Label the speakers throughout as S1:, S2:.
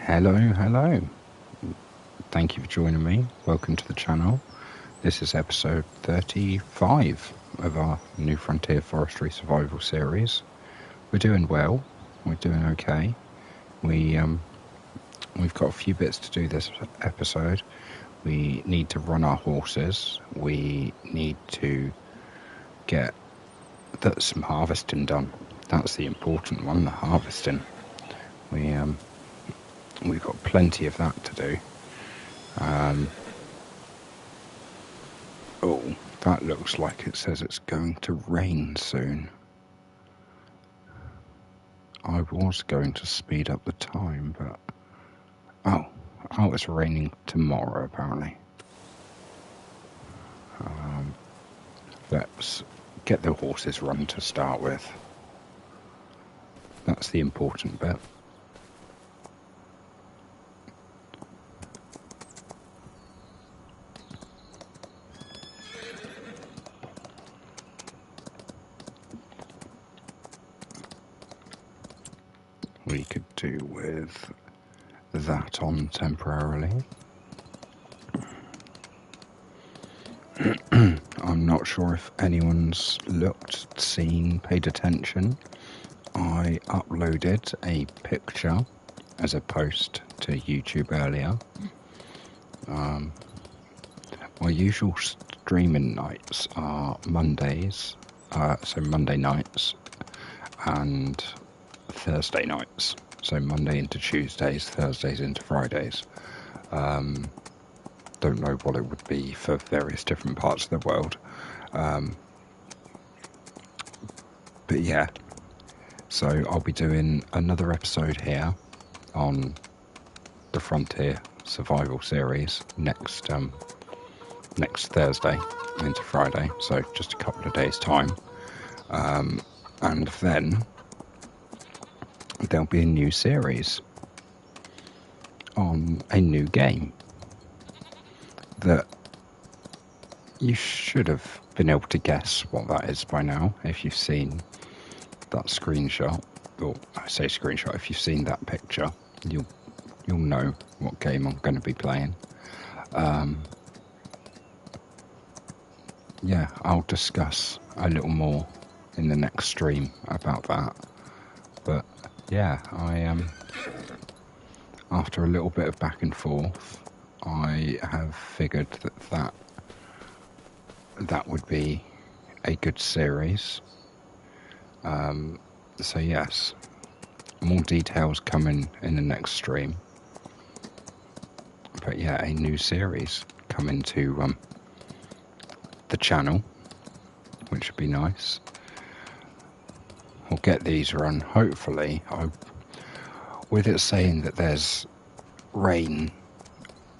S1: Hello. Thank you for joining me. Welcome to the channel. This is episode 35 of our New Frontier Forestry Survival series. We're doing well. We're doing okay. We've got a few bits to do this episode. We need to run our horses. We need to get some harvesting done. That's the important one, the harvesting. We've got plenty of that to do. Oh, that looks like it says it's going to rain soon. I was going to speed up the time, but... Oh, it's raining tomorrow, apparently. Let's get the horses run to start with. That's the important bit. We could do with that on temporarily. I'm not sure if anyone's looked, seen, paid attention. I uploaded a picture as a post to YouTube earlier. My usual streaming nights are Mondays, so Monday nights, and Thursday nights. So Monday into Tuesdays, Thursdays into Fridays. Don't know what it would be for various different parts of the world. But yeah, so I'll be doing another episode here on the Frontier Survival series next Thursday into Friday, so just a couple of days time. And then there'll be a new series on a new game that you should have been able to guess what that is by now if you've seen that screenshot. Or I say screenshot, if you've seen that picture, you'll know what game I'm going to be playing. Yeah, I'll discuss a little more in the next stream about that. But yeah, after a little bit of back and forth, I have figured that would be a good series. So yes, more details coming in the next stream. But yeah, a new series coming to the channel, which would be nice. We'll get these run, hopefully. With it saying that there's rain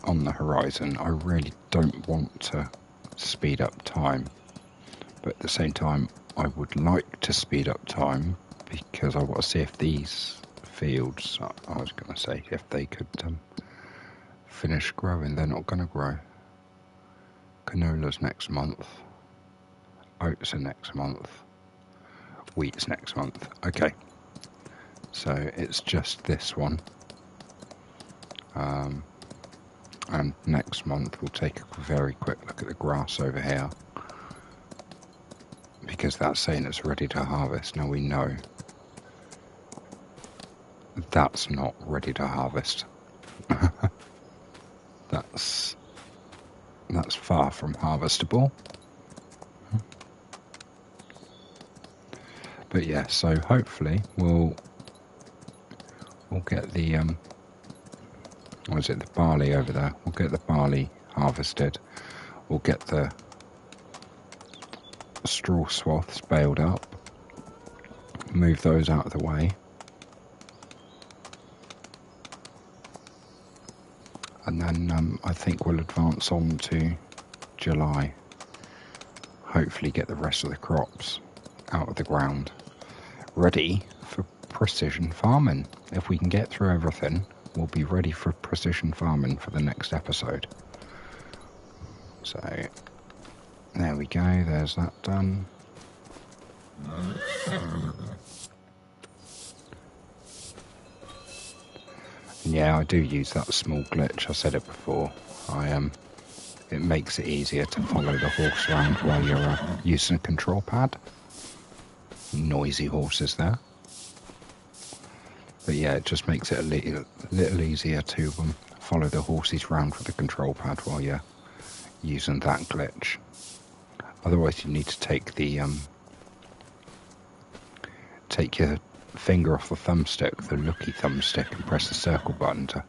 S1: on the horizon, I really don't want to speed up time. But at the same time, I would like to speed up time because I want to see if these fields, I was going to say, if they could finish growing. They're not going to grow. Canola's next month. Oats are next month. Wheat's next month. Okay. So it's just this one. And next month we'll take a very quick look at the grass over here. Because that's saying it's ready to harvest. Now we know that's not ready to harvest. That's far from harvestable. But yeah, so hopefully we'll get the the barley over there. We'll get the barley harvested. We'll get the straw swaths baled up. Move those out of the way. And then I think we'll advance on to July. Hopefully get the rest of the crops out of the ground, ready for precision farming. If we can get through everything, we'll be ready for precision farming for the next episode. So there we go, there's that done. Yeah, I do use that small glitch. I said it before. It makes it easier to follow the horse around while you're using a control pad. Noisy horses there. But yeah, it just makes it a little easier to follow the horses around with the control pad while you're using that glitch. Otherwise, you need to take your finger off the thumbstick, the looky thumbstick, and press the circle button to...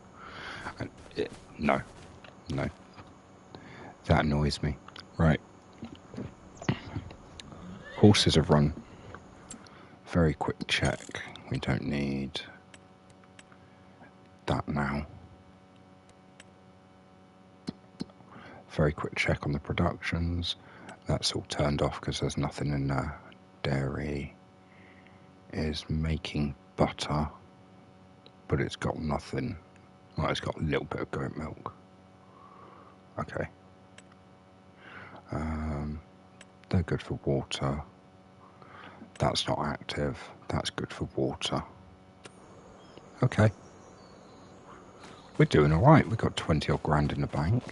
S1: No. That annoys me. Right. Horses have run. Very quick check. We don't need that now. Very quick check on the productions. That's all turned off because there's nothing in there. Dairy is making butter, but it's got nothing. Well, it's got a little bit of goat milk. Okay. They're good for water. That's not active. That's good for water. Okay. We're doing all right. We've got 20 odd grand in the bank.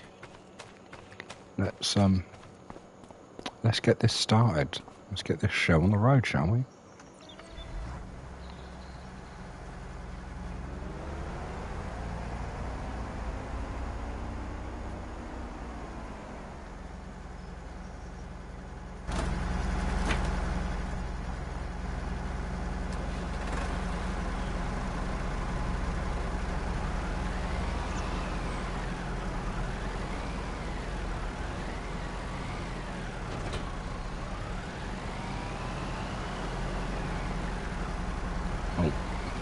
S1: Let's get this started. Let's get this show on the road, shall we?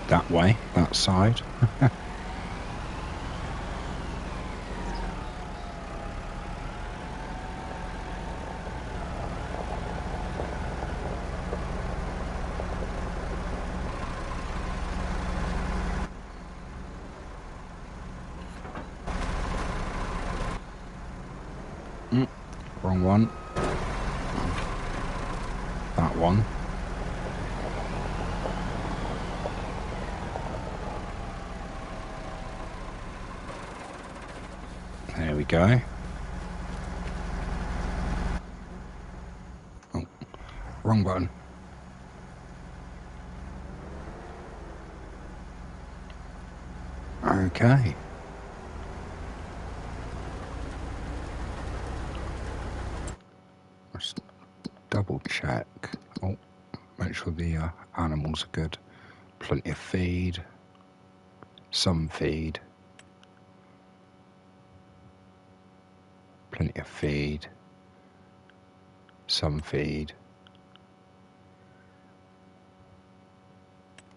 S1: That way, that side. Wrong one. That one. There we go. Oh, wrong button. Okay. Let's double check. Oh, make sure the animals are good. Plenty of feed. Some feed. Plenty of feed. Some feed.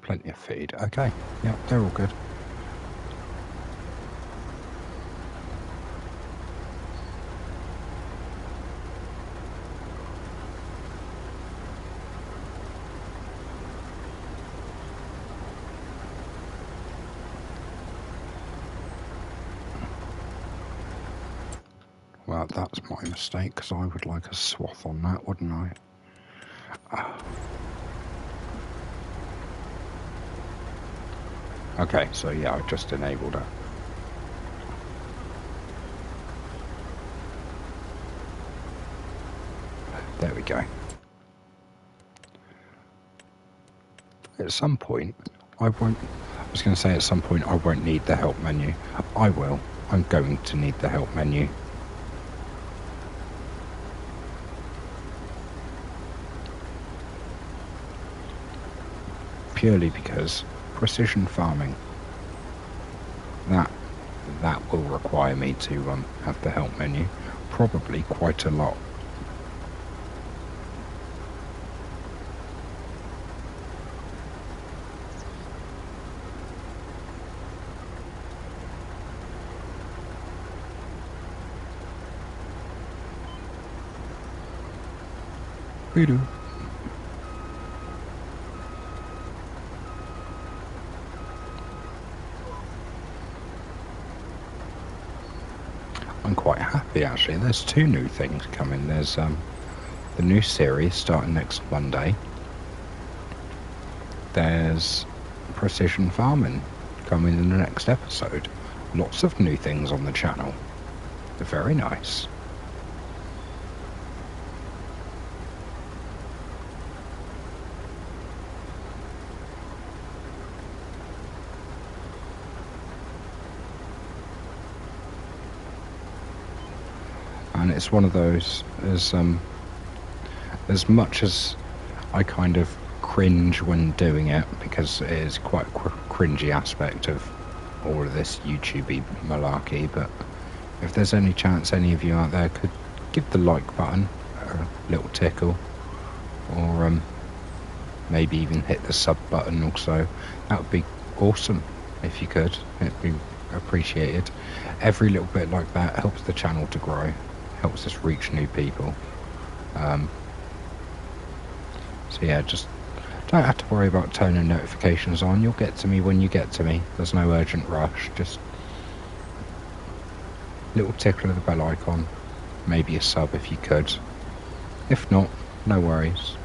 S1: Plenty of feed. Okay. Yeah, they're all good. Well, that's my mistake, because I would like a swath on that, wouldn't I? Okay, so yeah, I just enabled it. There we go. At some point, I was going to say at some point I won't need the help menu. I will. I'm going to need the help menu. Purely because precision farming, that will require me to have the help menu, probably quite a lot. We do. I'm quite happy actually. There's two new things coming. There's the new series starting next Monday. There's precision farming coming in the next episode. Lots of new things on the channel. They're very nice. And it's one of those, as much as I kind of cringe when doing it, because it is quite a cringy aspect of all of this YouTube-y malarkey, but if there's any chance any of you out there could give the like button a little tickle, or maybe even hit the sub button also, that would be awesome if you could. It'd be appreciated. Every little bit like that helps the channel to grow, helps us reach new people. So yeah, just don't have to worry about turning notifications on. You'll get to me when you get to me. There's no urgent rush. Just little tickle of the bell icon, maybe a sub if you could. If not, no worries.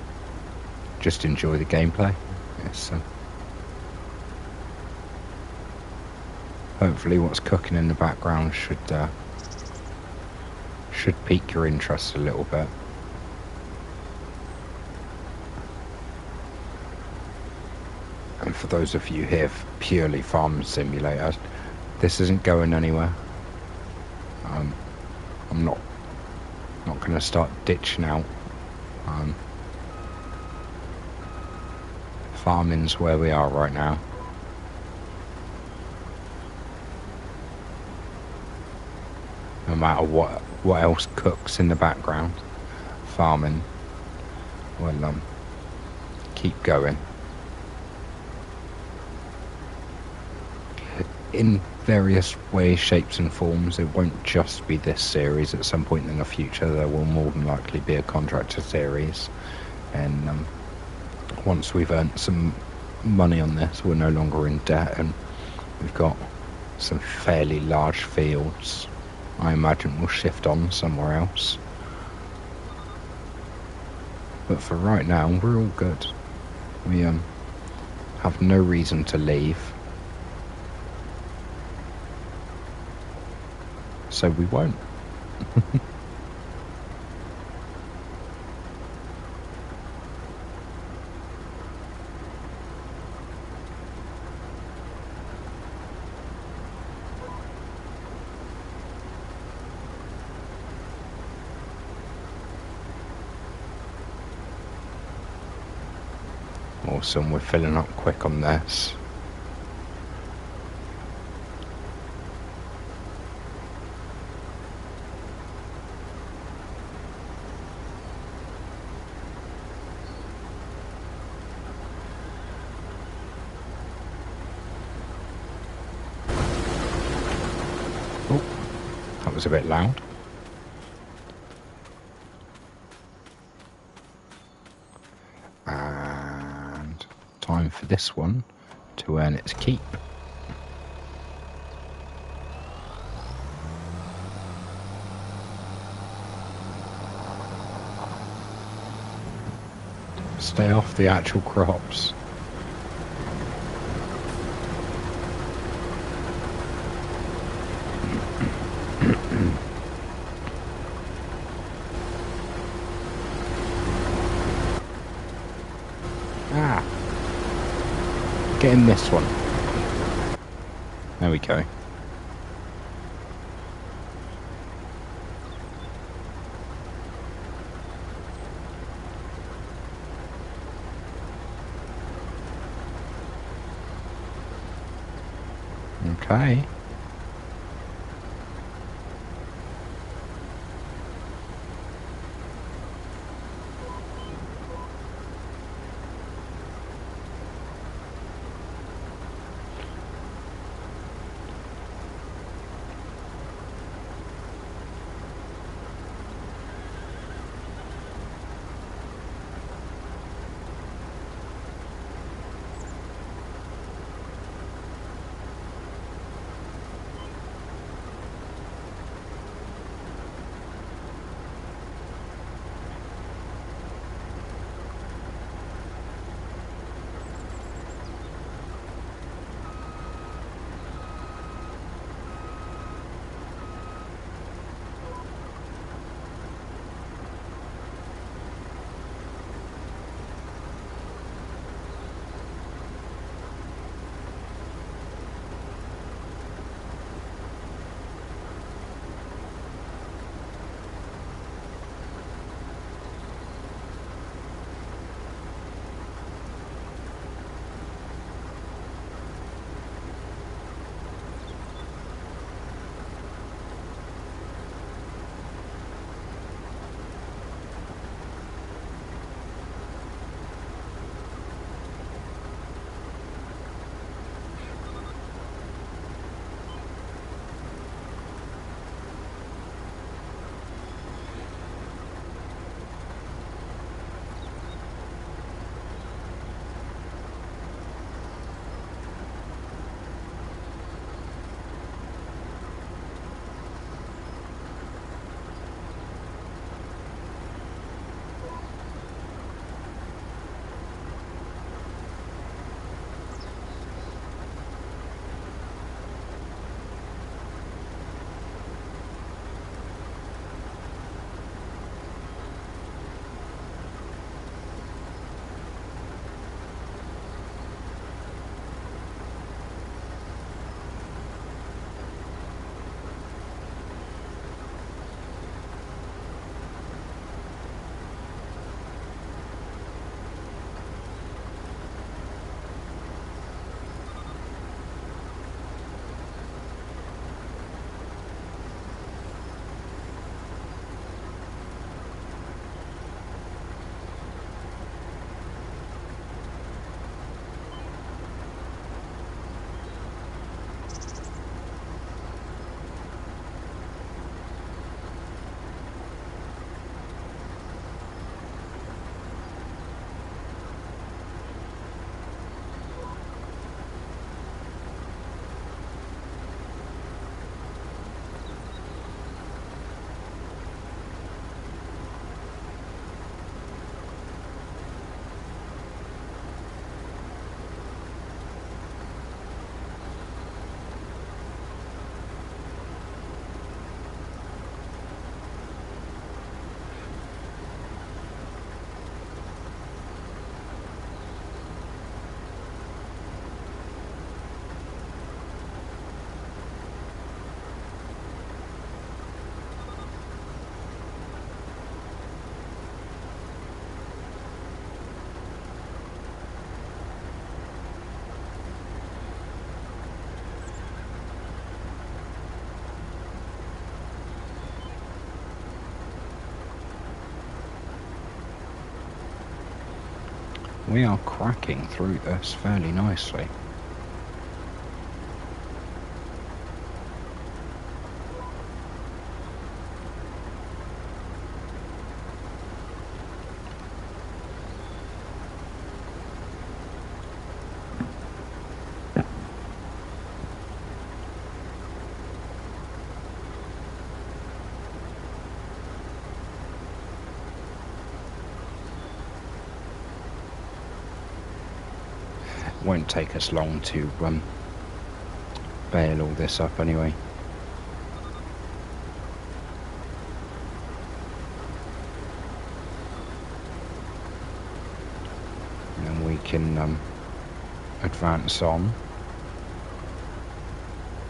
S1: Just enjoy the gameplay. Yes. Hopefully, what's cooking in the background should pique your interest a little bit. And for those of you here for purely farm simulator, this isn't going anywhere. I'm not going to start ditching out. Farming's where we are right now. No matter what else cooks in the background, farming will keep going. In various ways, shapes and forms. It won't just be this series. At some point in the future there will more than likely be a contractor series, and once we've earned some money on this, we're no longer in debt and we've got some fairly large fields, I imagine we'll shift on somewhere else. But for right now we're all good. We have no reason to leave. So we won't. Awesome, we're filling up quick on this. That was a bit loud. And time for this one to earn its keep. Stay off the actual crops. Getting this one. There we go. Okay. We are cracking through this fairly nicely. Won't take us long to bale all this up anyway. And then we can advance on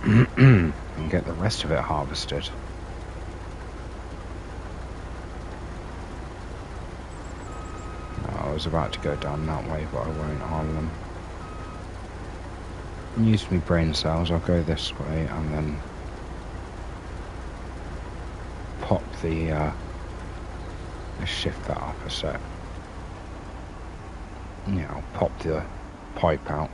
S1: and get the rest of it harvested. I was about to go down that way, but I won't. I'll use my brain cells. I'll go this way and then pop the let's shift that up a sec. Yeah, I'll pop the pipe out.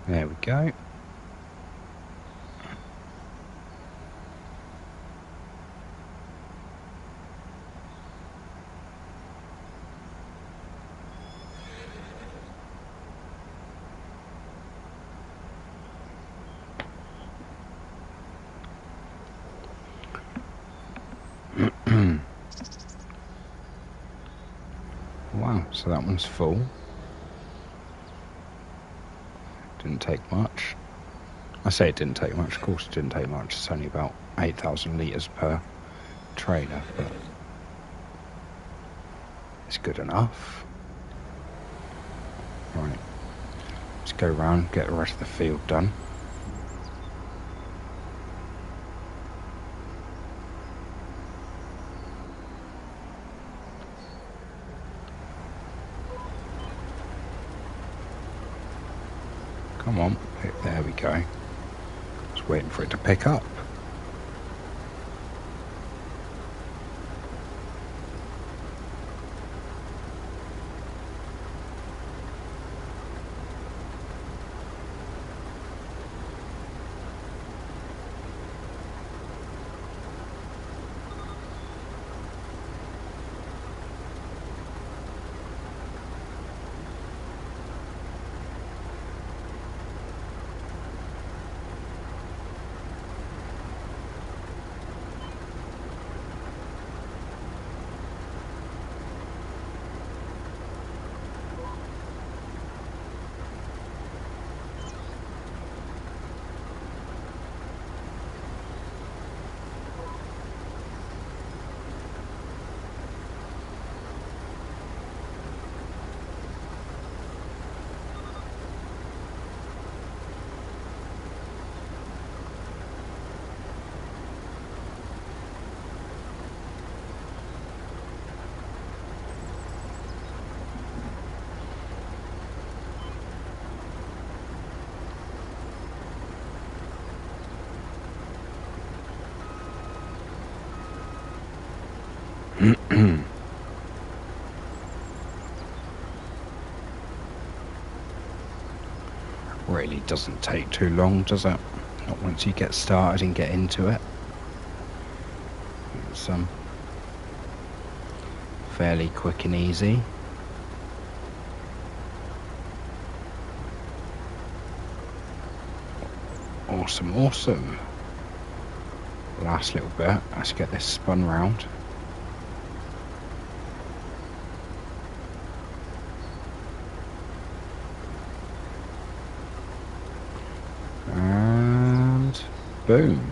S1: There we go. Wow, so that one's full. Didn't take much. I say it didn't take much, of course it didn't take much. It's only about 8,000 litres per trailer, but it's good enough. Right, let's go round, get the rest of the field done. Come on, there we go. Just waiting for it to pick up. Really doesn't take too long, does it? Not once you get started and get into it. It's fairly quick and easy. Awesome, awesome. Last little bit. Let's get this spun round. And boom.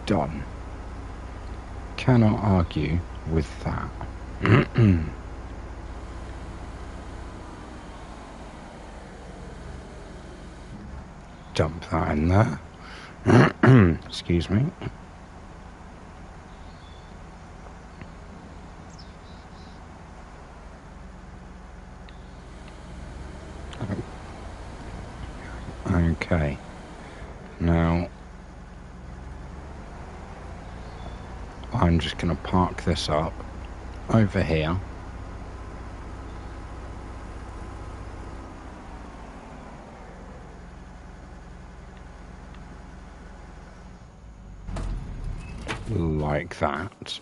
S1: Done. Cannot argue with that. Dump that in there. Excuse me. Okay. Now I'm just going to park this up over here. Like that.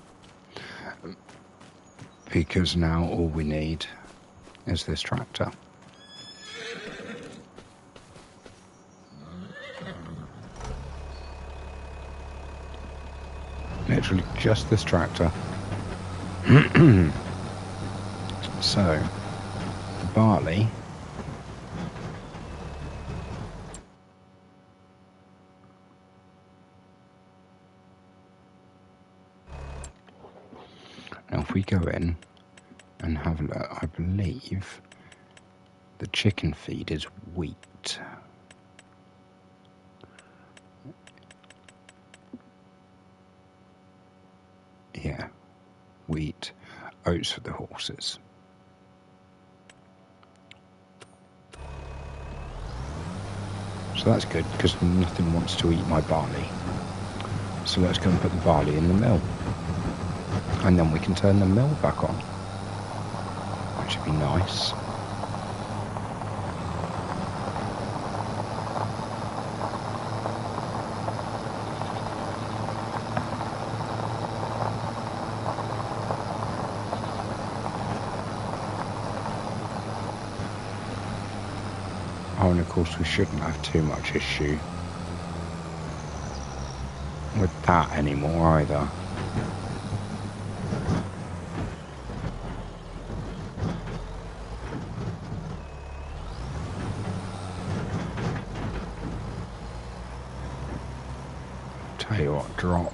S1: Because now all we need is this tractor. Literally just this tractor. So, the barley now if we go in and have a look, I believe the chicken feed is wheat. Yeah, wheat, oats for the horses. So that's good, because nothing wants to eat my barley. So let's go and put the barley in the mill. And then we can turn the mill back on. Which would be nice. Oh, and of course we shouldn't have too much issue with that anymore either. Tell you what, drop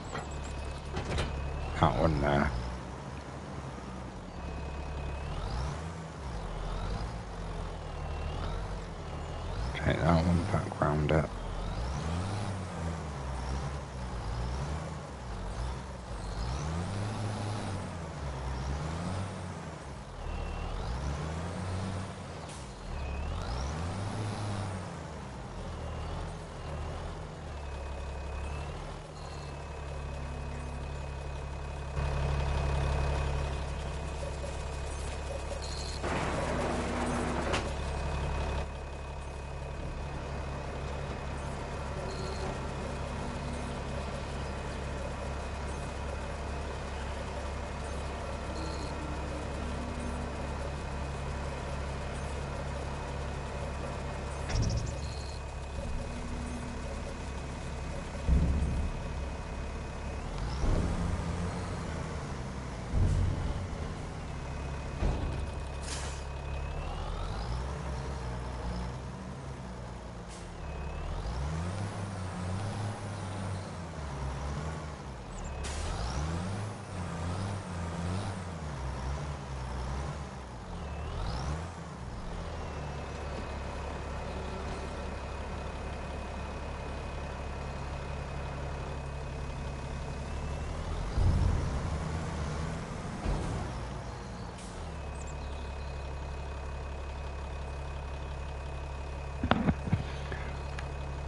S1: that one there. Take that one back round it.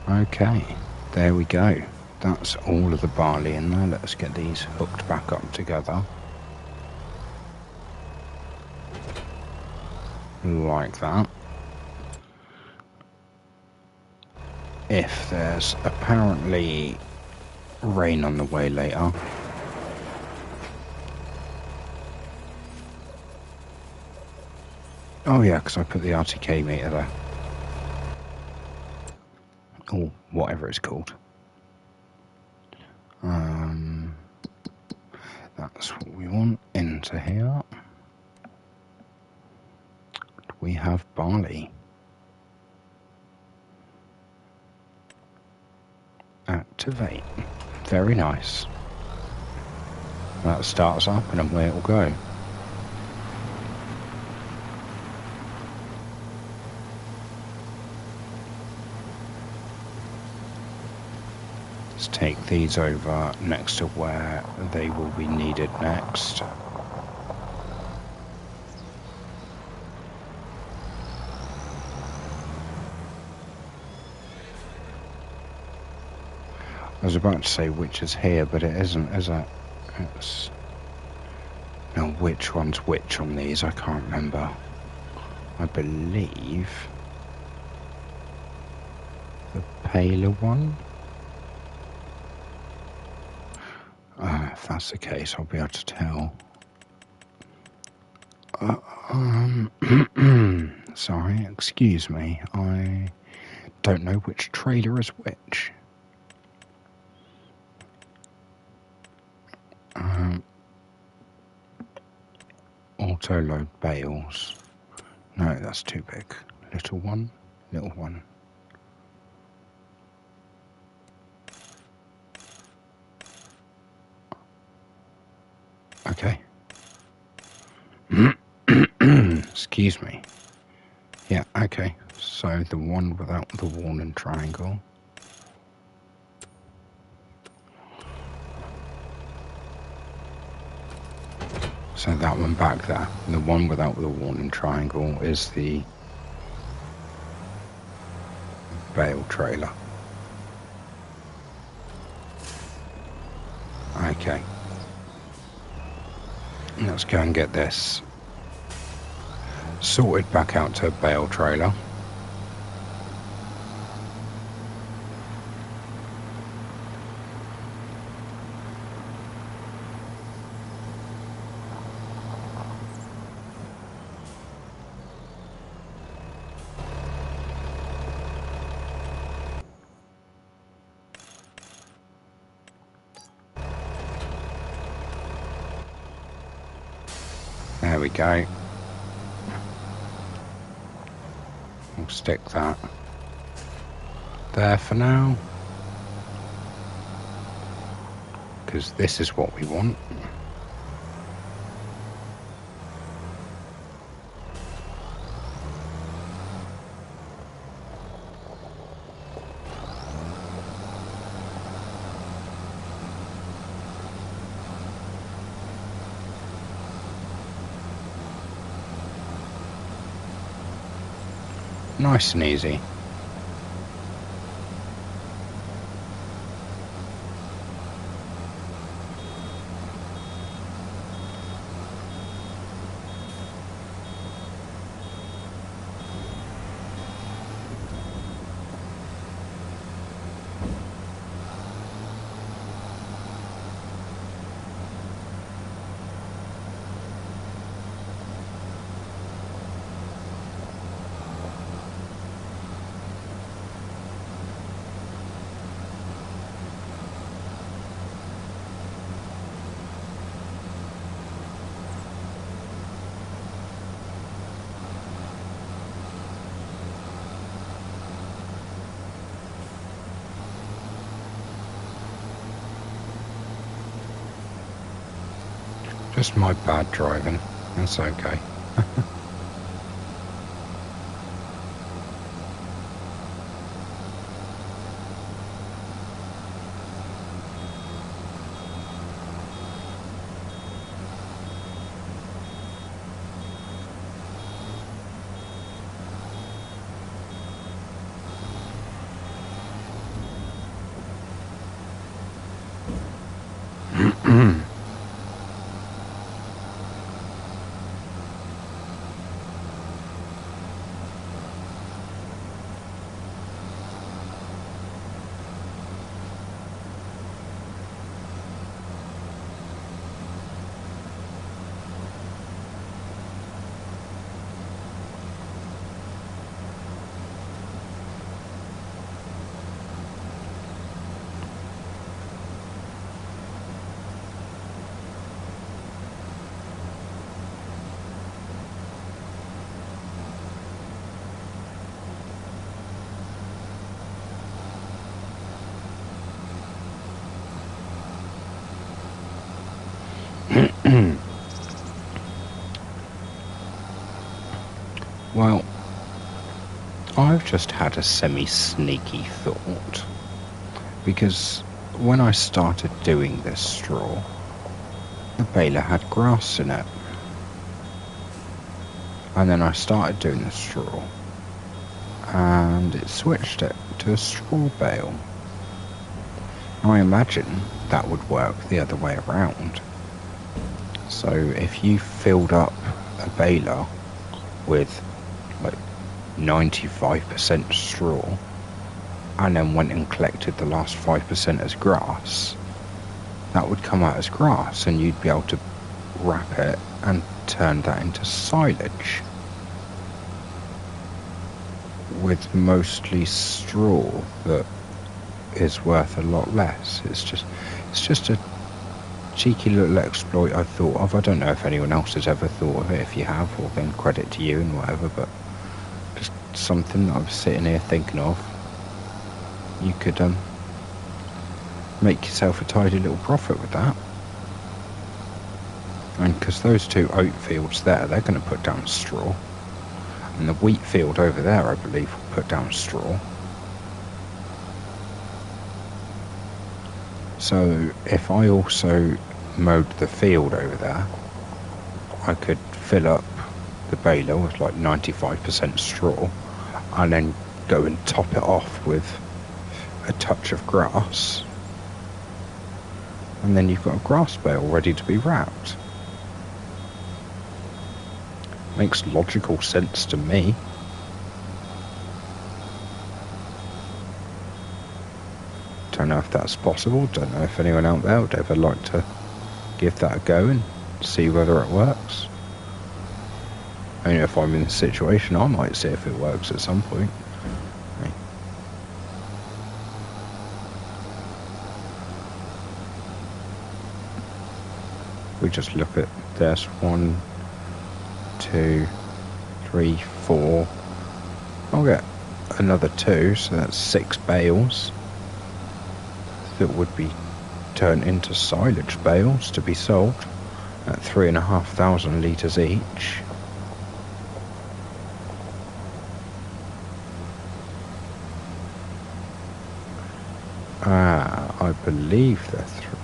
S1: Okay, there we go. That's all of the barley in there. Let's get these hooked back up together. like that. If there's apparently rain on the way later, oh yeah, because I put the RTK meter there, or whatever it's called. That's what we want into here. We have barley. Activate. Very nice. That starts up and away it will go. Let's take these over next to where they will be needed next. I was about to say which is here, but it isn't, is it? It's... No, which one's which on these? I can't remember. I believe... the paler one? If that's the case, I'll be able to tell. Sorry, excuse me. I don't know which trailer is which. Auto load bales. No, that's too big. Little one, little one. Okay. Excuse me. Yeah, okay. So the one without the warning triangle. So that one back there. The one without the warning triangle is the bale trailer. Okay. Let's go and get this sorted back out to a bale trailer. There we go. We'll stick that there for now, because this is what we want. Nice and easy. Just my bad driving. That's okay. Well, I've just had a semi-sneaky thought, because when I started doing this straw, the baler had grass in it. And then I started doing the straw, and it switched it to a straw bale. I imagine that would work the other way around. So if you filled up a baler with like 95% straw and then went and collected the last 5% as grass, that would come out as grass, and you'd be able to wrap it and turn that into silage with mostly straw that is worth a lot less. It's just a cheeky little exploit I thought of. I don't know if anyone else has ever thought of it. If you have, well then credit to you and whatever, but just something that I was sitting here thinking of. You could make yourself a tidy little profit with that. And because those two oat fields there, they're going to put down straw. And the wheat field over there, I believe, will put down straw. So if I also mowed the field over there, I could fill up the baler with like 95% straw and then go and top it off with a touch of grass. And then you've got a grass bale ready to be wrapped. Makes logical sense to me. Don't know if that's possible. Don't know if anyone out there would ever like to give that a go and see whether it works. I mean, if I'm in the situation, I might see if it works at some point. We just look at this 1, 2, 3, 4. I'll get another 2, so that's 6 bales that would be turned into silage bales to be sold at 3,500 litres each. I believe they're through.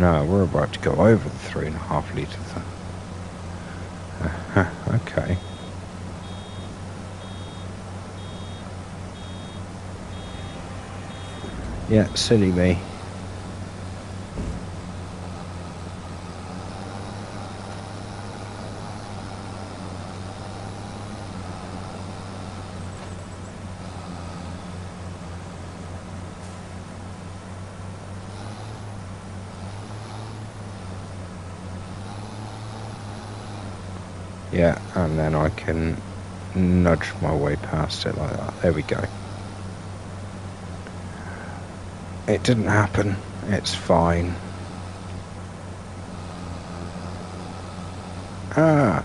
S1: No, we're about to go over the 3.5 litres. Okay. Yeah, silly me. Yeah, and then I can nudge my way past it like that. There we go. It didn't happen. It's fine. Ah.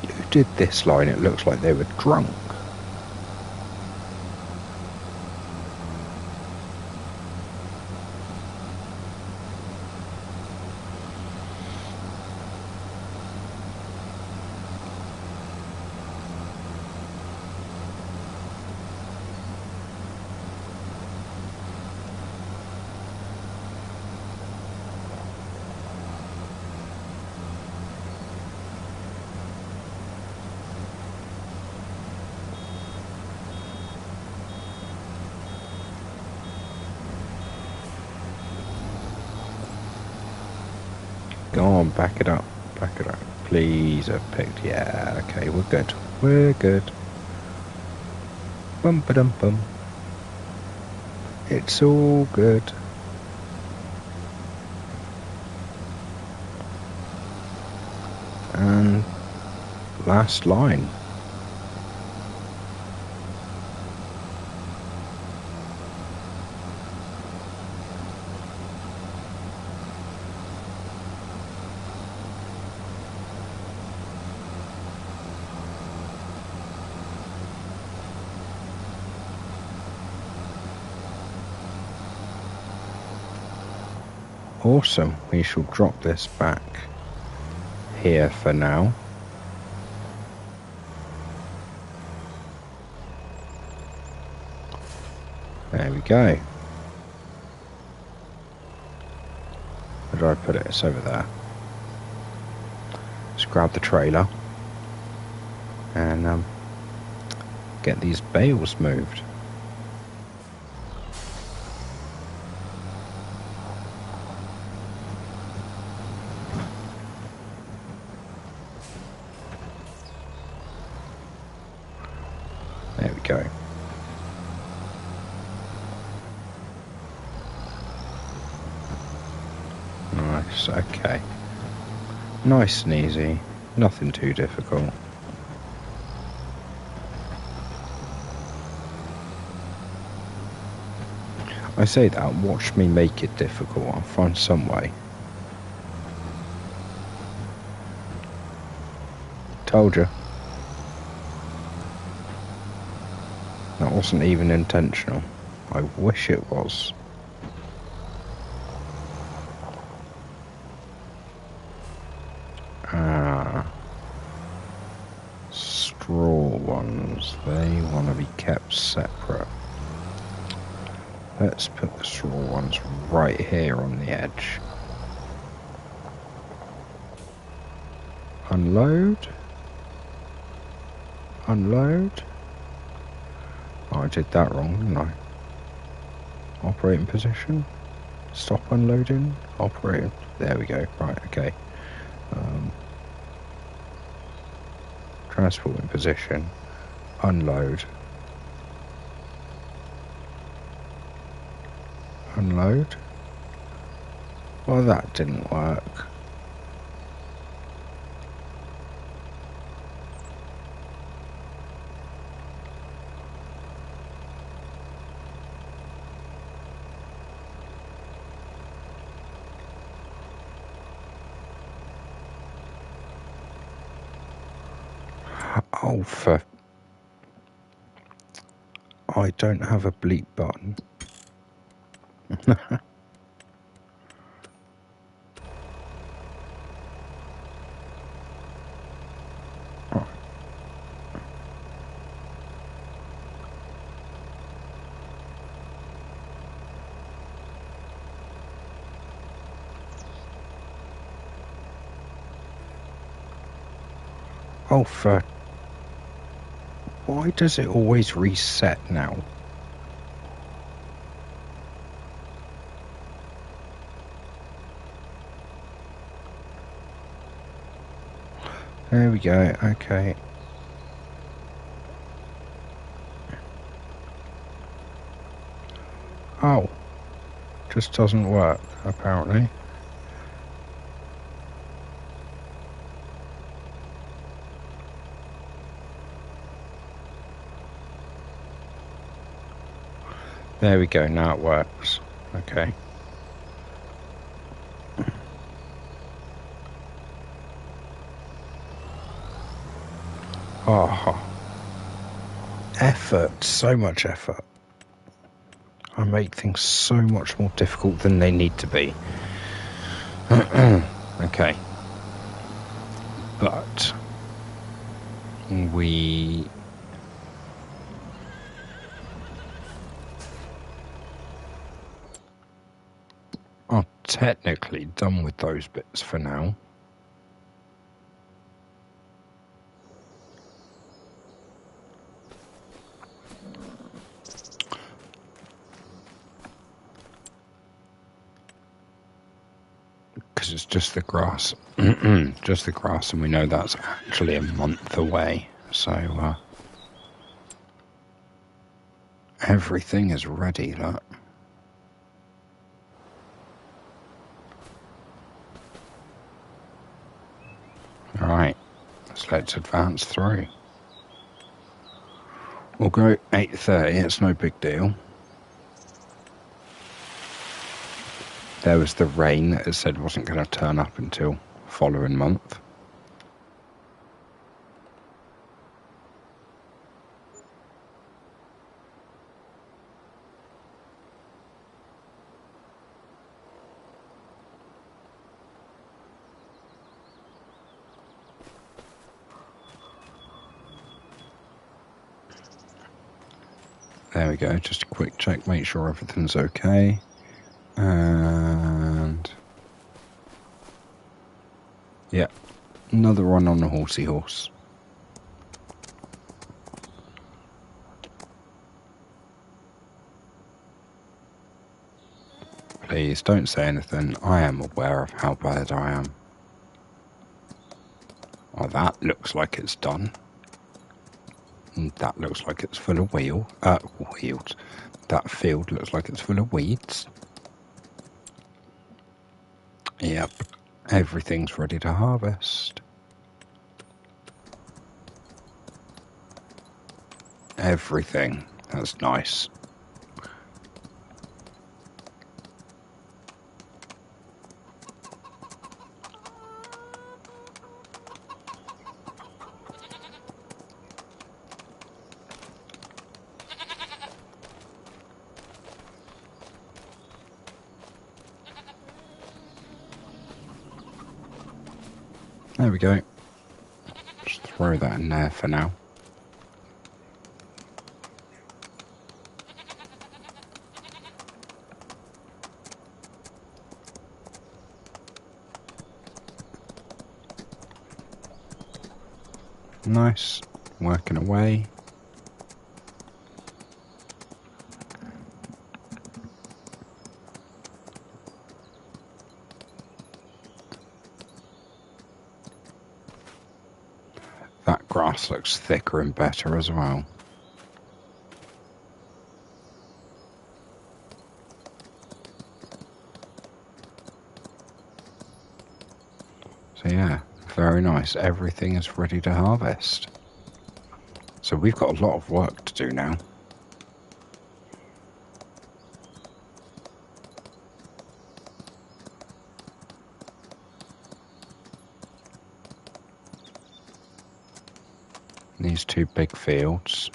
S1: Who did this line? It looks like they were drunk. Go on, back it up. Back it up. Please, I've picked. Yeah, okay, we're good. We're good. Bum ba dum bum. It's all good. And last line. Awesome. We shall drop this back here for now. There we go. Where did I put it? It's over there. Let's grab the trailer and get these bales moved. There we go. Nice, okay. Nice and easy, nothing too difficult. I say that, watch me make it difficult, I'll find some way. Told you. That wasn't even intentional. I wish it was. Straw ones, they want to be kept separate. Let's put the straw ones right here on the edge. Unload. Unload. Oh, I did that wrong, didn't I? Operating position. Stop unloading. Operating. There we go. Right, okay. Transporting position. Unload. Unload. Well, that didn't work. Oh, I don't have a bleep button. Oh, why does it always reset now? There we go, okay. Oh, just doesn't work, apparently. There we go, now it works. Okay. Oh, effort, so much effort. I make things so much more difficult than they need to be. Okay. But we are technically done with those bits for now. Because it's just the grass. Just the grass, and we know that's actually a month away. So, everything is ready, look. Alright, let's advance through. We'll go 8:30, it's no big deal. There was the rain that it said wasn't going to turn up until following month. There we go, just a quick check, make sure everything's okay. And yeah, another one on the horsey horse. Please don't say anything. I am aware of how bad I am. Oh, that looks like it's done. And that looks like it's full of wheels. That field looks like it's full of weeds. Yep, everything's ready to harvest. Everything. That's nice. There we go. Just throw that in there for now. Nice. Working away. That grass looks thicker and better as well. So yeah, very nice. Everything is ready to harvest. So we've got a lot of work to do now. These two big fields,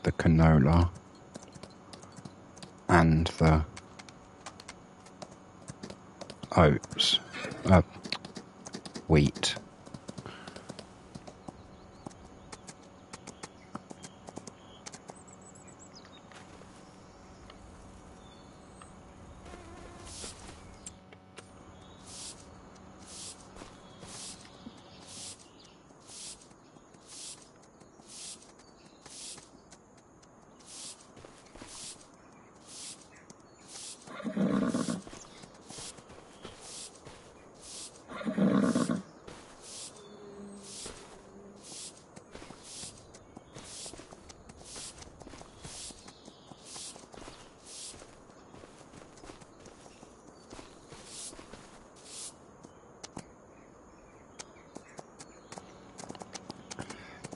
S1: the canola and the oats, wheat.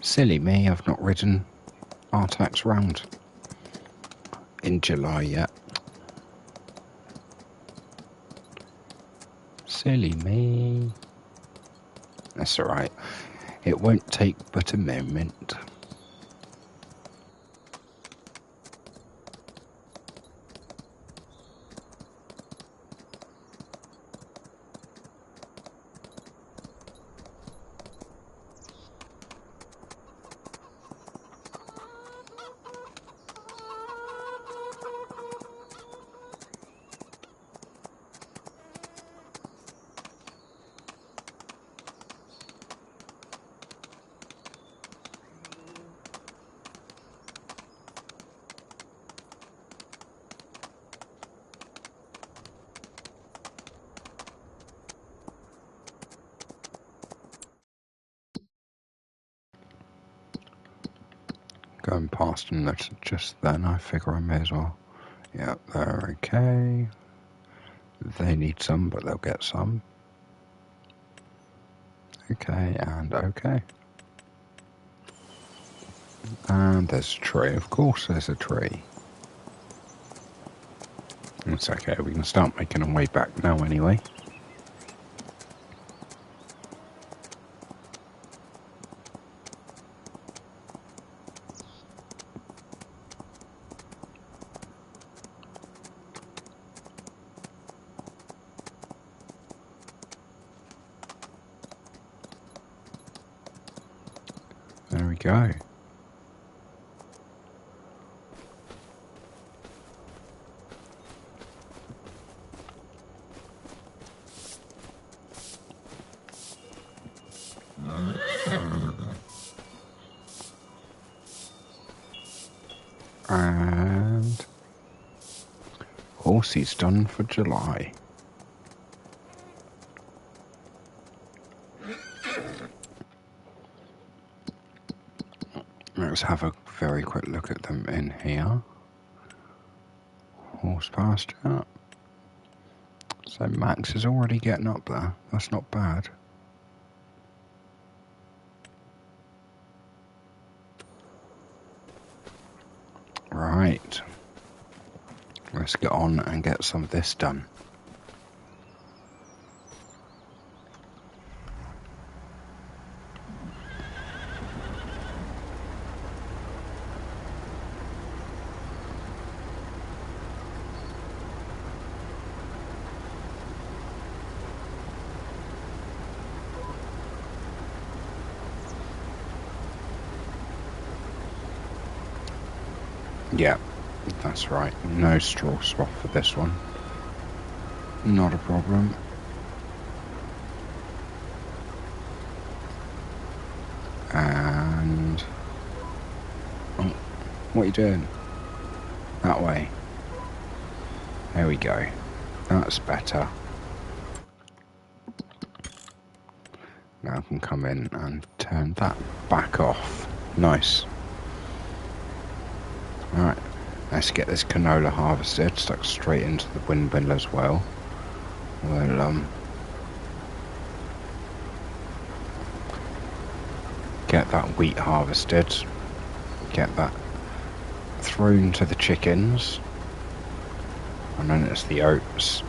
S1: Silly me, I've not ridden Artax round in July yet. Silly me. That's alright. It won't take but a moment. Going past them just then, I figure I may as well. Yeah, they're okay. They need some, but they'll get some. Okay, and okay. And there's a tree, of course there's a tree. It's okay, we can start making our way back now anyway. There we go. Horsey's done for July. Let's have a very quick look at them in here. Horse pasture. So Max is already getting up there. That's not bad. Right. Let's get on and get some of this done. Yeah, that's right. No straw swap for this one. Not a problem. And... oh, what are you doing? That way. There we go. That's better. Now I can come in and turn that back off. Nice. Alright, let's get this canola harvested, stuck straight into the windmill as well. We'll get that wheat harvested, get that thrown to the chickens, and then it's the oats.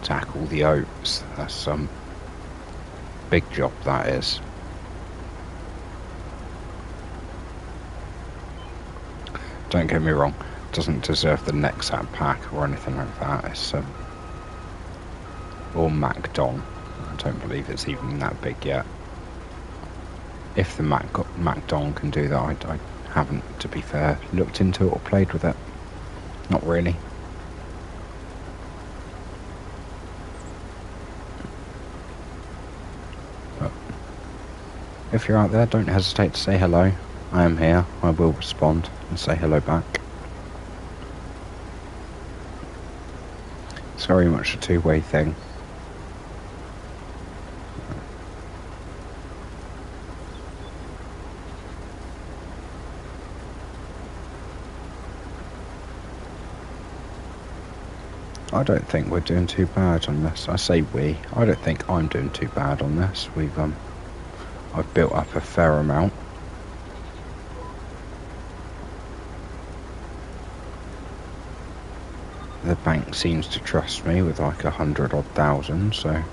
S1: Tackle the oats, that's some big job that is. Don't get me wrong, doesn't deserve the Nexat pack or anything like that. It's or MacDon. I don't believe it's even that big yet. If the MacDon can do that, I haven't, to be fair, looked into it or played with it. Not really. But if you're out there, don't hesitate to say hello. I am here. I will respond and say hello back. It's very much a two-way thing. I don't think we're doing too bad on this. I say we. I don't think I'm doing too bad on this. I've built up a fair amount. The bank seems to trust me with like 100,000, so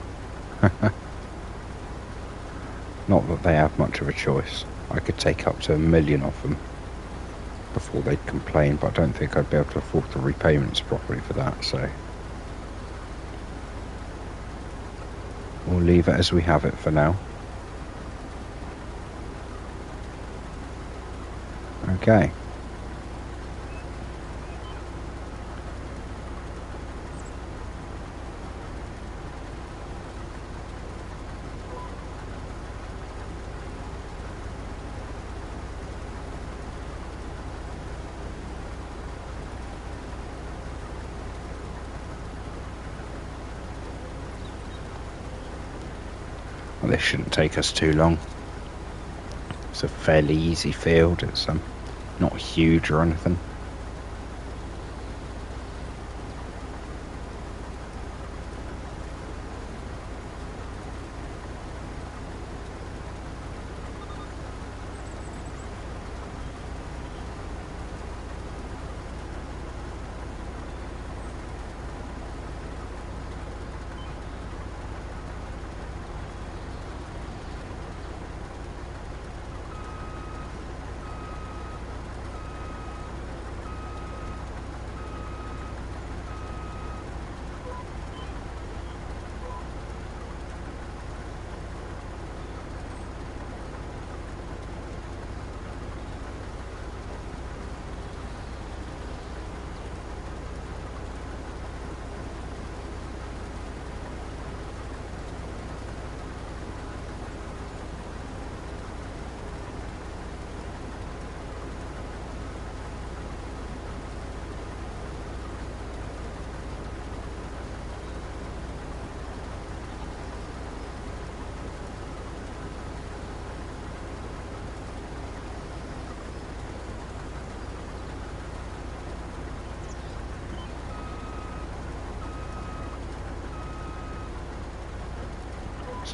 S1: not that they have much of a choice. I could take up to 1 million of them before they'd complain, but I don't think I'd be able to afford the repayments properly for that, so we'll leave it as we have it for now. Okay. Well, this shouldn't take us too long. It's a fairly easy field. It's not huge or anything.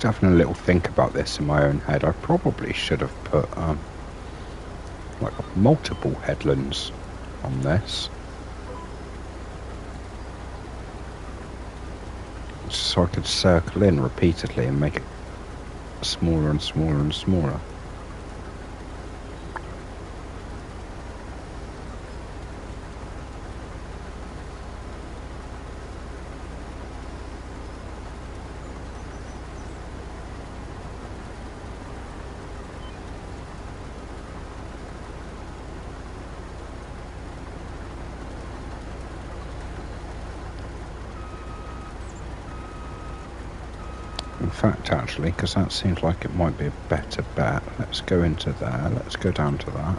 S1: Just having a little think about this in my own head. I probably should have put like multiple headlands on this, so I could circle in repeatedly and make it smaller and smaller and smaller. In fact, actually, because that seems like it might be a better bet, let's go into there, let's go down to that.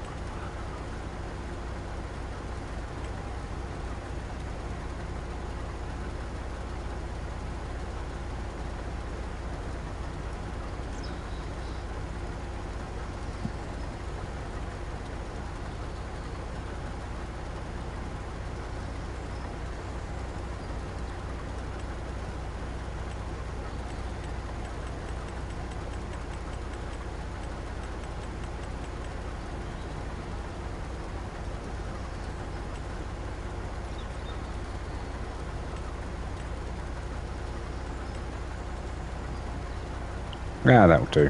S1: Yeah, that'll do.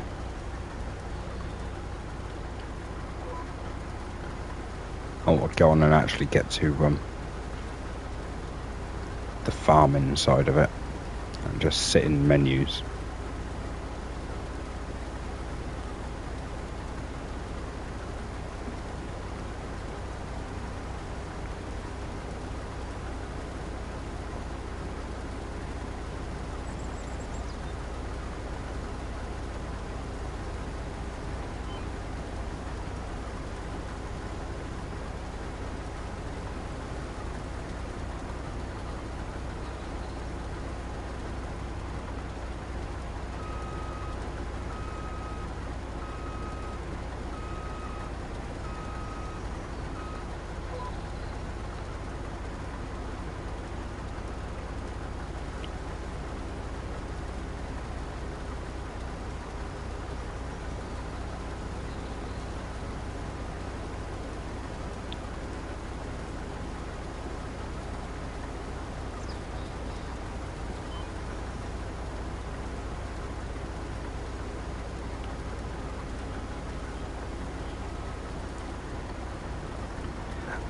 S1: I'll go on and actually get to the farming side of it and just sit in menus.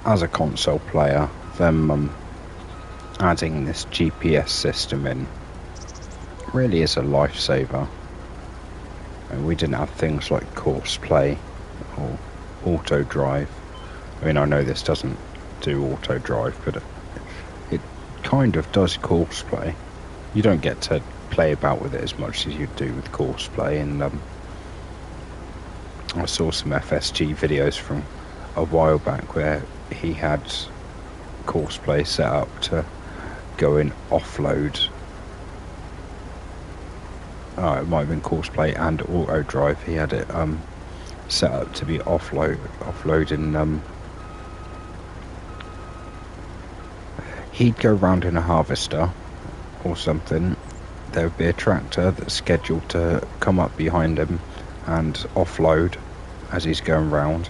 S1: As a console player, them adding this GPS system in really is a lifesaver. And we didn't have things like course play or auto drive. I mean, I know this doesn't do auto drive, but it kind of does course play. You don't get to play about with it as much as you do with course play. And I saw some FSG videos from a while back where he had course play set up to go in offload. Oh, it might have been course play and auto drive. He had it set up to be offloading. He'd go round in a harvester or something. There would be a tractor that's scheduled to come up behind him and offload as he's going round.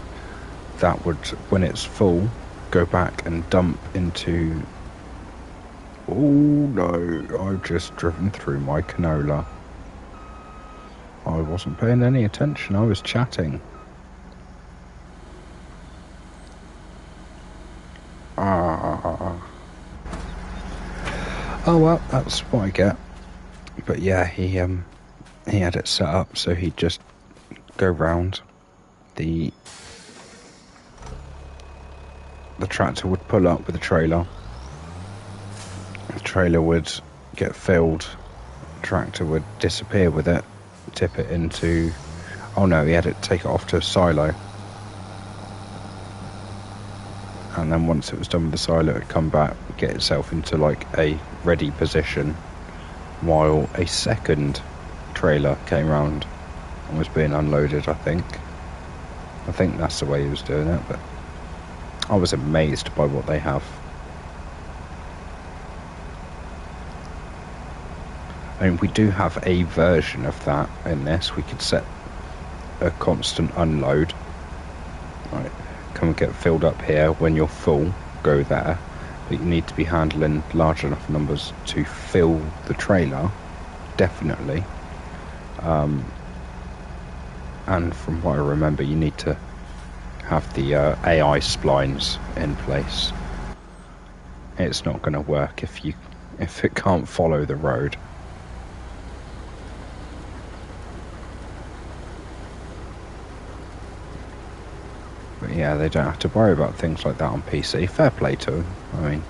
S1: That would, when it's full, go back and dump into... Oh no, I've just driven through my canola. I wasn't paying any attention, I was chatting. Oh well, that's what I get. But yeah, he had it set up so he'd just go round. The tractor would pull up with a trailer. The trailer would get filled. The tractor would disappear with it, tip it into... Oh no, he had to take it off to a silo. And then once it was done with the silo, it would come back, get itself into like a ready position, while a second trailer came round and was being unloaded, I think. I think that's the way he was doing it, but I was amazed by what they have. And we do have a version of that in this. We could set a constant unload. Right, come and get filled up here. When you're full, go there. But you need to be handling large enough numbers to fill the trailer, definitely. And from what I remember, you need to have the AI splines in place. It's not going to work if it can't follow the road. But yeah, they don't have to worry about things like that on PC. Fair play to them. I mean,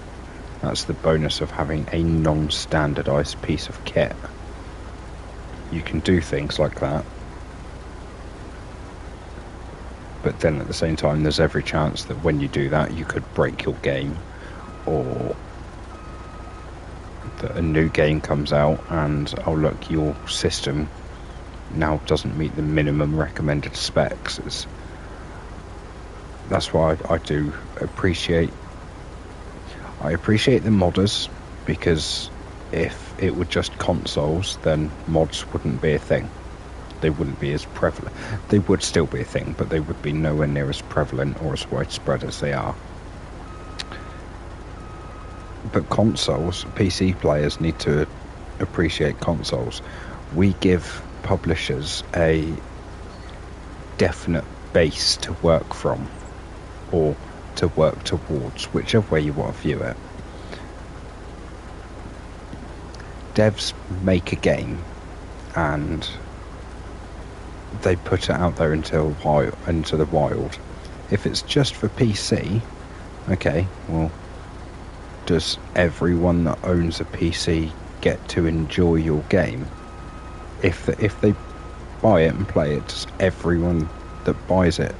S1: that's the bonus of having a non-standardised piece of kit. You can do things like that. But then at the same time, there's every chance that when you do that, you could break your game, or that a new game comes out and, oh look, your system now doesn't meet the minimum recommended specs. That's why I do appreciate the modders, because if it were just consoles, then mods wouldn't be a thing. They wouldn't be as prevalent. They would still be a thing, but they would be nowhere near as prevalent or as widespread as they are. But consoles, PC players need to appreciate consoles. We give publishers a definite base to work from, or to work towards, whichever way you want to view it. Devs make a game and they put it out there into the wild. If it's just for PC, okay, well, does everyone that owns a PC get to enjoy your game? If they buy it and play it, does everyone that buys it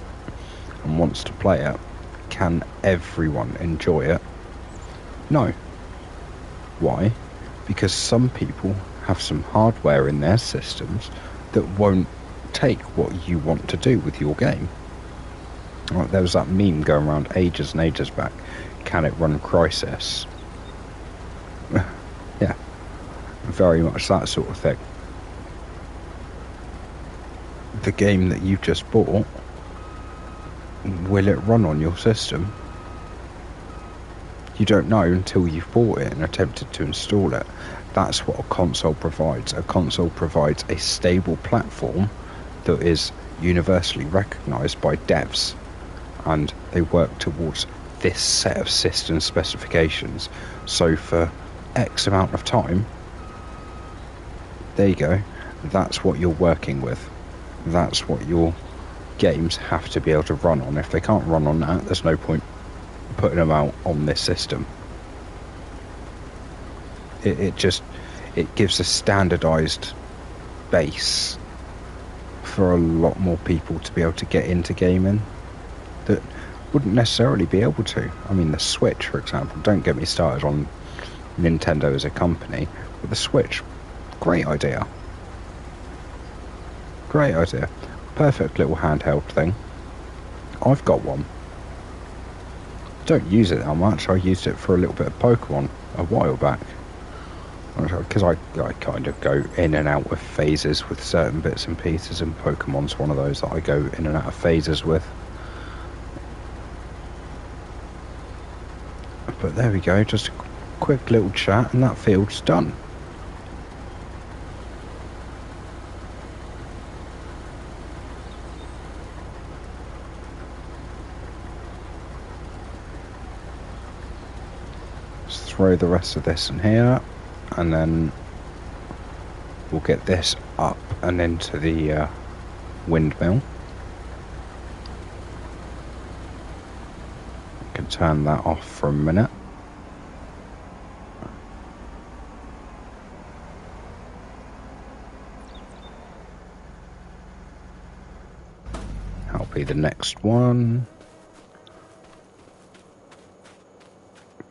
S1: and wants to play it, can everyone enjoy it? No. Why? Because some people have some hardware in their systems that won't take what you want to do with your game. Like, there was that meme going around ages and ages back. Can it run Crysis? Yeah, very much that sort of thing. The game that you've just bought, will it run on your system? You don't know until you've bought it and attempted to install it. That's what a console provides. A console provides a stable platform that is universally recognised by devs, and they work towards this set of system specifications. So for X amount of time, there you go, that's what you're working with. That's what your games have to be able to run on. If they can't run on that, there's no point putting them out on this system. It gives a standardised base for a lot more people to be able to get into gaming that wouldn't necessarily be able to. I mean, the Switch, for example, don't get me started on Nintendo as a company, but the Switch, great idea. Great idea. Perfect little handheld thing. I've got one. Don't use it that much. I used it for a little bit of Pokemon a while back, because I kind of go in and out of phases with certain bits and pieces, and Pokemon's one of those that I go in and out of phases with. But there we go, just a quick little chat and that field's done. Just throw the rest of this in here, and then we'll get this up and into the windmill. Can turn that off for a minute. That'll be the next one.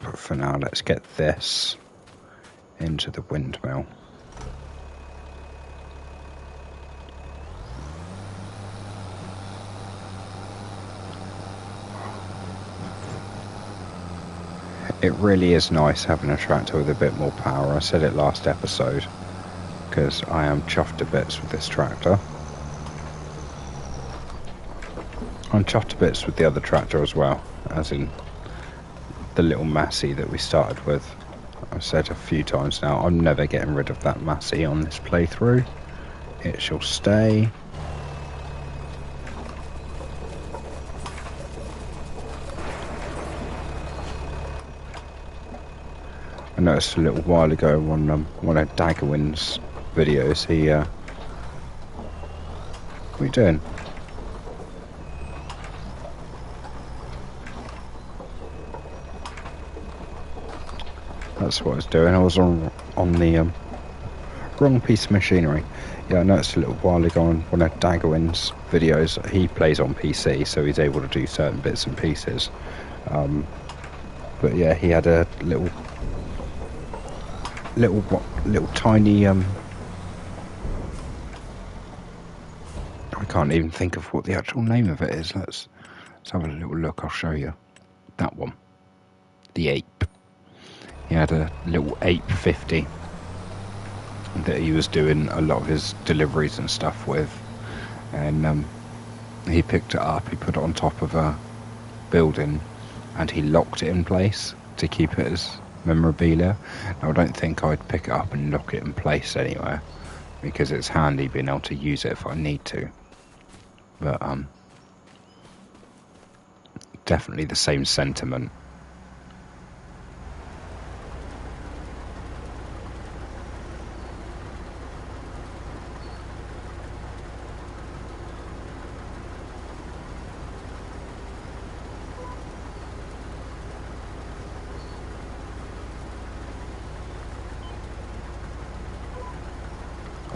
S1: But for now, let's get this into the windmill. It really is nice having a tractor with a bit more power. I said it last episode. because I am chuffed to bits with this tractor. I'm chuffed to bits with the other tractor as well, as in the little Massey that we started with. I've said a few times now, I'm never getting rid of that Massey on this playthrough. It shall stay. I noticed a little while ago on one of Daggerwin's videos, what are you doing? That's what I was doing. I was on the wrong piece of machinery. Yeah, I noticed a little while ago on one of Daggerwin's videos. He plays on PC, so he's able to do certain bits and pieces. But yeah, he had a little tiny I can't even think of what the actual name of it is. Let's have a little look. I'll show you that one. The ape. He had a little 850 that he was doing a lot of his deliveries and stuff with, and he picked it up, he put it on top of a building, and he locked it in place to keep it as memorabilia. Now, I don't think I'd pick it up and lock it in place anywhere, because it's handy being able to use it if I need to. But definitely the same sentiment.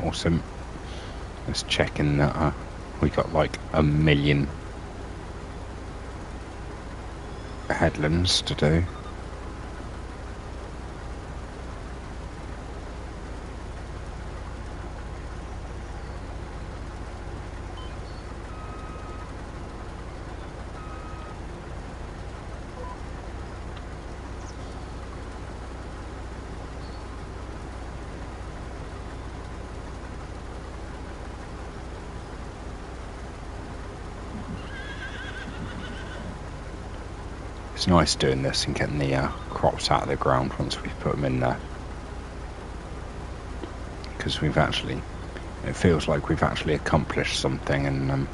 S1: Awesome. Just checking that we got like 1 million headlands to do. It's nice doing this and getting the crops out of the ground once we've put them in there, because it feels like we've actually accomplished something, and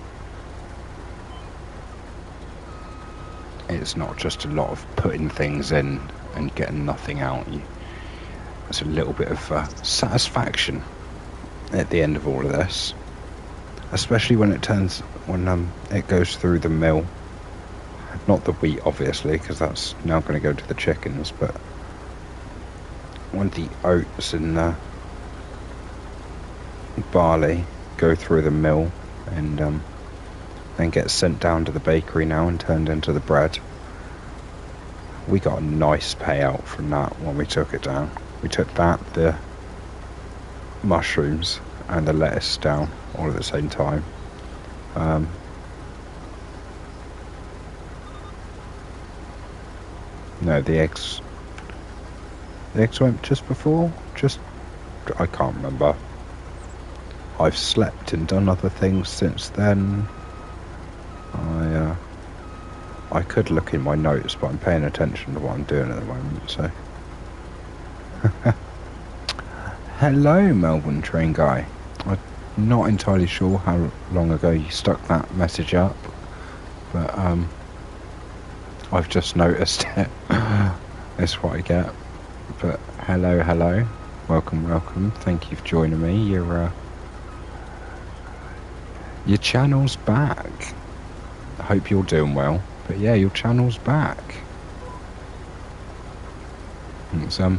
S1: it's not just a lot of putting things in and getting nothing out. There's a little bit of satisfaction at the end of all of this, especially when it goes through the mill. Not the wheat, obviously, because that's now going to go to the chickens, but when the oats and the barley go through the mill and then get sent down to the bakery now and turned into the bread, we got a nice payout from that when we took it down. We took that, the mushrooms and the lettuce down all at the same time. No, the eggs went just before, I can't remember. I've slept and done other things since then. I could look in my notes, but I'm paying attention to what I'm doing at the moment, so. Hello, Melbourne Train Guy. I'm not entirely sure how long ago you stuck that message up, but I've just noticed it. That's what I get. But hello. Welcome. Thank you for joining me. Your channel's back. I hope you're doing well. But yeah, your channel's back. It's, I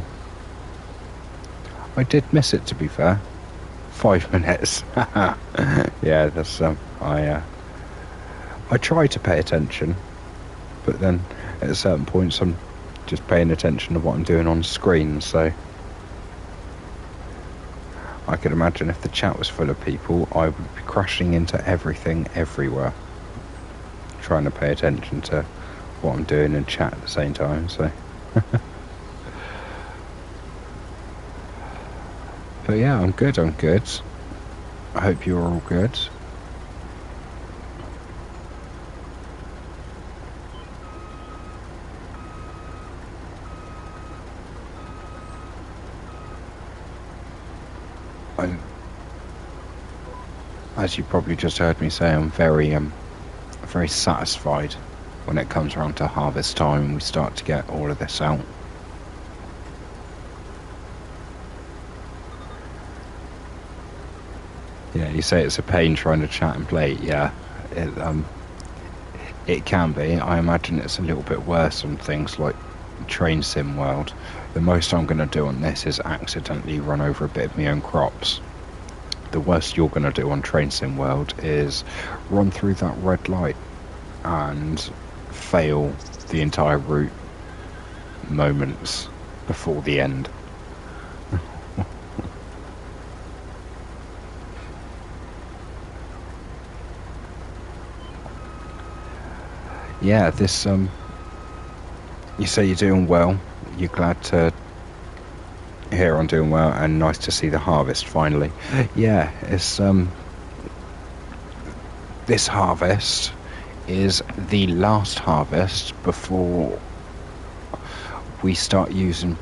S1: did miss it, to be fair. 5 minutes. Yeah, that's I try to pay attention, but then at certain points I'm just paying attention to what I'm doing on screen, so I could imagine if the chat was full of people, I would be crashing into everything everywhere, trying to pay attention to what I'm doing and chat at the same time, so. But yeah, I'm good, I'm good. I hope you're all good. As you probably just heard me say, I'm very satisfied when it comes around to harvest time and we start to get all of this out. Yeah, you say it's a pain trying to chat and play. Yeah, it can be. I imagine it's a little bit worse on things like Train Sim World. The most I'm going to do on this is accidentally run over a bit of my own crops. The worst you're going to do on Train Sim World is run through that red light and fail the entire route moments before the end. Yeah, this you say you're doing well. You're glad to hear I'm doing well, and nice to see the harvest finally. Yeah, it's this harvest is the last harvest before we start using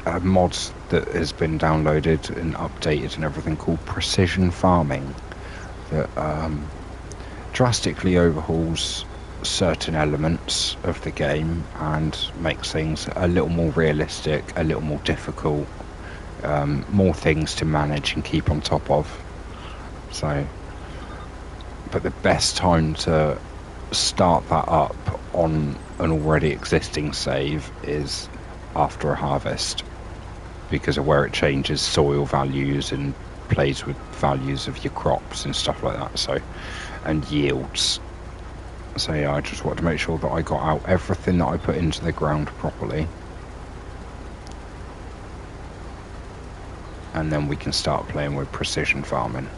S1: a mod that has been downloaded and updated and everything called precision farming that drastically overhauls certain elements of the game and makes things a little more realistic, a little more difficult, more things to manage and keep on top of. So, but the best time to start that up on an already existing save is after a harvest, because of where it changes soil values and plays with values of your crops and stuff like that, so, and yields. So yeah, I just wanted to make sure that I got out everything that I put into the ground properly. And then we can start playing with precision farming.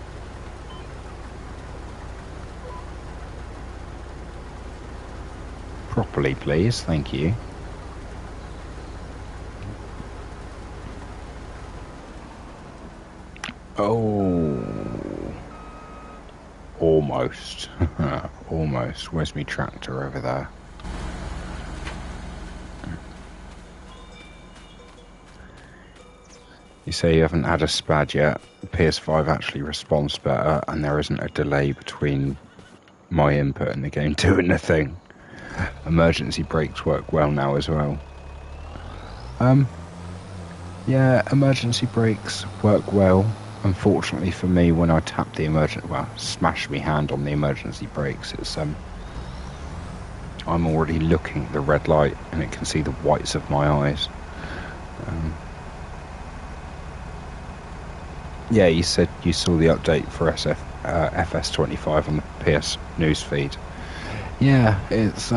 S1: Properly, please. Thank you. Oh. Almost. Almost. Where's my tractor over there? You say you haven't had a spad yet. PS5 actually responds better, and there isn't a delay between my input and the game doing the thing. Emergency brakes work well now as well. Yeah, emergency brakes work well. Unfortunately for me, when I tap the smash my hand on the emergency brakes, it's I'm already looking at the red light and it can see the whites of my eyes. Yeah, you said you saw the update for FS25 on the PS news feed. Yeah, it's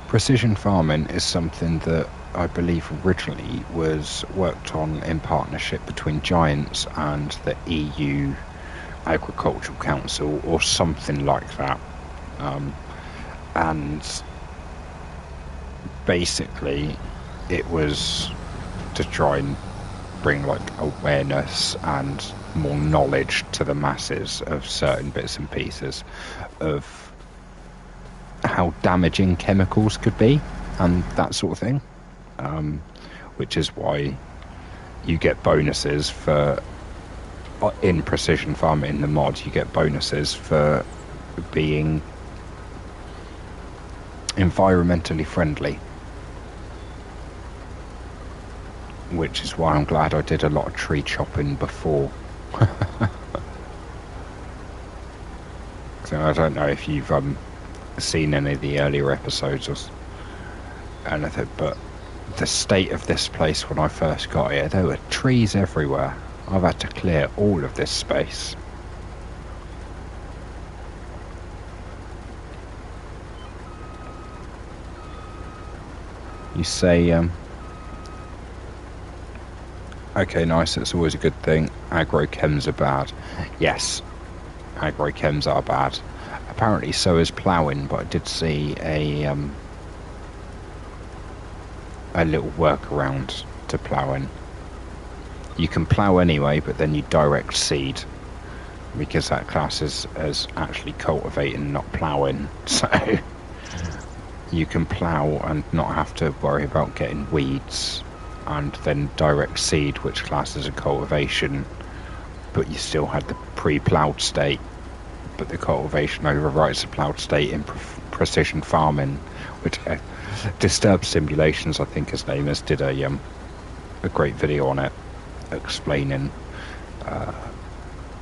S1: precision farming is something that I believe originally was worked on in partnership between Giants and the EU Agricultural Council or something like that. And basically it was to try and bring like awareness and more knowledge to the masses of certain bits and pieces of how damaging chemicals could be and that sort of thing. Which is why you get bonuses for, in precision farming, in the mod, you get bonuses for being environmentally friendly. Which is why I'm glad I did a lot of tree chopping before. So I don't know if you've seen any of the earlier episodes or anything, but the state of this place when I first got here, there were trees everywhere. I've had to clear all of this space. You say, okay, nice, that's always a good thing. Agrochems are bad. Yes, agrochems are bad. Apparently so is ploughing, but I did see a a little workaround to ploughing. You can plough anyway, but then you direct seed, because that class is as actually cultivating, not ploughing. So you can plough and not have to worry about getting weeds, and then direct seed, which classes as cultivation, but you still had the pre-ploughed state, but the cultivation overwrites the ploughed state in precision farming, which Disturbed Simulations, I think his name is, did a great video on it, explaining.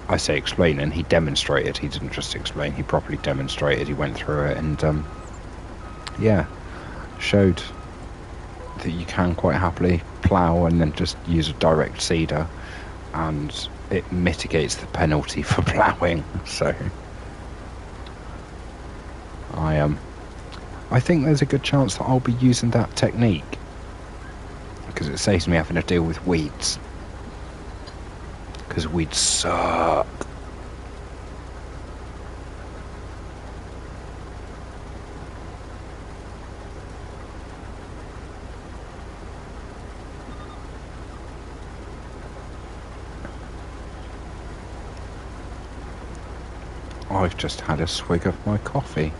S1: I say explaining, he demonstrated. He didn't just explain, he properly demonstrated. He went through it and yeah, showed that you can quite happily plough and then just use a direct seeder, and it mitigates the penalty for ploughing. So I think there's a good chance that I'll be using that technique, because it saves me having to deal with weeds, because weeds suck. I've just had a swig of my coffee.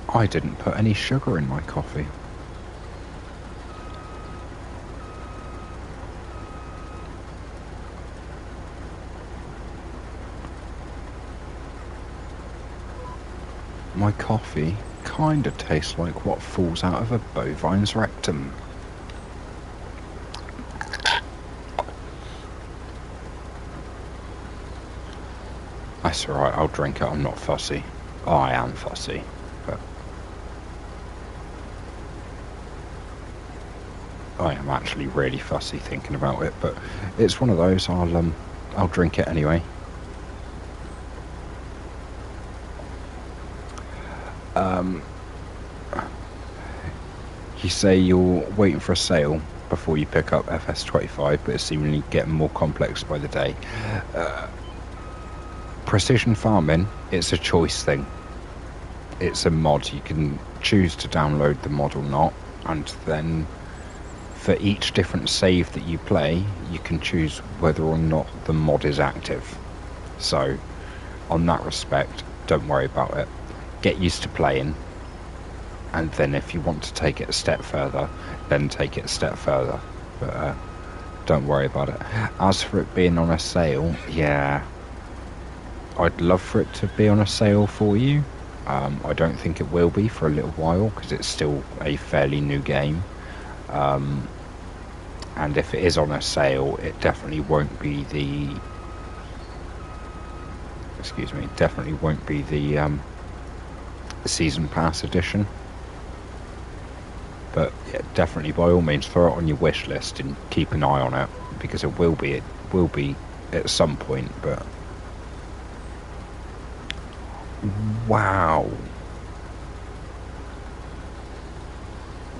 S1: I didn't put any sugar in my coffee. My coffee kinda tastes like what falls out of a bovine's rectum. That's alright, I'll drink it, I'm not fussy. Oh, I am fussy, but I am actually really fussy thinking about it, but it's one of those, I'll drink it anyway. You say you're waiting for a sale before you pick up FS25, but it's seemingly getting more complex by the day. Precision farming, it's a choice thing. It's a mod. You can choose to download the mod or not, and then for each different save that you play, you can choose whether or not the mod is active. So on that respect, don't worry about it. Get used to playing, and then if you want to take it a step further, then take it a step further. But don't worry about it. As for it being on a sale, yeah, I'd love for it to be on a sale for you. I don't think it will be for a little while, because it's still a fairly new game. And if it is on a sale, it definitely won't be the... Excuse me, definitely won't be the Season Pass edition. But yeah, definitely, by all means, throw it on your wish list and keep an eye on it, because it will be at some point. But wow,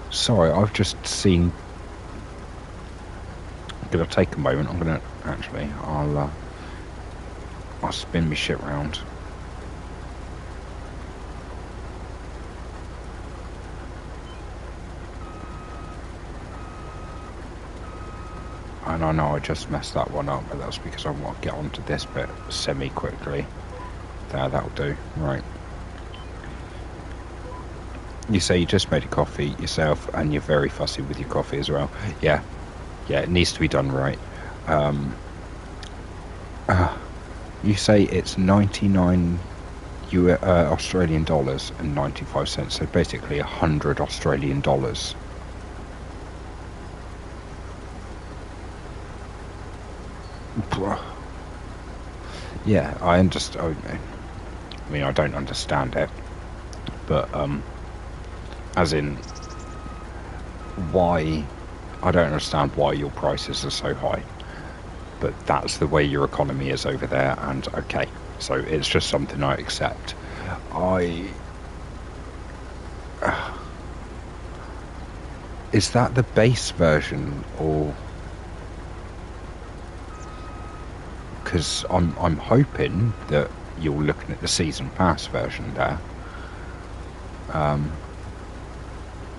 S1: sorry, I've just seen. I'm gonna take a moment. I'm gonna actually, I'll spin my shit round. And I know I just messed that one up, but that's because I want to get onto this bit semi-quickly. There, that'll do. Right. You say you just made a coffee yourself, and you're very fussy with your coffee as well. Yeah. Yeah, it needs to be done right. You say it's 99 Australian dollars and 95 cents, so basically 100 Australian dollars. Yeah, I understand. I mean, I don't understand it, but as in, why? I don't understand why your prices are so high, but that's the way your economy is over there, and okay, so it's just something I accept. Is that the base version, or? Because I'm hoping that you're looking at the Season Pass version there.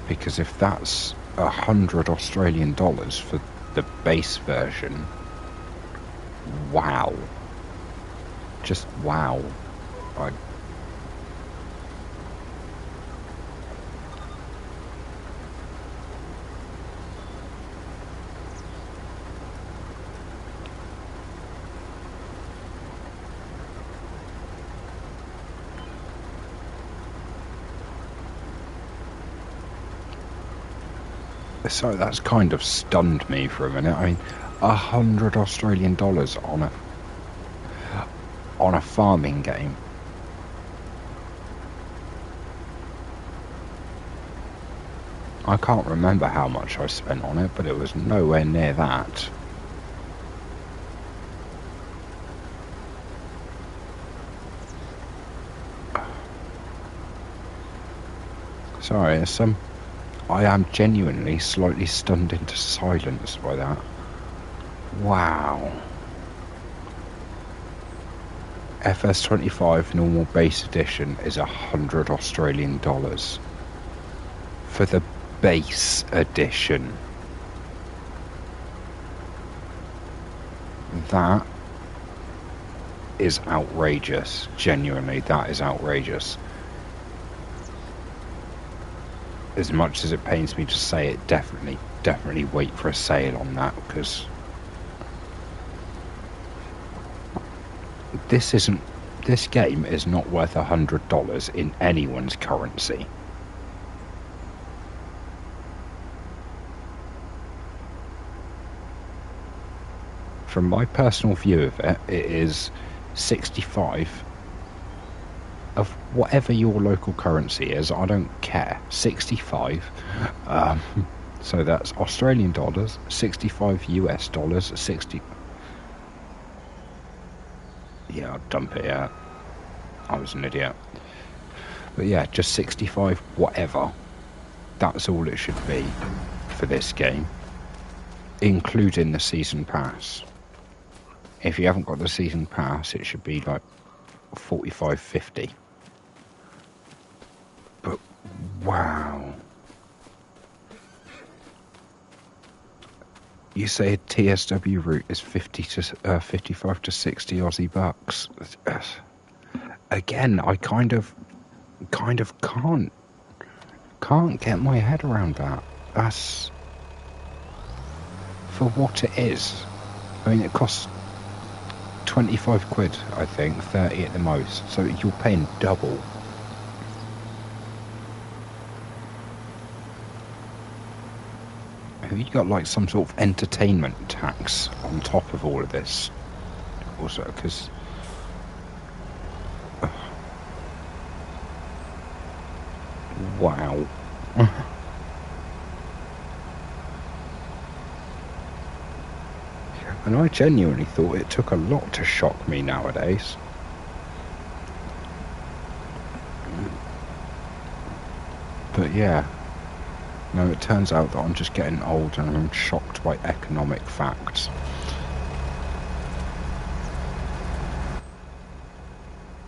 S1: Because if that's 100 Australian dollars for the base version. Wow. Just wow. I So that's kind of stunned me for a minute. I mean, 100 Australian dollars on a farming game. I can't remember how much I spent on it, but it was nowhere near that. Sorry, I am genuinely slightly stunned into silence by that. Wow. FS25 normal base edition is 100 Australian dollars for the base edition. That is outrageous. Genuinely, that is outrageous. As much as it pains me to say it, definitely wait for a sale on that, because this game is not worth $100 in anyone's currency. From my personal view of it, it is 65 of whatever your local currency is. I don't care. 65. So that's Australian dollars, 65 US dollars, 60. Yeah, I'll dump it out. I was an idiot. But yeah, just 65 whatever. That's all it should be for this game, including the season pass. If you haven't got the season pass, it should be like 45.50. But wow. You say a TSW route is 55 to 60 Aussie bucks. Again, I kind of can't get my head around that. That's for what it is. I mean, it costs 25 quid, I think, 30 at the most. So you're paying double. Have you got like some sort of entertainment tax on top of all of this? Also, because wow. And I genuinely thought it took a lot to shock me nowadays. But yeah. No, it turns out that I'm just getting old and I'm shocked by economic facts.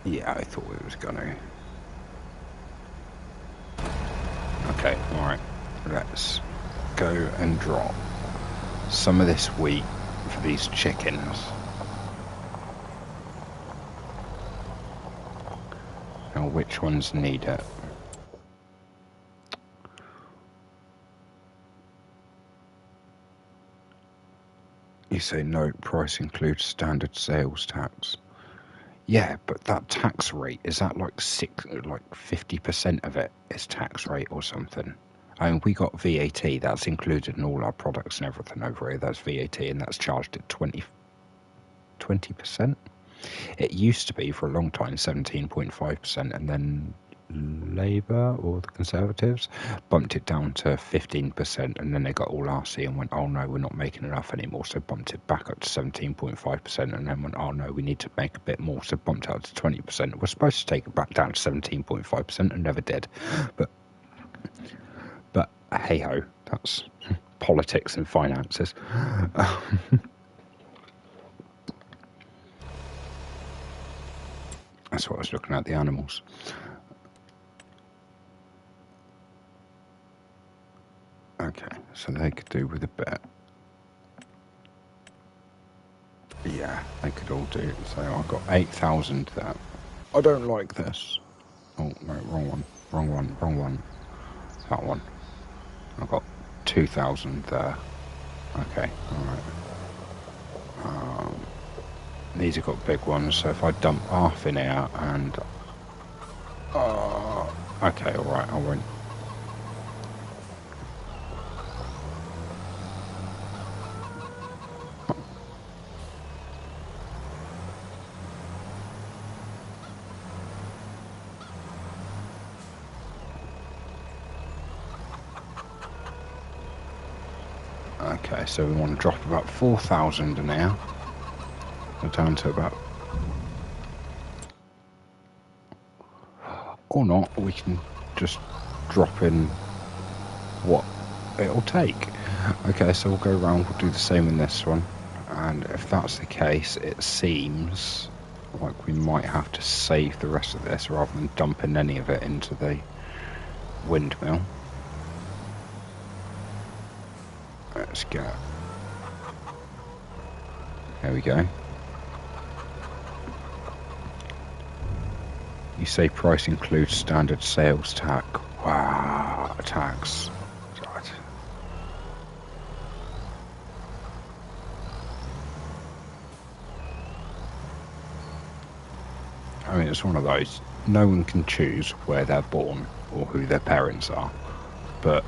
S1: Yeah, I thought it was gonna. Okay, alright. Let's go and drop some of this wheat for these chickens. Now, which ones need it? You say no, price includes standard sales tax. Yeah, but that tax rate, is that like 50% of it is tax rate or something? I mean, we got VAT, that's included in all our products and everything over here. That's VAT, and that's charged at 20%. It used to be for a long time 17.5%, and then Labour or the Conservatives bumped it down to 15%, and then they got all arsey and went, oh no, we're not making enough anymore, so bumped it back up to 17.5%, and then went, oh no, we need to make a bit more, so bumped it up to 20%. We're supposed to take it back down to 17.5% and never did. But hey ho, that's politics and finances. That's what I was looking at, the animals. Okay, so they could do with a bit. Yeah, they could all do. So I've got 8,000 there. I don't like this. Oh, no, wrong one. Wrong one, wrong one. That one. I've got 2,000 there. Okay, alright. These have got big ones, so if I dump half in here and... okay, alright, I won't. Okay, so we want to drop about 4,000 in here. We're down to about... Or not, we can just drop in what it'll take. Okay, so we'll go around, we'll do the same in this one. And if that's the case, it seems like we might have to save the rest of this rather than dumping any of it into the windmill. Let's go. There we go. You say price includes standard sales tax. Wow, tax. God. I mean, it's one of those. No one can choose where they're born or who their parents are. But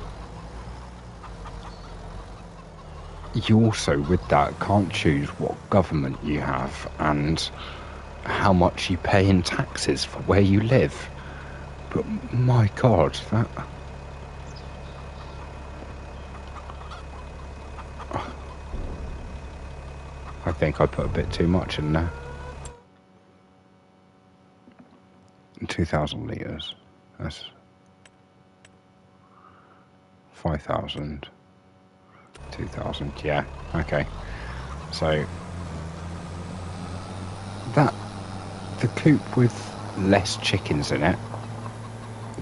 S1: you also, with that, can't choose what government you have and how much you pay in taxes for where you live. But my God, that... I think I put a bit too much in there. 2,000 litres. That's 5,000. 2,000, yeah, okay. So that the coop with less chickens in it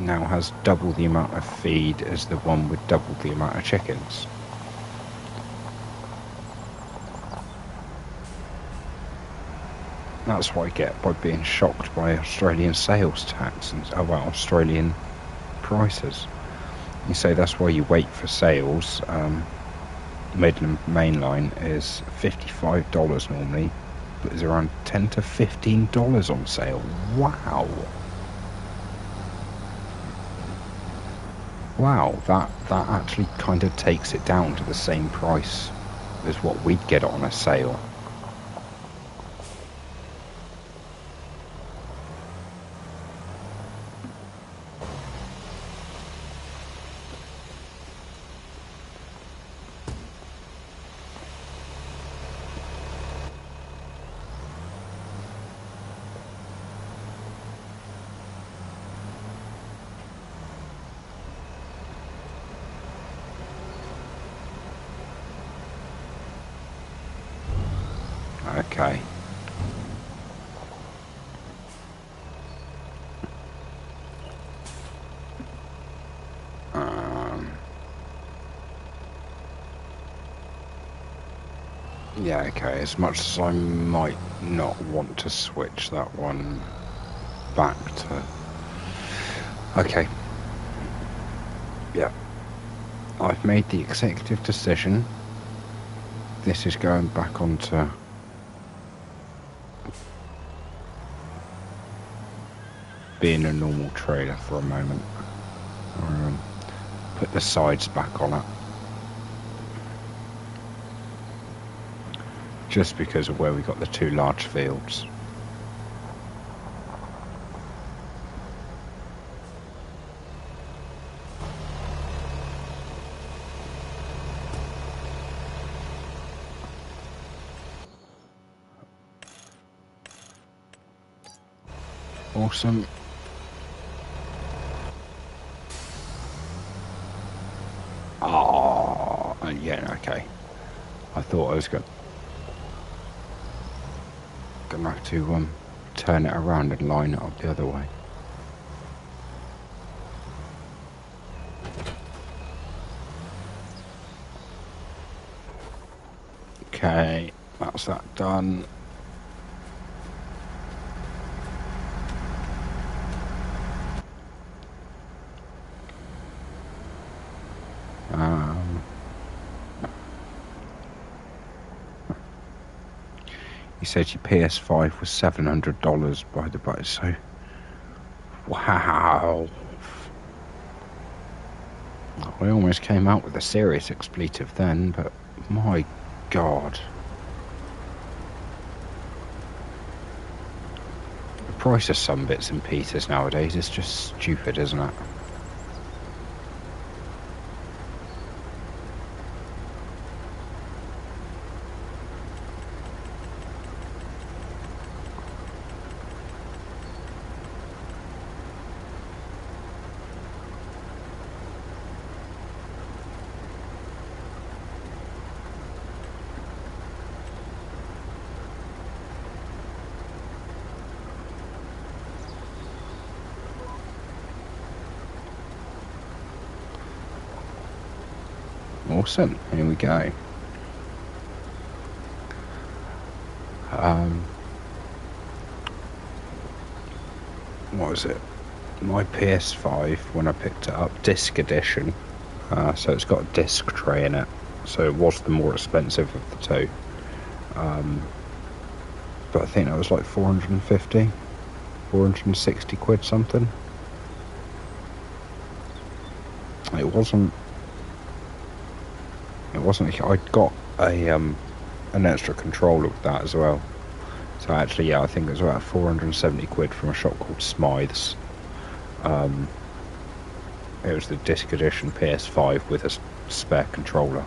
S1: now has double the amount of feed as the one with double the amount of chickens. That's what I get by being shocked by Australian sales tax and Australian prices. You say that's why you wait for sales. Midland Mainline is $55 normally, but it's around $10 to $15 on sale. Wow. Wow, that actually kind of takes it down to the same price as what we'd get on a sale. Okay. Yeah, okay, as much as I might not want to switch that one back to... Okay. Yeah. I've made the executive decision. This is going back onto... being a normal trailer for a moment. Put the sides back on it. Just because of where we got the two large fields. Awesome. Oh, yeah, okay. I thought I was gonna have to turn it around and line it up the other way. Okay, that's that done. You said your PS5 was $700 by the way, so wow. I almost came out with a serious expletive then, but my God. The price of some bits and pieces nowadays is just stupid, isn't it? Awesome, here we go. What was it? My PS5, when I picked it up, disc edition, so it's got a disc tray in it, so it was the more expensive of the two. But I think that was like 450, 460 quid something. It wasn't, I'd got an extra controller with that as well. So actually, yeah, I think it was about 470 quid from a shop called Smythe's. It was the disc edition PS5 with a spare controller.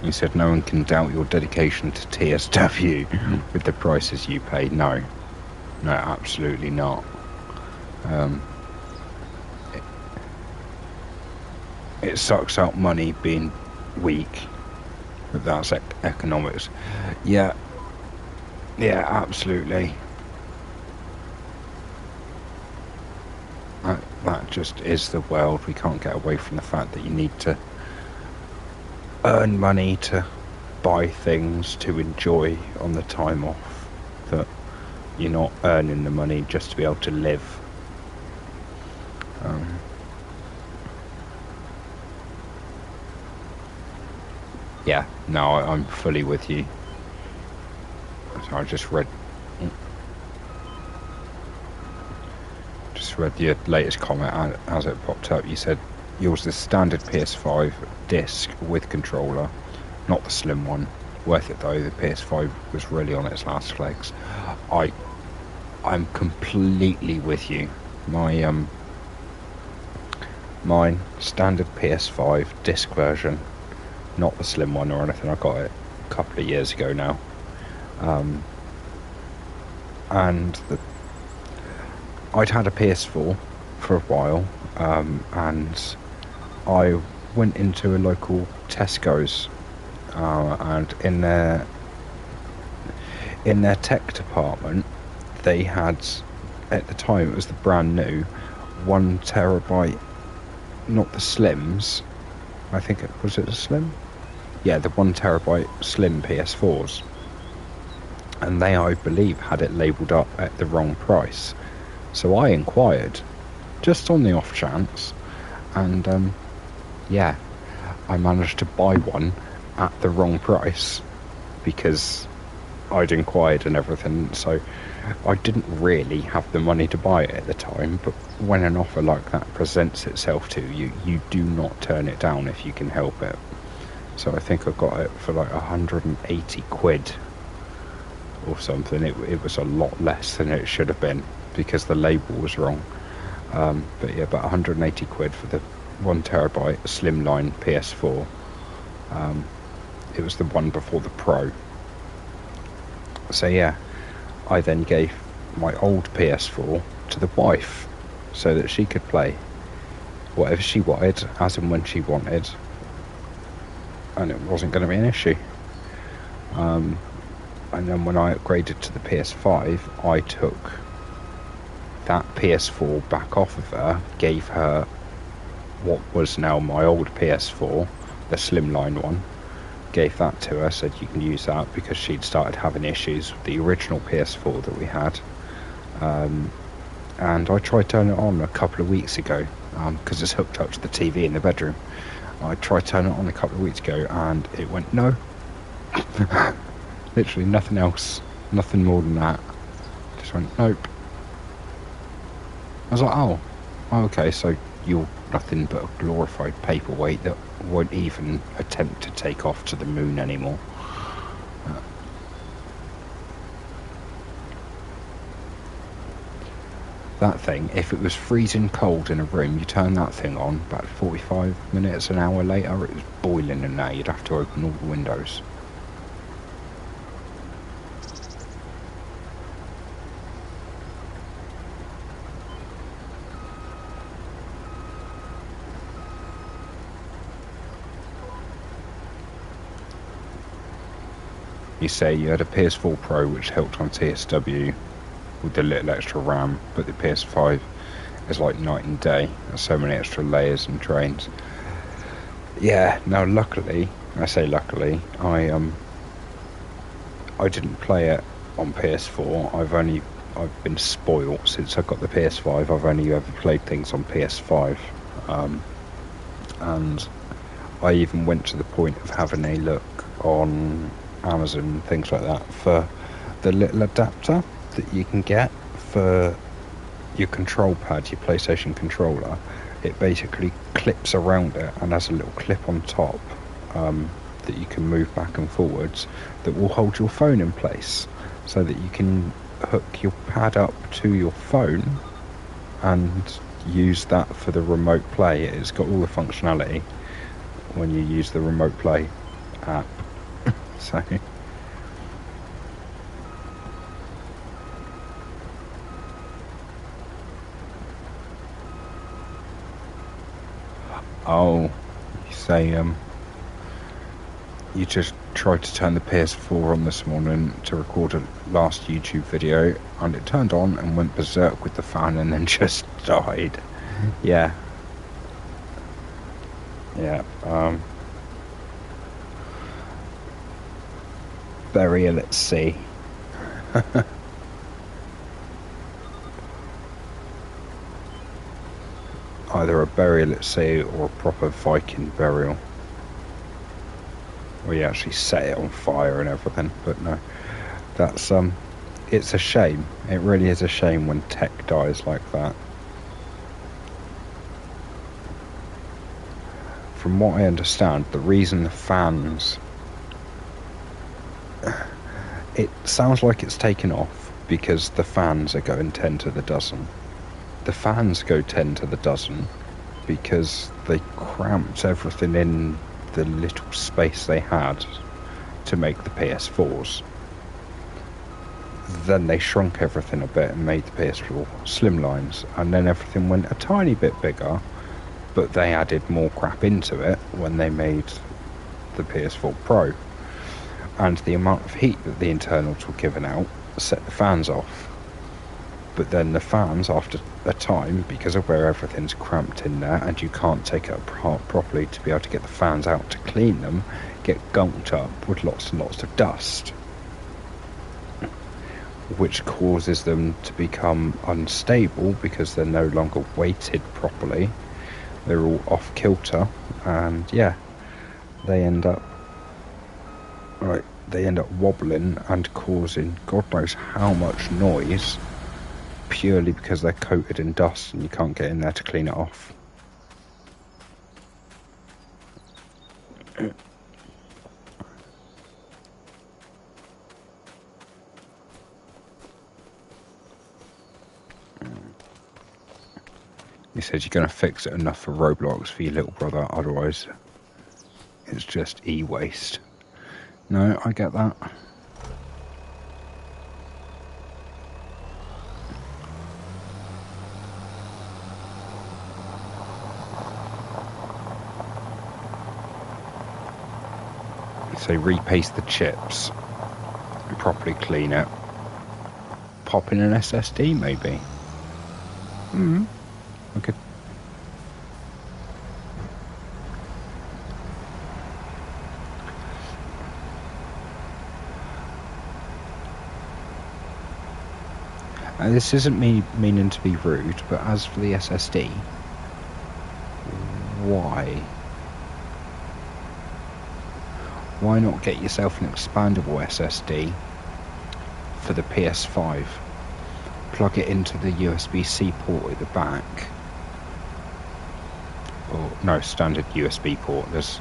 S1: You said no one can doubt your dedication to TSW with the prices you pay. No, absolutely not. It sucks out money being weak, but that's economics. Yeah, absolutely. That just is the world. We can't get away from the fact that you need to earn money to buy things to enjoy on the time off, that you're not earning the money just to be able to live. Yeah, no, I'm fully with you. So I just read your latest comment as it popped up. You said yours is standard PS5 disc with controller, not the slim one. Worth it though. The PS5 was really on its last legs. I'm completely with you. Mine standard PS5 disc version, not the slim one or anything. I got it a couple of years ago now, and I'd had a PS4 for a while, and I went into a local Tesco's, and in their tech department, they had, at the time it was the brand new 1 terabyte, not the slims, I think was it a slim? Yeah, the 1 terabyte slim PS4s, and they, I believe, had it labelled up at the wrong price. So I inquired, just on the off chance, and yeah, I managed to buy one at the wrong price because I'd inquired and everything. So I didn't really have the money to buy it at the time, but when an offer like that presents itself to you, you do not turn it down if you can help it. So I think I got it for like 180 quid or something. It was a lot less than it should have been because the label was wrong. But yeah, about 180 quid for the 1 terabyte slimline PS4. It was the one before the Pro. So yeah, I then gave my old PS4 to the wife so that she could play whatever she wanted as and when she wanted. and it wasn't going to be an issue. And then when I upgraded to the PS5, I took that PS4 back off of her, gave her what was now my old PS4, the slimline one, gave that to her, said you can use that, because she'd started having issues with the original PS4 that we had. And I tried turning it on a couple of weeks ago, because it's hooked up to the TV in the bedroom. I tried turning it on a couple of weeks ago, and it went no. Literally nothing else, nothing more than that. Just went nope. I was like, oh okay, so you're nothing but a glorified paperweight that won't even attempt to take off to the moon anymore. That thing, if it was freezing cold in a room, you turn that thing on, about 45 minutes, an hour later, it was boiling in there. You'd have to open all the windows. You say you had a PS4 Pro which helped on TSW with the little extra RAM, but the PS5 is like night and day. There's so many extra layers and trains. Yeah, now luckily, I say luckily, I didn't play it on PS4. I've been spoilt since I got the PS5. I've only ever played things on PS5, and I even went to the point of having a look on Amazon, things like that, for the little adapter that you can get for your control pad, your PlayStation controller. It basically clips around it and has a little clip on top that you can move back and forwards, that will hold your phone in place, so that you can hook your pad up to your phone and use that for the remote play. It's got all the functionality when you use the remote play app. So oh, you say you just tried to turn the PS4 on this morning to record a last YouTube video, and it turned on and went berserk with the fan and then just died. Yeah. Burial at sea. Either a burial at sea or a proper Viking burial, where you actually set it on fire and everything. But no, that's it's a shame. It really is a shame when tech dies like that. From what I understand, the reason the fans, it sounds like it's taken off because the fans are going 10 to the dozen. The fans go 10 to the dozen because they cramped everything in the little space they had to make the PS4s. Then they shrunk everything a bit and made the PS4 slimlines, and then everything went a tiny bit bigger, but they added more crap into it when they made the PS4 Pro. And the amount of heat that the internals were giving out set the fans off. But then the fans, after a time, because of where everything's cramped in there and you can't take it apart properly to be able to get the fans out to clean them, get gunked up with lots and lots of dust, which causes them to become unstable because they're no longer weighted properly. They're all off kilter, and yeah, they end up wobbling and causing God knows how much noise, purely because they're coated in dust and you can't get in there to clean it off. He said you're going to fix it enough for Roblox for your little brother, otherwise it's just e-waste. No, I get that. So repaste the chips, properly clean it, pop in an SSD maybe. Okay. This isn't me meaning to be rude, but as for the SSD, why? Why not get yourself an expandable SSD for the PS5? Plug it into the USB-C port at the back. Or no, standard USB port. There's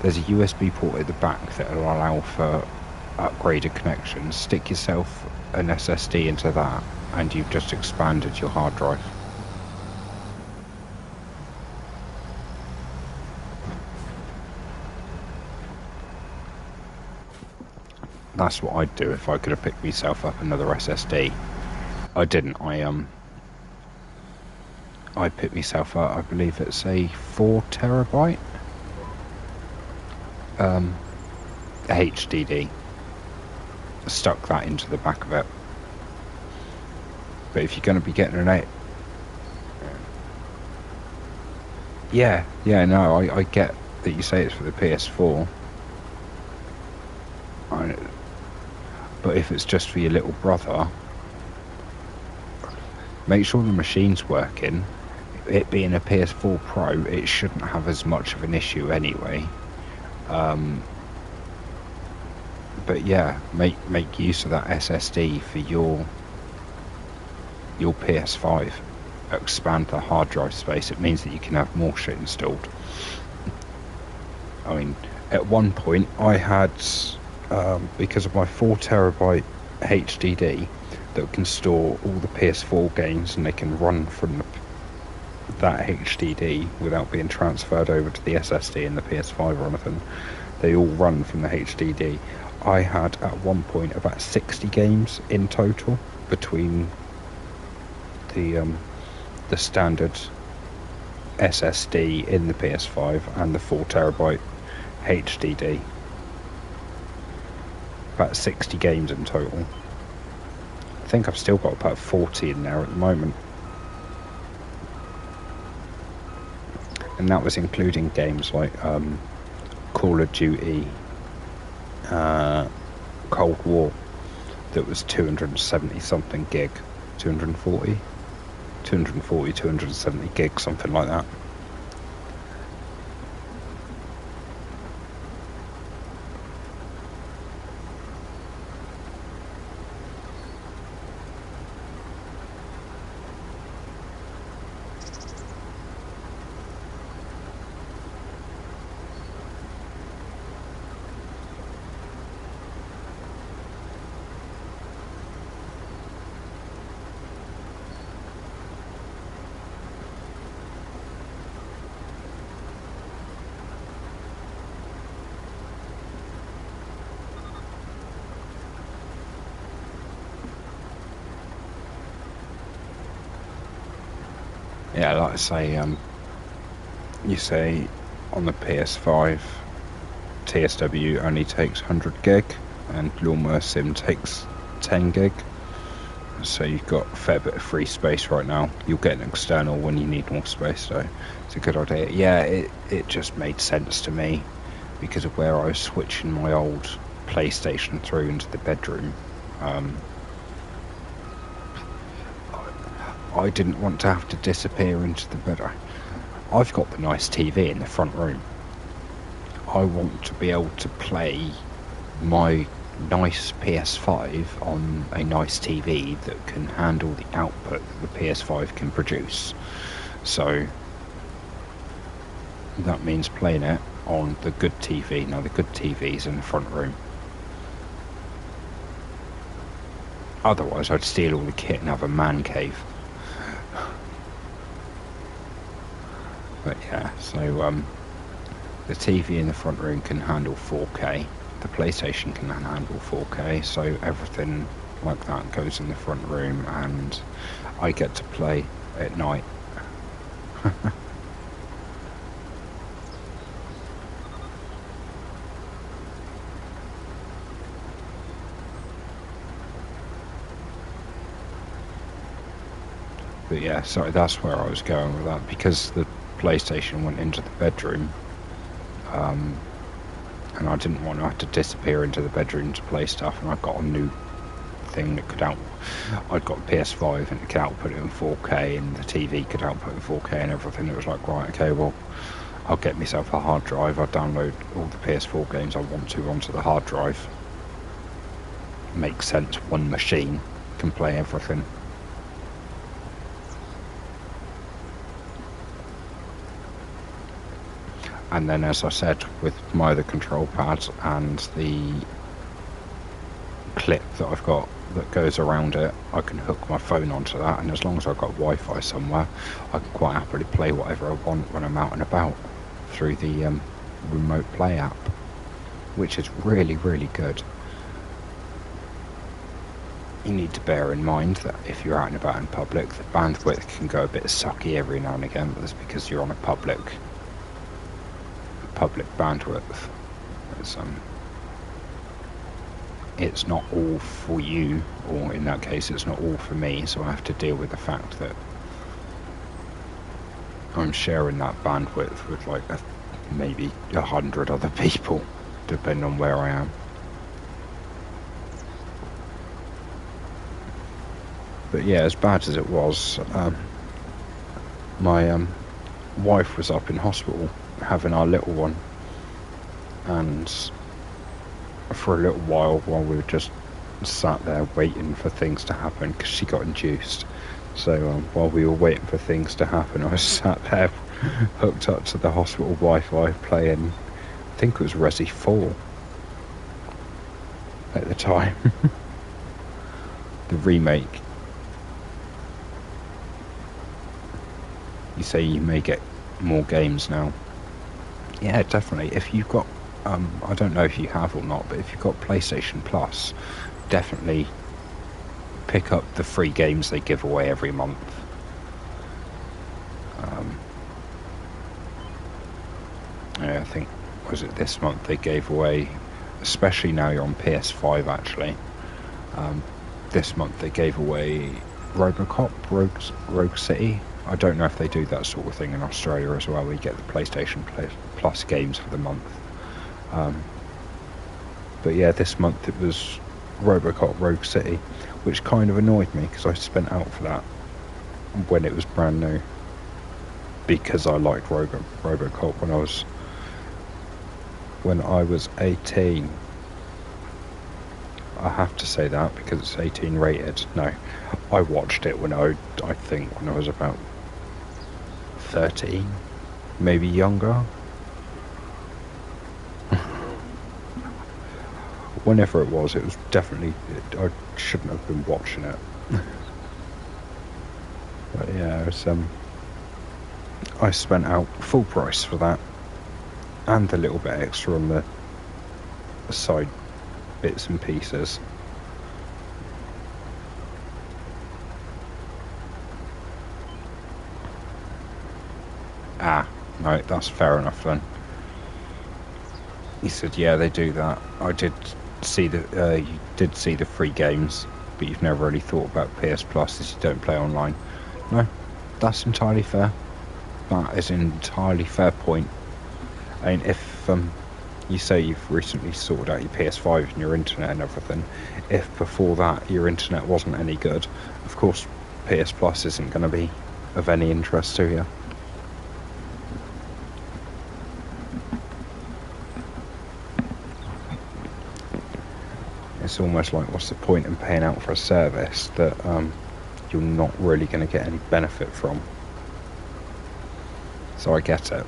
S1: a USB port at the back that will allow for upgraded connections. Stick yourself an SSD into that, and you've just expanded your hard drive. That's what I'd do if I could have picked myself up another SSD. I didn't. I picked myself up, I believe it's a 4 terabyte HDD. Stuck that into the back of it. But if you're going to be getting an 8, yeah, no, I get that you say it's for the PS4. But if it's just for your little brother, make sure the machine's working. It being a PS4 Pro, it shouldn't have as much of an issue anyway. But yeah, make use of that SSD for your PS5. Expand the hard drive space. It means that you can have more shit installed. I mean, at one point I had, because of my 4 terabyte HDD that can store all the PS4 games, and they can run from that HDD without being transferred over to the SSD in the PS5 or anything. They all run from the HDD. I had at one point about 60 games in total between the standard SSD in the PS5 and the 4 terabyte HDD. About 60 games in total. I think I've still got about 40 in there at the moment. And that was including games like Call of Duty, Cold War, that was 270 something gig, 240, 270 gig, something like that. Yeah, like I say, you say on the PS5, TSW only takes 100 gig, and Lawnmower Sim takes 10 gig. So you've got a fair bit of free space right now. You'll get an external when you need more space, so it's a good idea. Yeah, it just made sense to me because of where I was switching my old PlayStation through into the bedroom. I didn't want to have to disappear into the bed. I've got the nice TV in the front room. I want to be able to play my nice PS5 on a nice TV that can handle the output that the PS5 can produce. So that means playing it on the good TV. Now the good TV's in the front room. Otherwise I'd steal all the kit and have a man cave. But yeah, so the TV in the front room can handle 4K, the PlayStation can handle 4K, so everything like that goes in the front room, and I get to play at night. But yeah, sorry, that's where I was going with that, because the PlayStation went into the bedroom, and I didn't want to have to disappear into the bedroom to play stuff, and I got a new thing that could I'd got a PS5 and it could output it in 4K, and the TV could output in 4K and everything. It was like, right, okay, well, I'll get myself a hard drive, I'll download all the PS4 games I want to onto the hard drive. Makes sense, one machine can play everything. And then, as I said, with my other control pads and the clip that I've got that goes around it, I can hook my phone onto that, and as long as I've got Wi-Fi somewhere, I can quite happily play whatever I want when I'm out and about through the remote play app, which is really, really good. You need to bear in mind that if you're out and about in public, the bandwidth can go a bit sucky every now and again, but that's because you're on a public bandwidth. It's not all for you, or in that case it's not all for me, so I have to deal with the fact that I'm sharing that bandwidth with like maybe 100 other people, depending on where I am. But yeah, as bad as it was, my wife was up in hospital having our little one, and for a little while we were just sat there waiting for things to happen, because she got induced. So while we were waiting for things to happen, I was sat there hooked up to the hospital Wi-Fi playing, I think it was Resi 4 at the time. The remake. You say you may get more games now. Yeah, definitely. If you've got, I don't know if you have or not, but if you've got PlayStation Plus, definitely pick up the free games they give away every month. I think, was it this month they gave away, especially now you're on PS5 actually, this month they gave away Robocop, Rogue City. I don't know if they do that sort of thing in Australia as well, where you get the PlayStation Plus games for the month. But yeah, this month it was Robocop Rogue City, which kind of annoyed me because I spent out for that when it was brand new, because I liked Robocop when I was 18. I have to say that because it's 18 rated. No, I watched it when I think when I was about 13, maybe younger. Whenever it was definitely, I shouldn't have been watching it. But yeah, it was, I spent out full price for that, and a little bit extra on the side bits and pieces. No, that's fair enough then. He said, yeah, they do that. I did see you did see the free games, but you've never really thought about PS Plus as you don't play online. No, that's entirely fair. That is an entirely fair point. I mean, if you say you've recently sorted out your PS5 and your internet and everything, if before that your internet wasn't any good, of course PS Plus isn't going to be of any interest to you. It's almost like, what's the point in paying out for a service that you're not really going to get any benefit from? So I get it.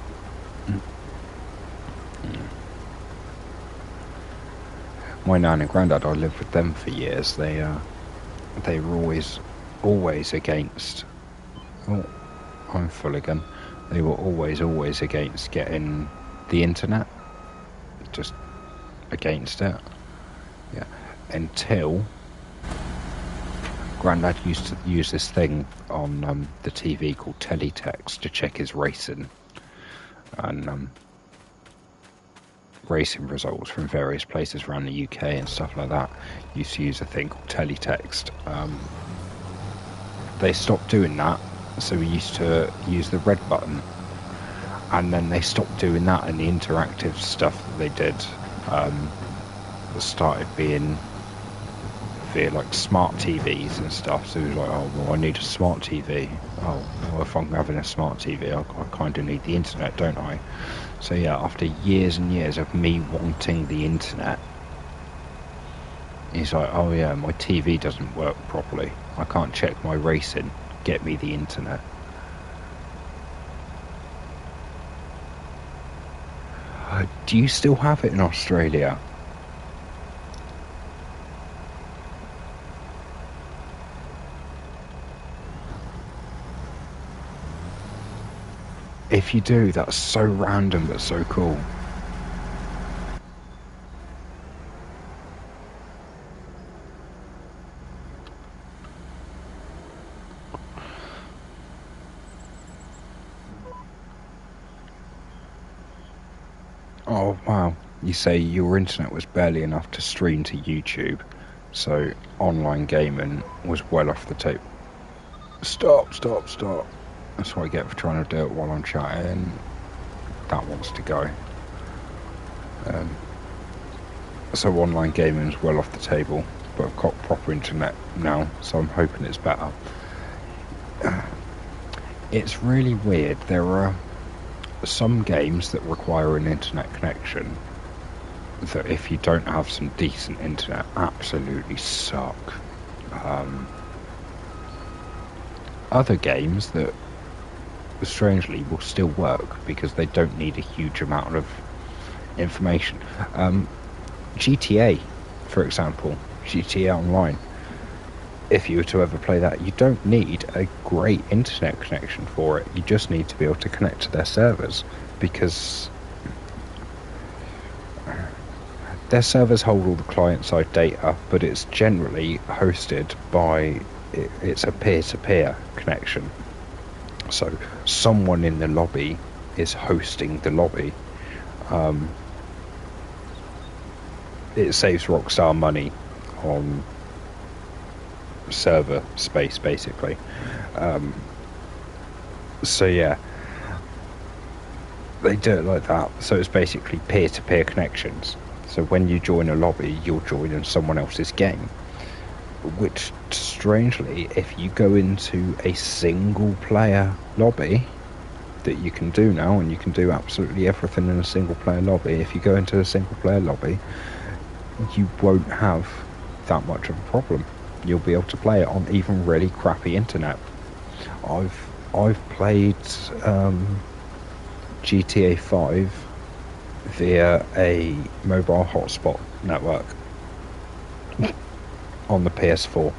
S1: My nan and granddad, I lived with them for years. They were always against. Oh, I'm full again. They were always against getting the internet. Just against it. Yeah. Until Grandad used to use this thing on the TV called teletext to check his racing and racing results from various places around the UK and stuff like that. Used to use a thing called teletext. They stopped doing that So we used to use the red button, and then they stopped doing that, and the interactive stuff that they did started being via like smart TVs and stuff. So it was like, oh well, I need a smart TV. Oh well, if I'm having a smart TV, I kind of need the internet, don't I? So yeah, after years and years of me wanting the internet, he's like, oh yeah, my TV doesn't work properly, I can't check my racing, get me the internet. Do you still have it in Australia? If you do, that's so random but so cool. Oh wow, you say your internet was barely enough to stream to YouTube, so online gaming was well off the table. Stop. That's what I get for trying to do it while I'm chatting. That wants to go. So online gaming's well off the table, but I've got proper internet now, so I'm hoping it's better. It's really weird. There are some games that require an internet connection that if you don't have some decent internet, absolutely suck. Other games that strangely will still work because they don't need a huge amount of information. GTA, for example, GTA Online, if you were to ever play that, you don't need a great internet connection for it. You just need to be able to connect to their servers, because their servers hold all the client-side data, but it's generally hosted by, it's a peer-to-peer connection. So someone in the lobby is hosting the lobby. It saves Rockstar money on server space, basically. So yeah, they do it like that. So it's basically peer-to-peer connections. So when you join a lobby, you'll join in someone else's game, which strangely, if you go into a single player lobby, that you can do now, and you can do absolutely everything in a single player lobby, if you go into a single player lobby, you won't have that much of a problem. You'll be able to play it on even really crappy internet. I've played GTA 5 via a mobile hotspot network on the PS4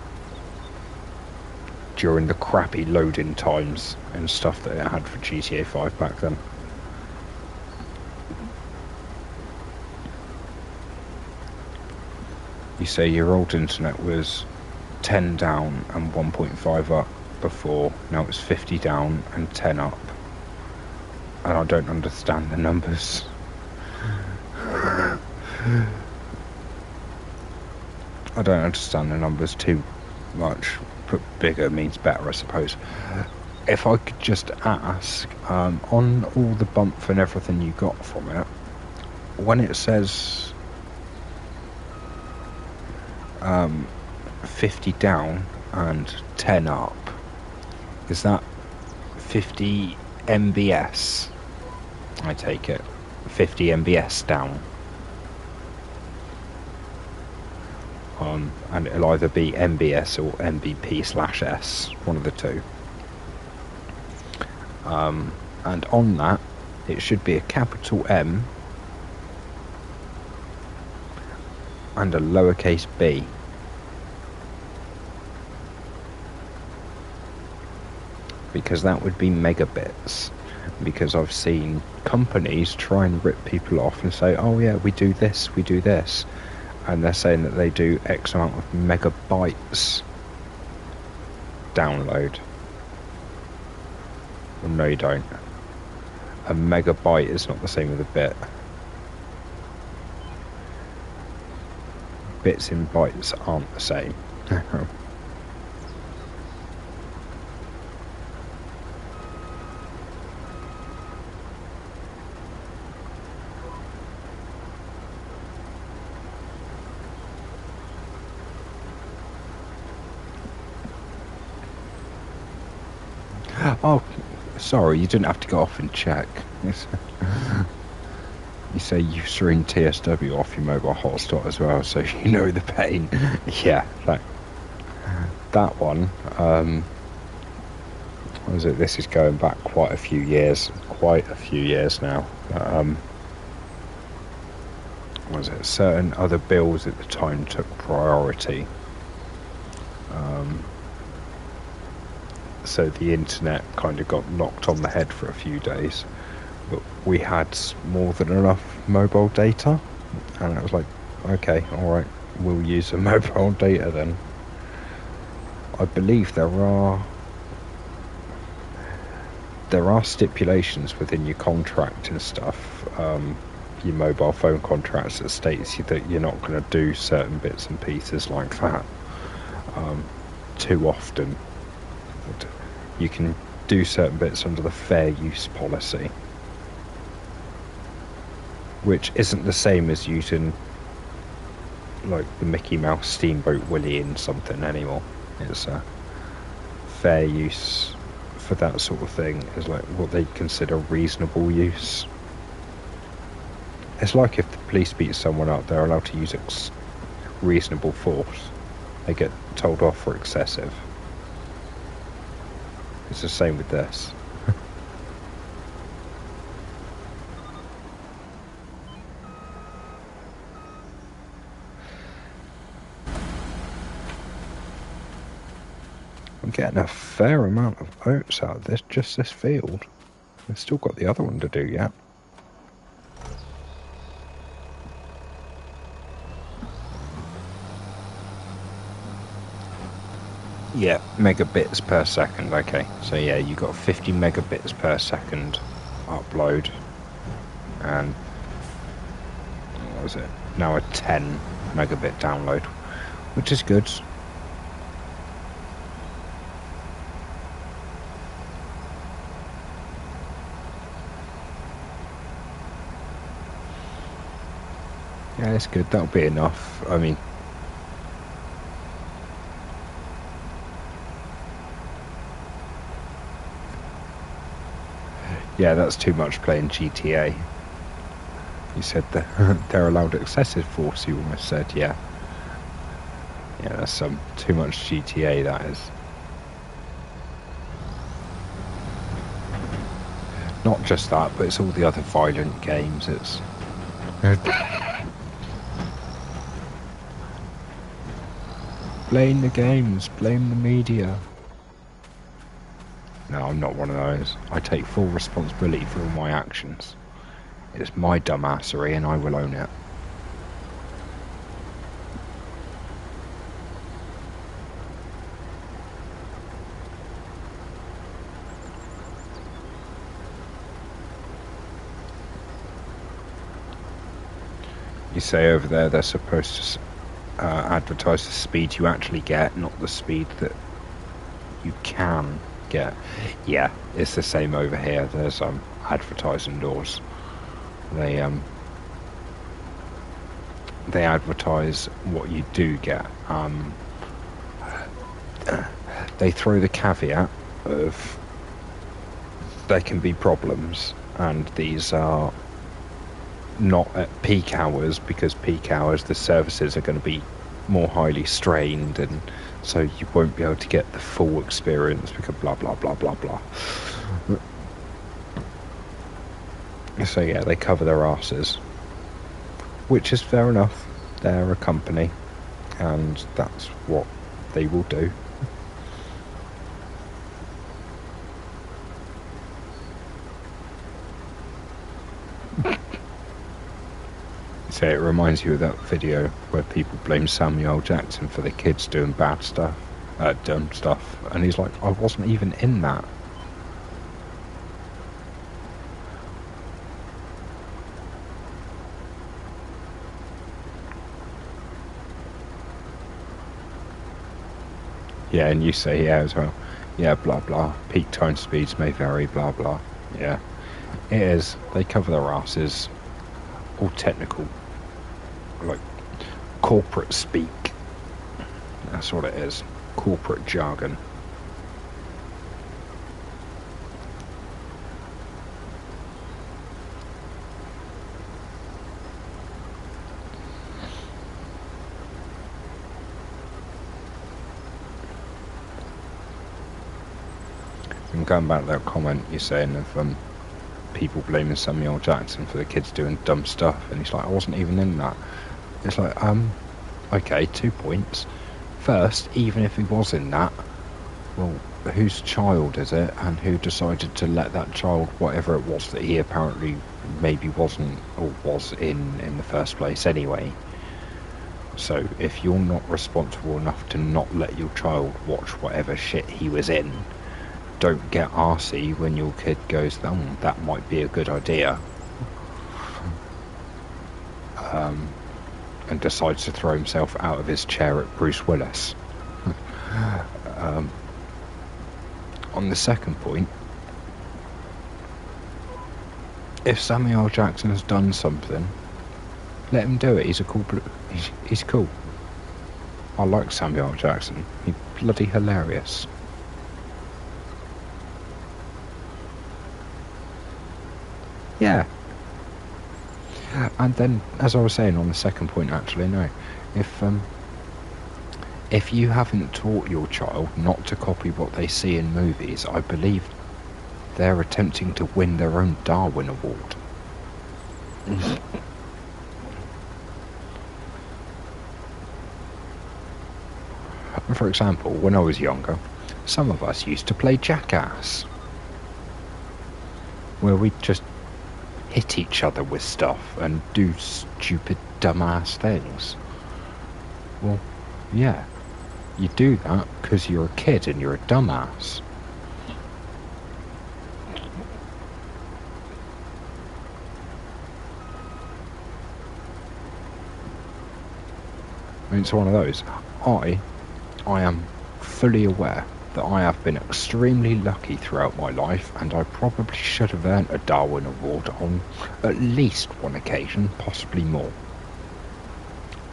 S1: during the crappy loading times and stuff that it had for GTA 5 back then. You say your old internet was 10 down and 1.5 up before, now it's 50 down and 10 up, and I don't understand the numbers. I don't understand the numbers too much, but bigger means better, I suppose. If I could just ask, on all the bump and everything you got from it, when it says 50 down and 10 up, is that 50 MBS? I take it 50 MBS down, and it'll either be MBS or MBP/S, one of the two. And on that, it should be a capital M and a lowercase b. Because that would be megabits. Because I've seen companies try and rip people off and say, oh yeah, we do this, and they're saying that they do X amount of megabytes download. Well, no, you don't. A megabyte is not the same as a bit. Bits and bytes aren't the same. Sorry, you didn't have to go off and check. You say you threw TSW off your mobile hotspot as well, so you know the pain. Yeah, that one. What was it? This is going back quite a few years now. Was it certain other bills at the time took priority? So the internet kind of got knocked on the head for a few days, but we had more than enough mobile data, and it was like, okay, all right, we'll use the mobile data then. I believe there are stipulations within your contract and stuff, your mobile phone contracts, that states that you're not going to do certain bits and pieces like that too often. But you can do certain bits under the fair use policy, which isn't the same as using like the Mickey Mouse Steamboat Willie in something anymore. It's a fair use for that sort of thing is like what they consider reasonable use. It's like if the police beat someone up, they're allowed to use reasonable force. They get told off for excessive. It's the same with this. I'm getting a fair amount of oats out of this field. I've still got the other one to do yet. Yeah, megabits per second. Okay, so yeah, you got 50 megabits per second upload, and what was it? Now a 10 megabit download, which is good. Yeah, it's good. That'll be enough. I mean, yeah, that's too much playing GTA. You said that they're allowed excessive force, you almost said, yeah. Yeah, that's too much GTA, that is. Not just that, but it's all the other violent games. It's... Blame the games, blame the media. No, I'm not one of those. I take full responsibility for all my actions. It's my dumbassery and I will own it. You say over there they're supposed to advertise the speed you actually get, not the speed that you can get. Yeah, it's the same over here. There's advertising doors. They advertise what you do get. They throw the caveat of there can be problems, and these are not at peak hours, because peak hours the services are going to be more highly strained, and so you won't be able to get the full experience because blah blah blah blah blah. So yeah, they cover their asses, which is fair enough. They're a company and that's what they will do. So it reminds you of that video where people blame Samuel L. Jackson for the kids doing bad stuff, dumb stuff, and he's like, I wasn't even in that. Yeah, and you say yeah as well. Yeah, blah blah. Peak time speeds may vary, blah blah. Yeah, it is. They cover their asses. All technical, like corporate speak. That's what it is. Corporate jargon. going back to that comment you're saying of people blaming Samuel Jackson for the kids doing dumb stuff, and he's like, I wasn't even in that. It's like, okay, 2 points. First, even if he was in that, well, whose child is it, and who decided to let that child, whatever it was that he apparently maybe wasn't or was in the first place anyway. So if you're not responsible enough to not let your child watch whatever shit he was in, don't get arsey when your kid goes, oh, that might be a good idea, and decides to throw himself out of his chair at Bruce Willis. On the second point, if Samuel Jackson has done something, let him do it. He's a cool. He's cool. I like Samuel Jackson. He's bloody hilarious. Yeah. And then, as I was saying on the second point, actually, no. If you haven't taught your child not to copy what they see in movies, I believe they're attempting to win their own Darwin Award. For example, when I was younger, some of us used to play Jackass, where we'd just hit each other with stuff and do stupid, dumbass things. Well, yeah, you do that because you're a kid and you're a dumbass. I mean, it's one of those. I am fully aware that I have been extremely lucky throughout my life, and I probably should have earned a Darwin Award on at least one occasion, possibly more.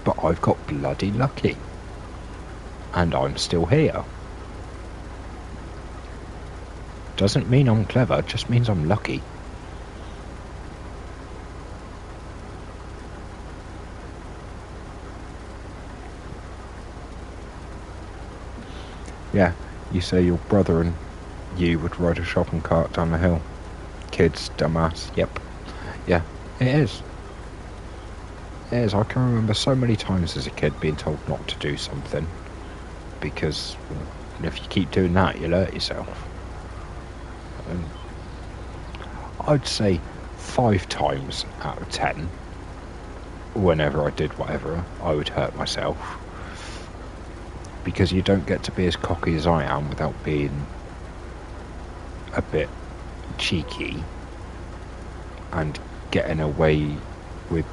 S1: But I've got bloody lucky, and I'm still here. Doesn't mean I'm clever, just means I'm lucky. Yeah, you say your brother and you would ride a shopping cart down the hill. Kids, dumbass, yep. Yeah, it is. It is. I can remember so many times as a kid being told not to do something, because if you keep doing that, you'll hurt yourself. I'd say 5 times out of 10, whenever I did whatever, I would hurt myself. Because you don't get to be as cocky as I am without being a bit cheeky and getting away with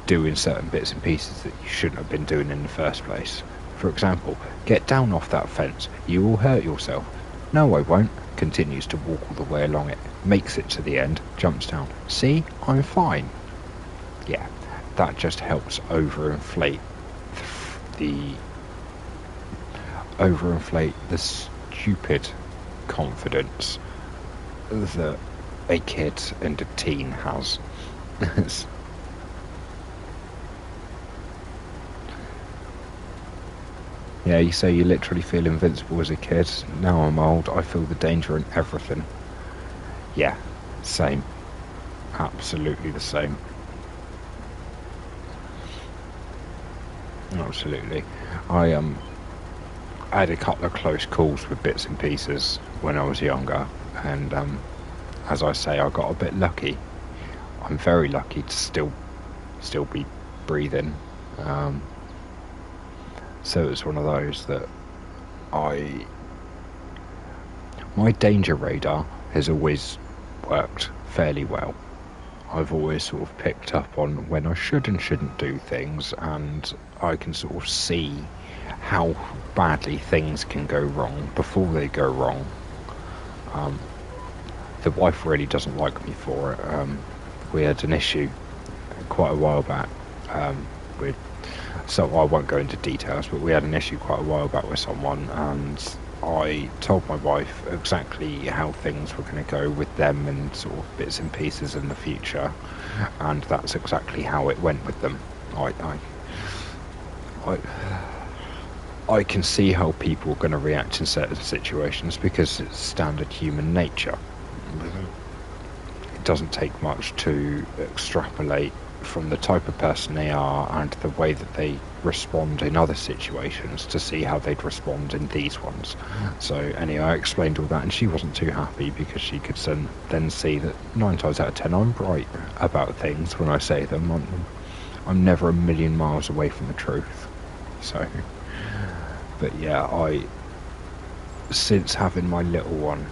S1: doing certain bits and pieces that you shouldn't have been doing in the first place. For example, get down off that fence, you will hurt yourself. No, I won't. Continues to walk all the way along it, makes it to the end, jumps down. See, I'm fine. Yeah, that just helps overinflate the stupid confidence that a kid and a teen has. Yeah, you say you literally feel invincible as a kid. Now I'm old, I feel the danger in everything. Yeah, same. Absolutely the same. Absolutely. I had a couple of close calls with bits and pieces when I was younger, and as I say, I got a bit lucky. I'm very lucky to still be breathing. So it's one of those that my danger radar has always worked fairly well. I've always sort of picked up on when I should and shouldn't do things, and I can sort of see how badly things can go wrong before they go wrong. The wife really doesn't like me for it. We had an issue quite a while back so I won't go into details, but we had an issue quite a while back with someone, and I told my wife exactly how things were going to go with them and sort of bits and pieces in the future, and that's exactly how it went with them. I can see how people are going to react in certain situations because it's standard human nature. It doesn't take much to extrapolate from the type of person they are and the way that they respond in other situations to see how they'd respond in these ones. So anyway, I explained all that, and she wasn't too happy because she could then see that 9 times out of 10 I'm right about things when I say them. I'm never a million miles away from the truth. So, but yeah, since having my little one,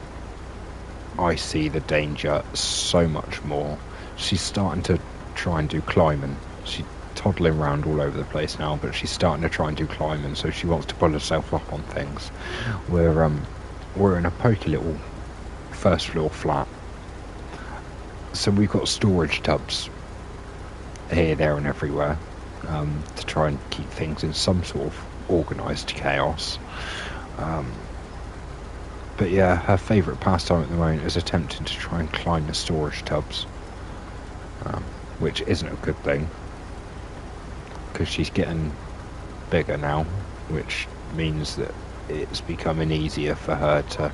S1: I see the danger so much more. She's starting to try and do climbing. She's toddling around all over the place now, but she's starting to try and do climbing, so she wants to pull herself up on things. We're in a pokey little first floor flat, so we've got storage tubs here, there and everywhere, to try and keep things in some sort of organised chaos. But yeah, her favourite pastime at the moment is attempting to try and climb the storage tubs, which isn't a good thing because she's getting bigger now, which means that it's becoming easier for her to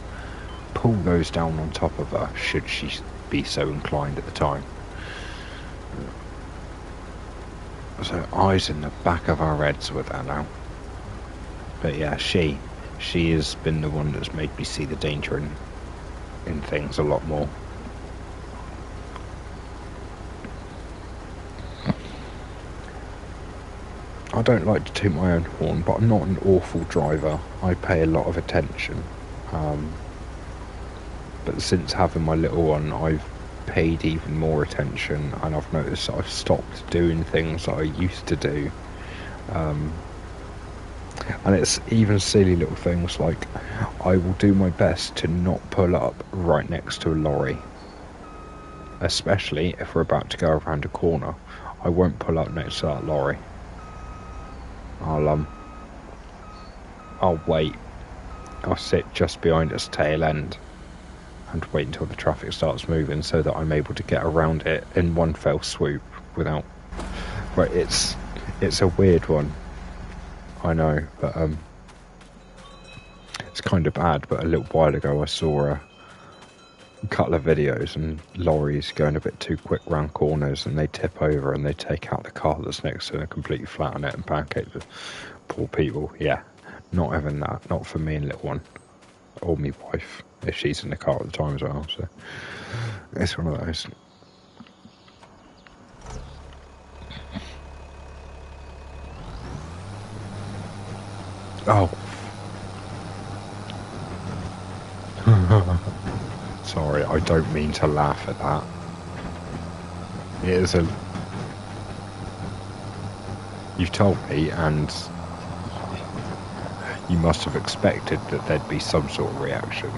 S1: pull those down on top of her should she be so inclined at the time. So eyes in the back of our heads with her now. But yeah, she has been the one that's made me see the danger in things a lot more. I don't like to toot my own horn, but I'm not an awful driver. I pay a lot of attention. But since having my little one, I've paid even more attention, and I've noticed that I've stopped doing things that I used to do. And it's even silly little things like I will do my best to not pull up right next to a lorry, especially if we're about to go around a corner. I won't pull up next to that lorry. I'll wait. I'll sit just behind its tail end and wait until the traffic starts moving so that I'm able to get around it in one fell swoop without... Right, it's a weird one, I know, but it's kind of bad. But a little while ago I saw a couple of videos and lorries going a bit too quick round corners, and they tip over and they take out the car that's next to it and completely flatten it and pancake the poor people. Yeah, not having that, not for me and little one, or my wife if she's in the car at the time as well. So it's one of those. Oh. Sorry, I don't mean to laugh at that. It is a... You've told me, and you must have expected that there'd be some sort of reaction.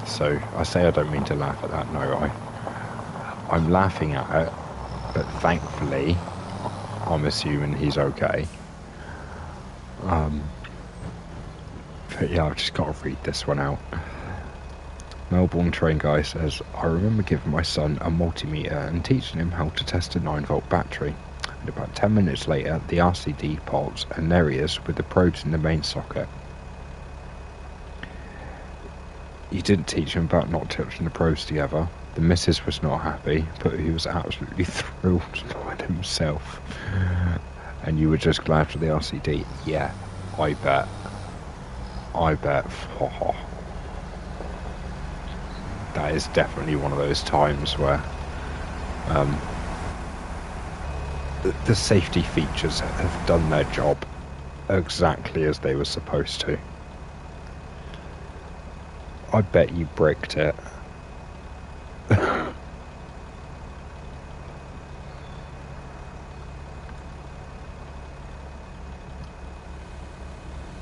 S1: So I say I don't mean to laugh at that. No, I'm laughing at it, but thankfully I'm assuming he's okay. But yeah, I've just got to read this one out. Melbourne train guy says, I remember giving my son a multimeter and teaching him how to test a 9-volt battery. And about 10 minutes later, the RCD pops, and there he is with the probes in the main socket. You didn't teach him about not touching the probes together. The missus was not happy, but he was absolutely thrilled with himself. And you were just glad for the RCD. Yeah, I bet. That is definitely one of those times where the safety features have done their job exactly as they were supposed to. I bet you bricked it.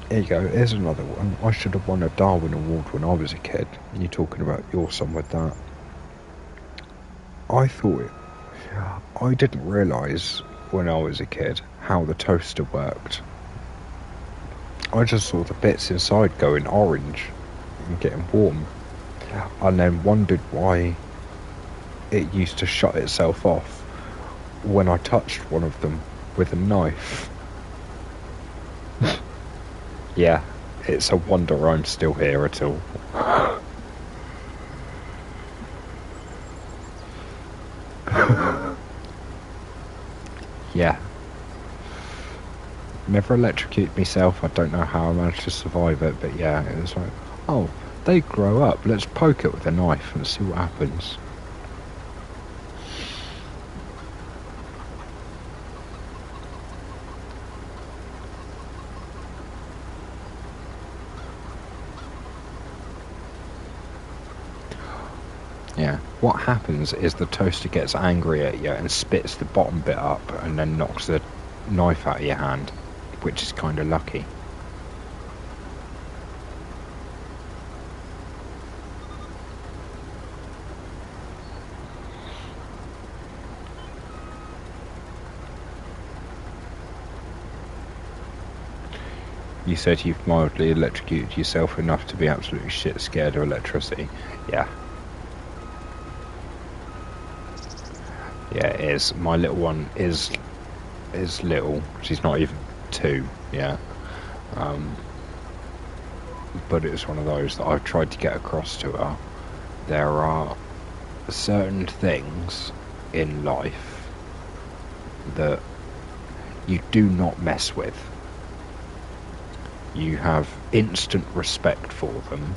S1: There you go, here's another one. I should have won a Darwin Award when I was a kid. You're talking about your son with that. I didn't realise when I was a kid how the toaster worked. I just saw the bits inside going orange and getting warm, and then wondered why it used to shut itself off when I touched one of them with a knife. Yeah, it's a wonder I'm still here at all. Yeah. Never electrocute myself. I don't know how I managed to survive it, but yeah, it was like, oh, they grow up. Let's poke it with a knife and see what happens. Yeah. What happens is the toaster gets angry at you and spits the bottom bit up and then knocks the knife out of your hand, which is kind of lucky. You said you've mildly electrocuted yourself enough to be absolutely shit scared of electricity. Yeah. Yeah, it is. My little one is little. She's not even 2, yeah. But it's one of those that I've tried to get across to her. There are certain things in life that you do not mess with. You have instant respect for them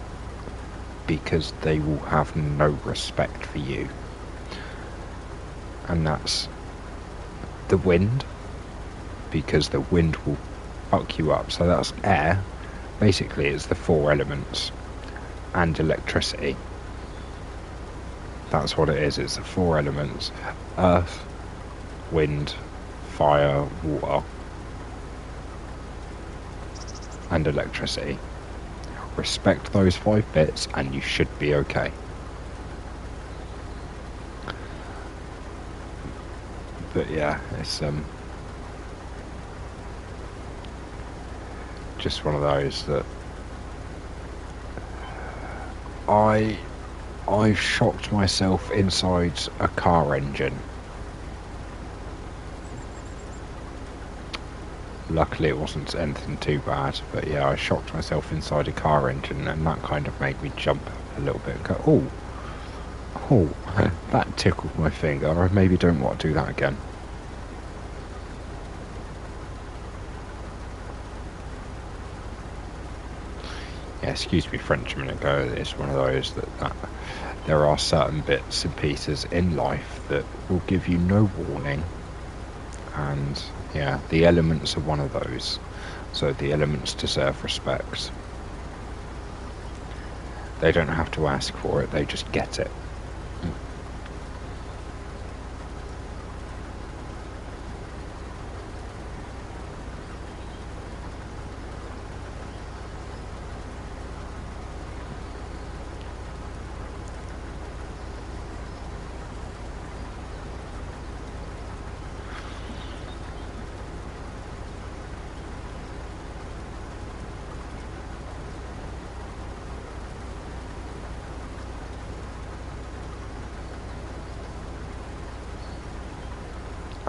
S1: because they will have no respect for you. And that's the wind, because the wind will fuck you up. So that's air. Basically, it's the 4 elements and electricity. That's what it is. It's the 4 elements: earth, wind, fire, water, and electricity. Respect those 5 bits and you should be okay. But yeah, it's just one of those that I've shocked myself inside a car engine. Luckily it wasn't anything too bad, but yeah, I shocked myself inside a car engine, and that kind of made me jump a little bit and go, oh, that tickled my finger. I maybe don't want to do that again. Yeah, excuse me French a minute ago, it's one of those that there are certain bits and pieces in life that will give you no warning, and yeah, the elements are one of those. So the elements deserve respect. They don't have to ask for it, they just get it.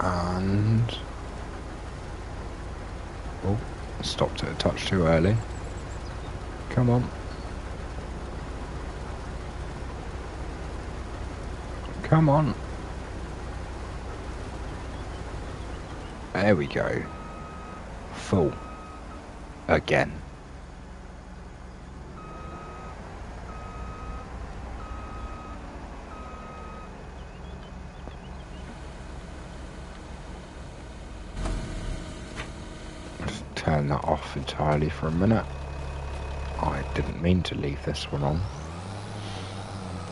S1: And oh, stopped it a touch too early. Come on. Come on. There we go. Full. Again. Turn that off entirely for a minute. I didn't mean to leave this one on,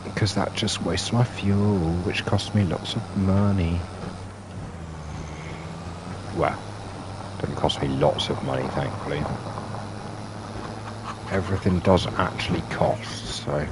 S1: because that just wastes my fuel, which costs me lots of money. Well, doesn't cost me lots of money, thankfully. Everything does actually cost, so...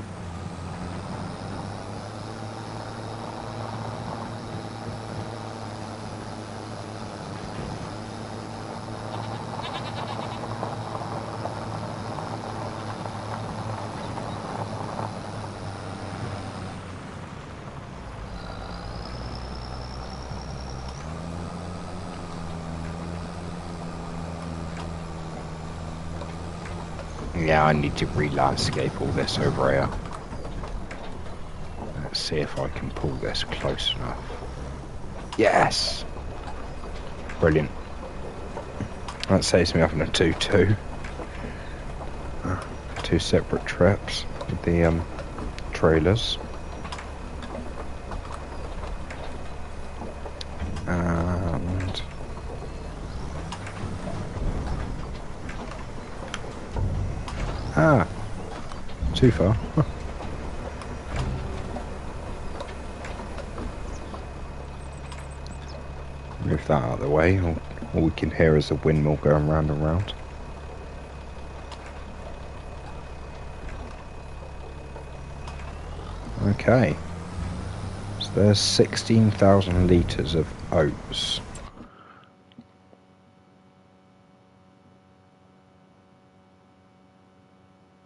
S1: Yeah, I need to re-landscape all this over here. Let's see if I can pull this close enough. Yes! Brilliant. That saves me having a 2-2. Two separate trips with the trailers. And too far. Move that out of the way. All we can hear is the windmill going round and round. Okay. So there's 16,000 litres of oats.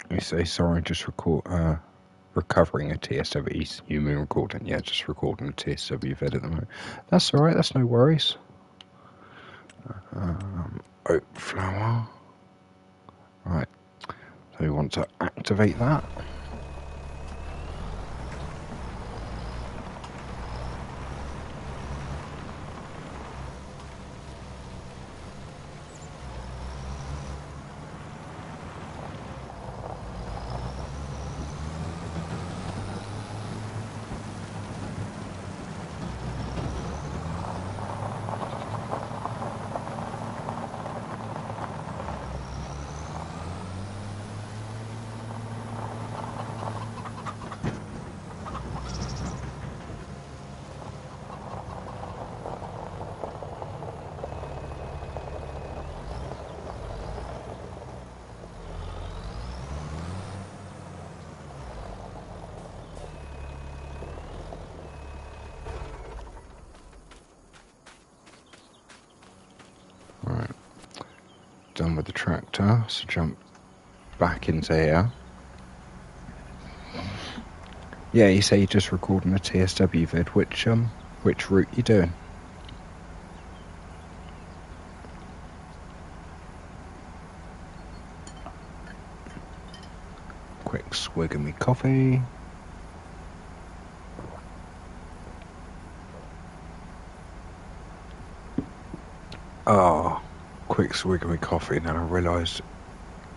S1: You say, sorry, just recovering a TSW. You mean recording? Yeah, just recording a TSW vid at the moment. That's alright, that's no worries. Oat flour. Right. So we want to activate that. Right. Done with the tractor, so jump back into here. Yeah, you say you're just recording a TSW vid. Which route you doing? Quick swig of me coffee. Oh, quick swig of me coffee, and then I realised,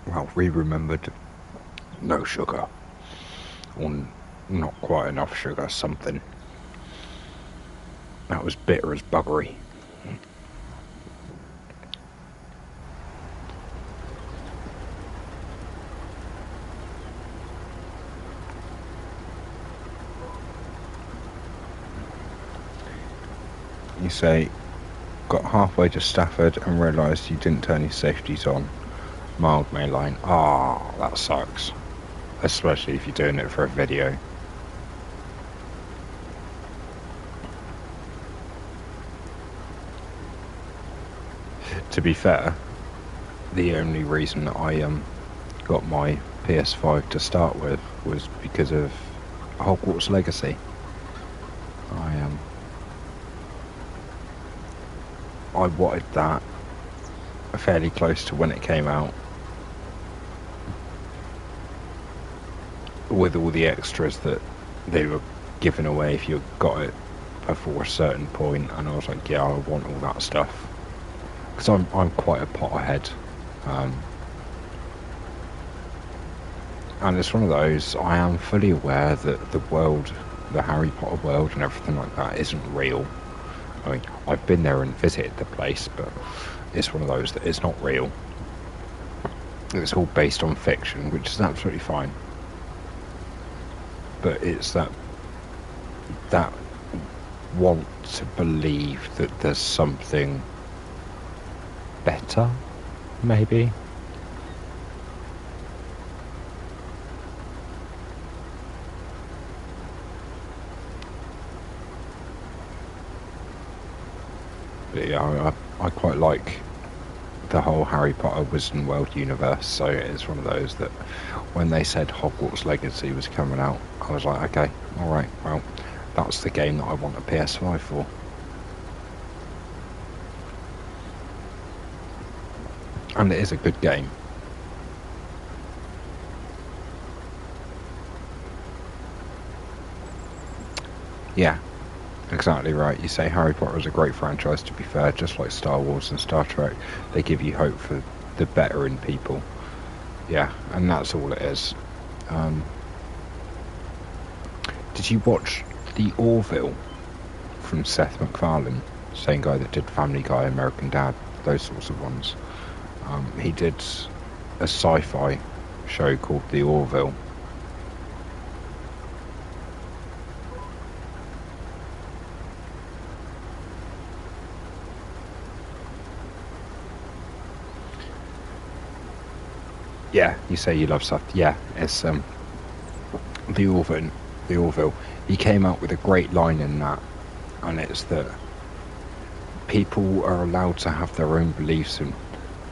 S1: well, remembered no sugar. Or not quite enough sugar, something. That was bitter as buggery. You say, got halfway to Stafford and realised you didn't turn your safeties on. Mild main line. Ah, that sucks. Especially if you're doing it for a video. To be fair, the only reason I got my PS5 to start with was because of Hogwarts Legacy. I wanted that fairly close to when it came out, with all the extras that they were giving away if you got it before a certain point, and I was like, yeah, I want all that stuff, because I'm quite a Potterhead, and it's one of those, I am fully aware that the world, the Harry Potter world and everything like that isn't real. I mean, I've been there and visited the place, but it's one of those that is not real. It's all based on fiction, which is absolutely fine. But it's that want to believe that there's something better, maybe. But yeah, I quite like the whole Harry Potter Wizarding World universe, so it's one of those that when they said Hogwarts Legacy was coming out, I was like, okay, alright, well, that's the game that I want a PS5 for. And it is a good game. Yeah, exactly right. You say Harry Potter is a great franchise, to be fair, just like Star Wars and Star Trek. They give you hope for the better in people. Yeah, and that's all it is. Did you watch The Orville from Seth MacFarlane? Same guy that did Family Guy, American Dad, those sorts of ones. He did a sci-fi show called The Orville. Yeah, you say you love stuff. Yeah, it's The Orville. The Orville. He came out with a great line in that, and it's that people are allowed to have their own beliefs, and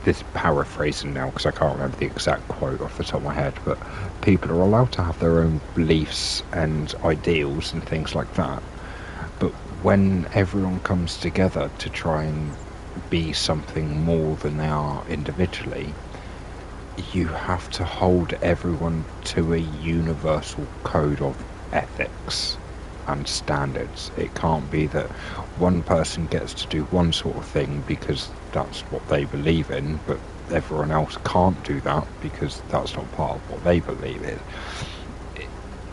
S1: this paraphrasing now because I can't remember the exact quote off the top of my head, but people are allowed to have their own beliefs and ideals and things like that, but when everyone comes together to try and be something more than they are individually, you have to hold everyone to a universal code of ethics and standards. It can't be that one person gets to do one sort of thing because that's what they believe in, but everyone else can't do that because that's not part of what they believe in.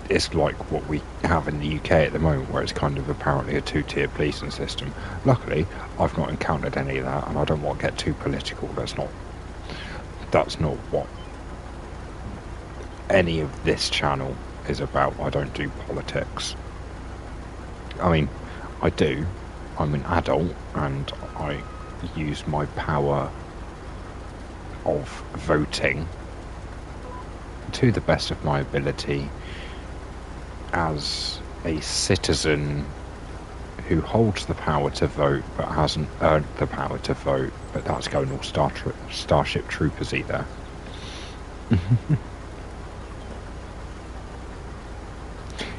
S1: It's like what we have in the UK at the moment, where it's kind of apparently a two-tier policing system. Luckily, I've not encountered any of that, and I don't want to get too political. That's not what any of this channel is about. I don't do politics. I mean, I do. I'm an adult and I use my power of voting to the best of my ability as a citizen who holds the power to vote but hasn't earned the power to vote. But that's going all Starship Troopers-y there.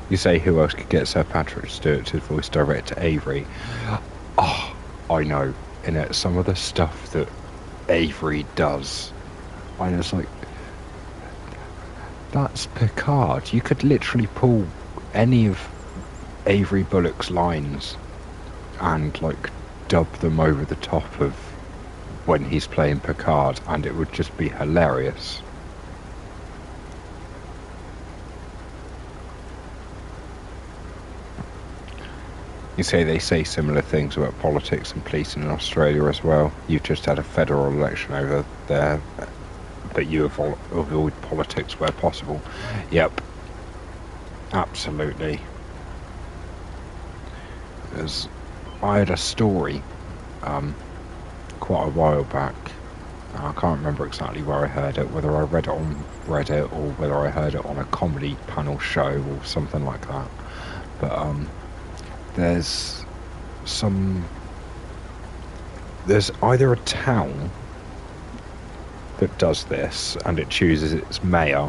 S1: You say who else could get Sir Patrick Stewart to voice direct to Avery? Oh, I know. And some of the stuff that Avery does, I was like, that's Picard. You could literally pull any of Avery Bullock's lines and like dub them over the top of when he's playing Picard, and it would just be hilarious. You say they say similar things about politics and policing in Australia as well. You've just had a federal election over there, but you avoid politics where possible. Yep, absolutely. I had a story quite a while back. I can't remember exactly where I heard it, whether I read it on Reddit or whether I heard it on a comedy panel show or something like that. But there's either a town that does this and it chooses its mayor,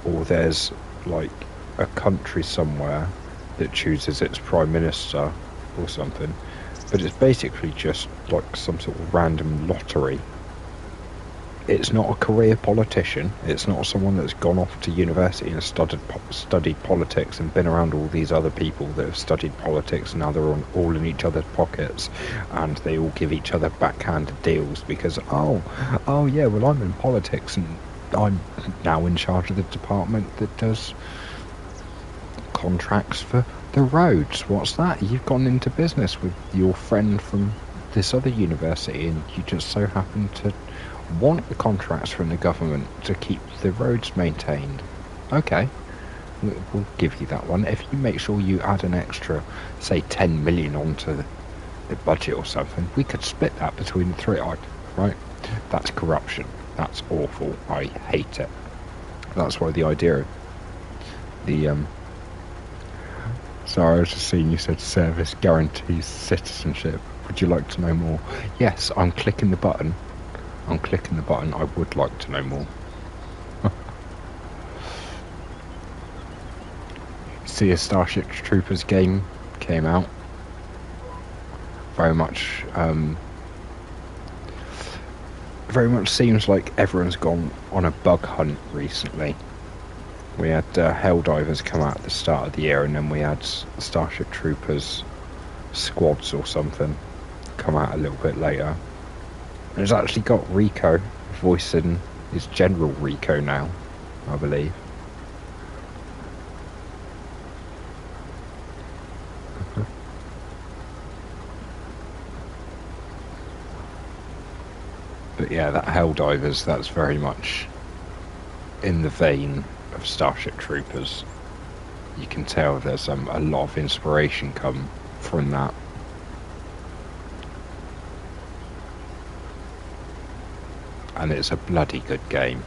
S1: or there's like a country somewhere that chooses its prime minister or something, but it's basically just like some sort of random lottery. It's not a career politician. It's not someone that's gone off to university and studied politics and been around all these other people that have studied politics, and now they're all in each other's pockets and they all give each other backhanded deals because, oh yeah, well, I'm in politics and I'm now in charge of the department that does contracts for the roads. What's that? You've gone into business with your friend from this other university and you just so happen to want the contracts from the government to keep the roads maintained. Okay, we'll give you that one if you make sure you add an extra, say, 10 million onto the budget or something. We could split that between the three, right? That's corruption. That's awful. I hate it. That's why the idea of the sorry, I was just seeing you said service guarantees citizenship. Would you like to know more? Yes, I'm clicking the button. I would like to know more. See, a Starship Troopers game came out. Very much seems like everyone's gone on a bug hunt recently. We had Helldivers come out at the start of the year, and then we had Starship Troopers squads or something come out a little bit later. And it's actually got Rico voicing his General Rico now, I believe. But yeah, that Helldivers, that's very much in the vein of Starship Troopers. You can tell there's a lot of inspiration come from that. And it's a bloody good game.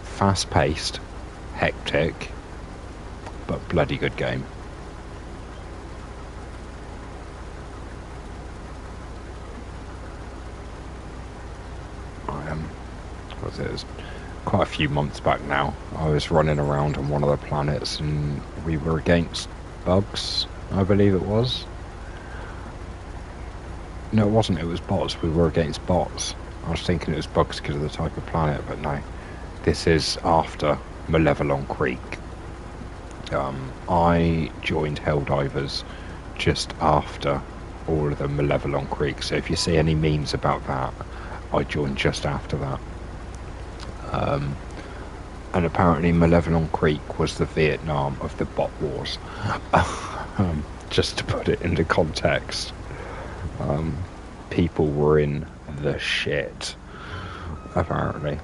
S1: Fast-paced, hectic, but bloody good game. It was quite a few months back now. I was running around on one of the planets and we were against bugs, I believe it was. No, it wasn't, it was bots. We were against bots. I was thinking it was bugs because of the type of planet, but no. This is after Malevelon Creek. I joined Helldivers just after all of the Malevelon Creek, so if you see any memes about that, I joined just after that. And apparently Malevelon Creek was the Vietnam of the bot wars. Just to put it into context. People were in the shit, apparently.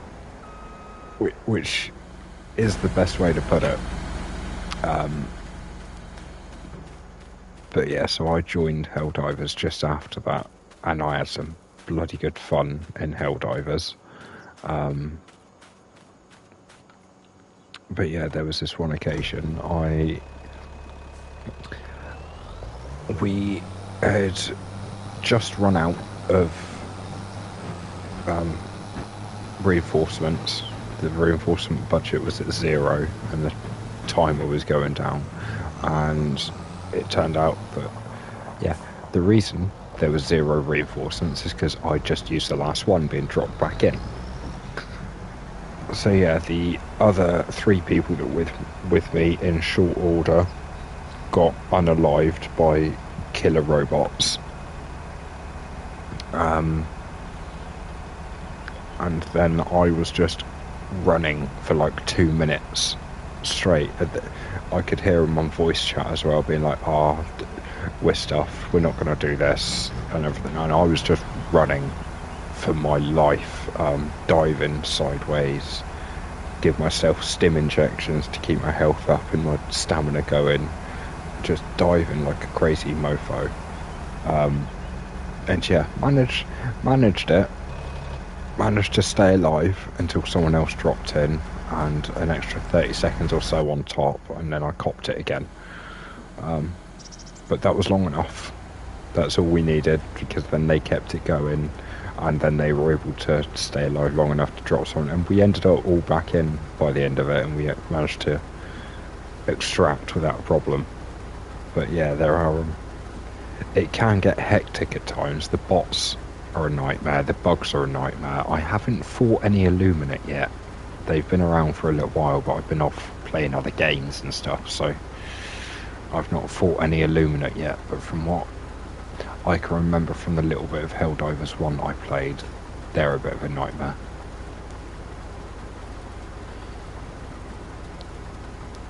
S1: Which is the best way to put it. But yeah, so I joined Helldivers just after that, and I had some bloody good fun in Helldivers. But yeah, there was this one occasion we had just run out of reinforcements. The reinforcement budget was at 0 and the timer was going down, and it turned out that, yeah, the reason there was 0 reinforcements is because I just used the last one being dropped back in. So yeah, the other 3 people that were with me in short order got unalived by killer robots. And then I was just running for like 2 minutes straight. I could hear him on voice chat as well, being like, we're stuffed, we're not going to do this, and everything. And I was just running for my life, diving sideways, give myself stim injections to keep my health up and my stamina going, just diving like a crazy mofo. And yeah, managed to stay alive until someone else dropped in, and an extra 30 seconds or so on top, and then I copped it again. But that was long enough. That's all we needed, because then they kept it going, and then they were able to stay alive long enough to drop someone, and we ended up all back in by the end of it, and we managed to extract without a problem. But yeah, there are it can get hectic at times. The bots are a nightmare, the bugs are a nightmare. I haven't fought any Illuminate yet. They've been around for a little while, but I've been off playing other games and stuff, so I've not fought any Illuminate yet. But from what I can remember from the little bit of Helldivers 1 I played, they're a bit of a nightmare.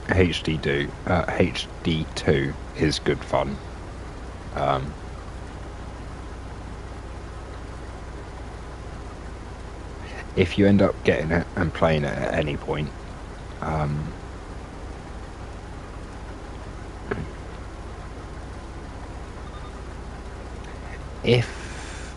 S1: HD2 is good fun. If you end up getting it and playing it at any point, if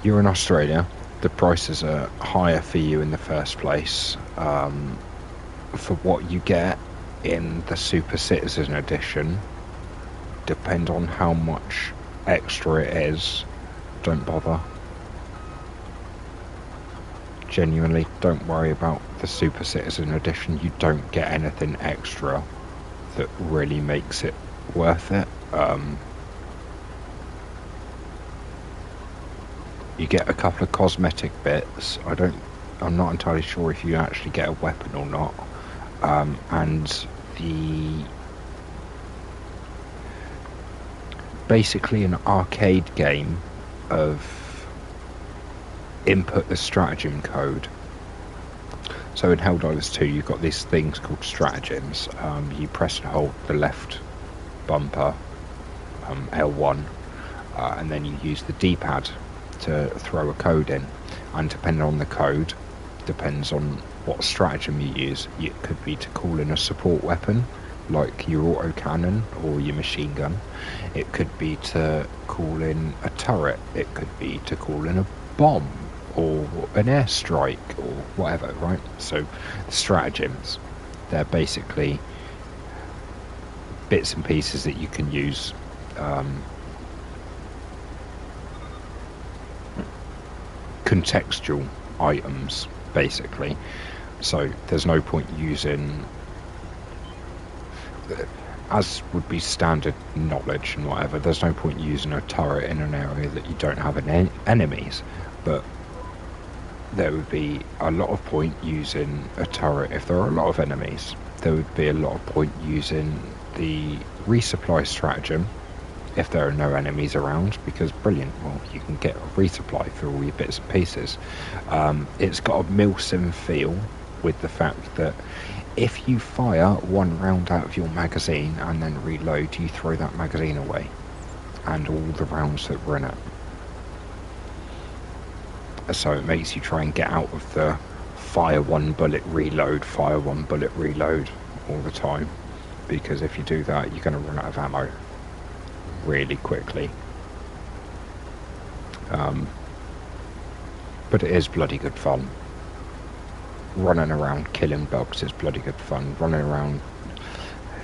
S1: you're in Australia, the prices are higher for you in the first place. For what you get in the Super Citizen Edition, depend on how much extra it is, don't bother. Genuinely, don't worry about the Super Citizen Edition. You don't get anything extra that really makes it worth it. you get a couple of cosmetic bits. I'm not entirely sure if you actually get a weapon or not. And basically an arcade game of input the stratagem code. So in Helldivers 2, you've got these things called stratagems. You press and hold the left bumper, L1, and then you use the D-pad to throw a code in. And depending on the code, depends on what stratagem you use. It could be to call in a support weapon, like your autocannon or your machine gun. It could be to call in a turret. It could be to call in a bomb or an airstrike or whatever, right? So the stratagems, they're basically bits and pieces that you can use contextual items, basically. So there's no point using, as would be standard knowledge and whatever, there's no point using a turret in an area that you don't have any enemies. But there would be a lot of point using a turret if there are a lot of enemies. There would be a lot of point using the resupply stratagem if there are no enemies around, because brilliant, well, you can get a resupply for all your bits and pieces. It's got a Milsim feel, with the fact that if you fire one round out of your magazine and then reload, you throw that magazine away and all the rounds that were in it. So it makes you try and get out of the fire one bullet reload all the time, because if you do that, you're going to run out of ammo really quickly. But it is bloody good fun. Running around killing bugs is bloody good fun. Running around,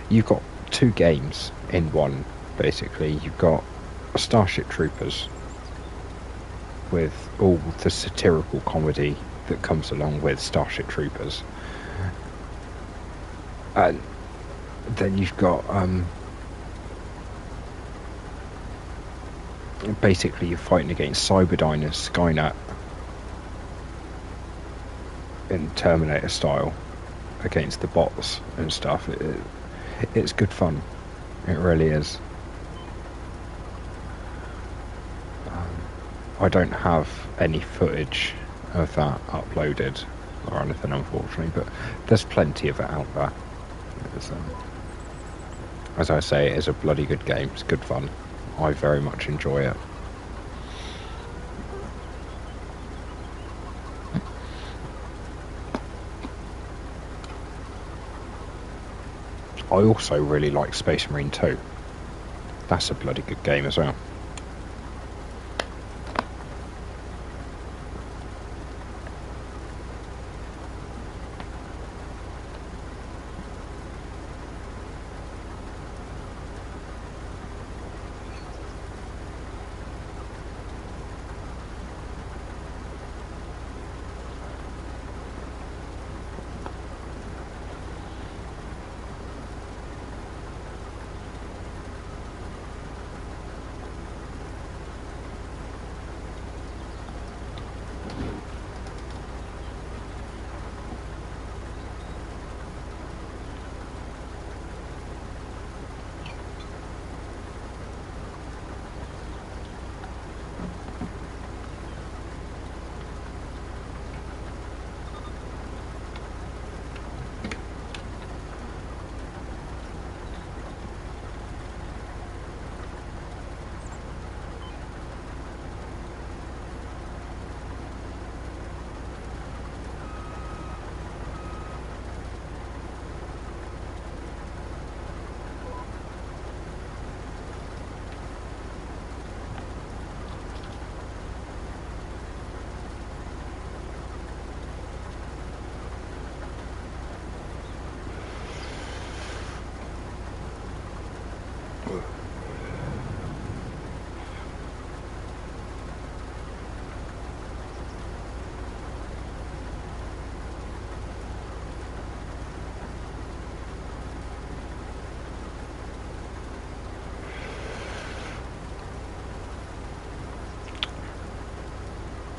S1: you've got two games in one, basically. You've got Starship Troopers with all the satirical comedy that comes along with Starship Troopers, and then you've got basically you're fighting against Cyberdyne and Skynet in Terminator style against the bots and stuff. It's good fun, it really is. I don't have any footage of that uploaded or anything, unfortunately, but there's plenty of it out there. As I say, it is a bloody good game. It's good fun. I very much enjoy it. I also really like Space Marine 2. That's a bloody good game as well.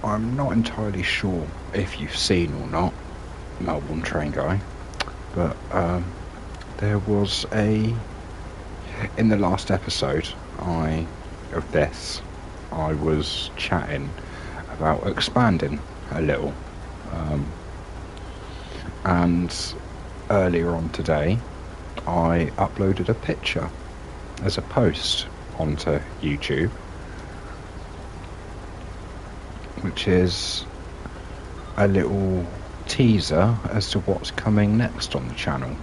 S1: I'm not entirely sure if you've seen or not, Melbourne Train Guy, but there was in the last episode of this, I was chatting about expanding a little, and earlier on today I uploaded a picture as a post onto YouTube, which is a little teaser as to what's coming next on the channel.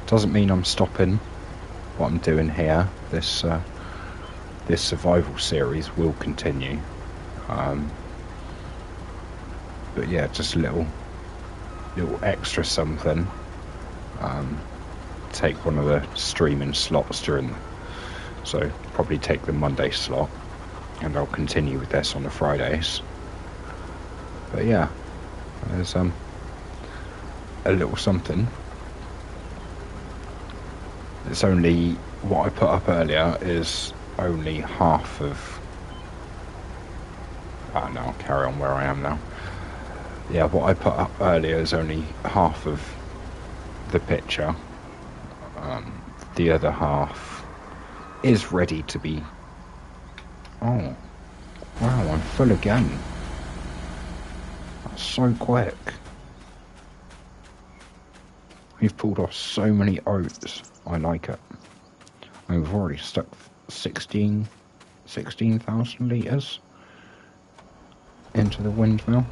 S1: Doesn't mean I'm stopping what I'm doing here. This survival series will continue, but yeah, just a little extra something. Take one of the streaming slots so probably take the Monday slot, and I'll continue with this on the Fridays. But yeah, there's a little something. It's only what I put up earlier is only half of. No, I'll carry on where I am now. Yeah, what I put up earlier is only half of the picture. The other half is ready to be. Oh, wow! I'm full again. That's so quick. We've pulled off so many oats. I like it. We've already stuck 16,000 litres into the windmill.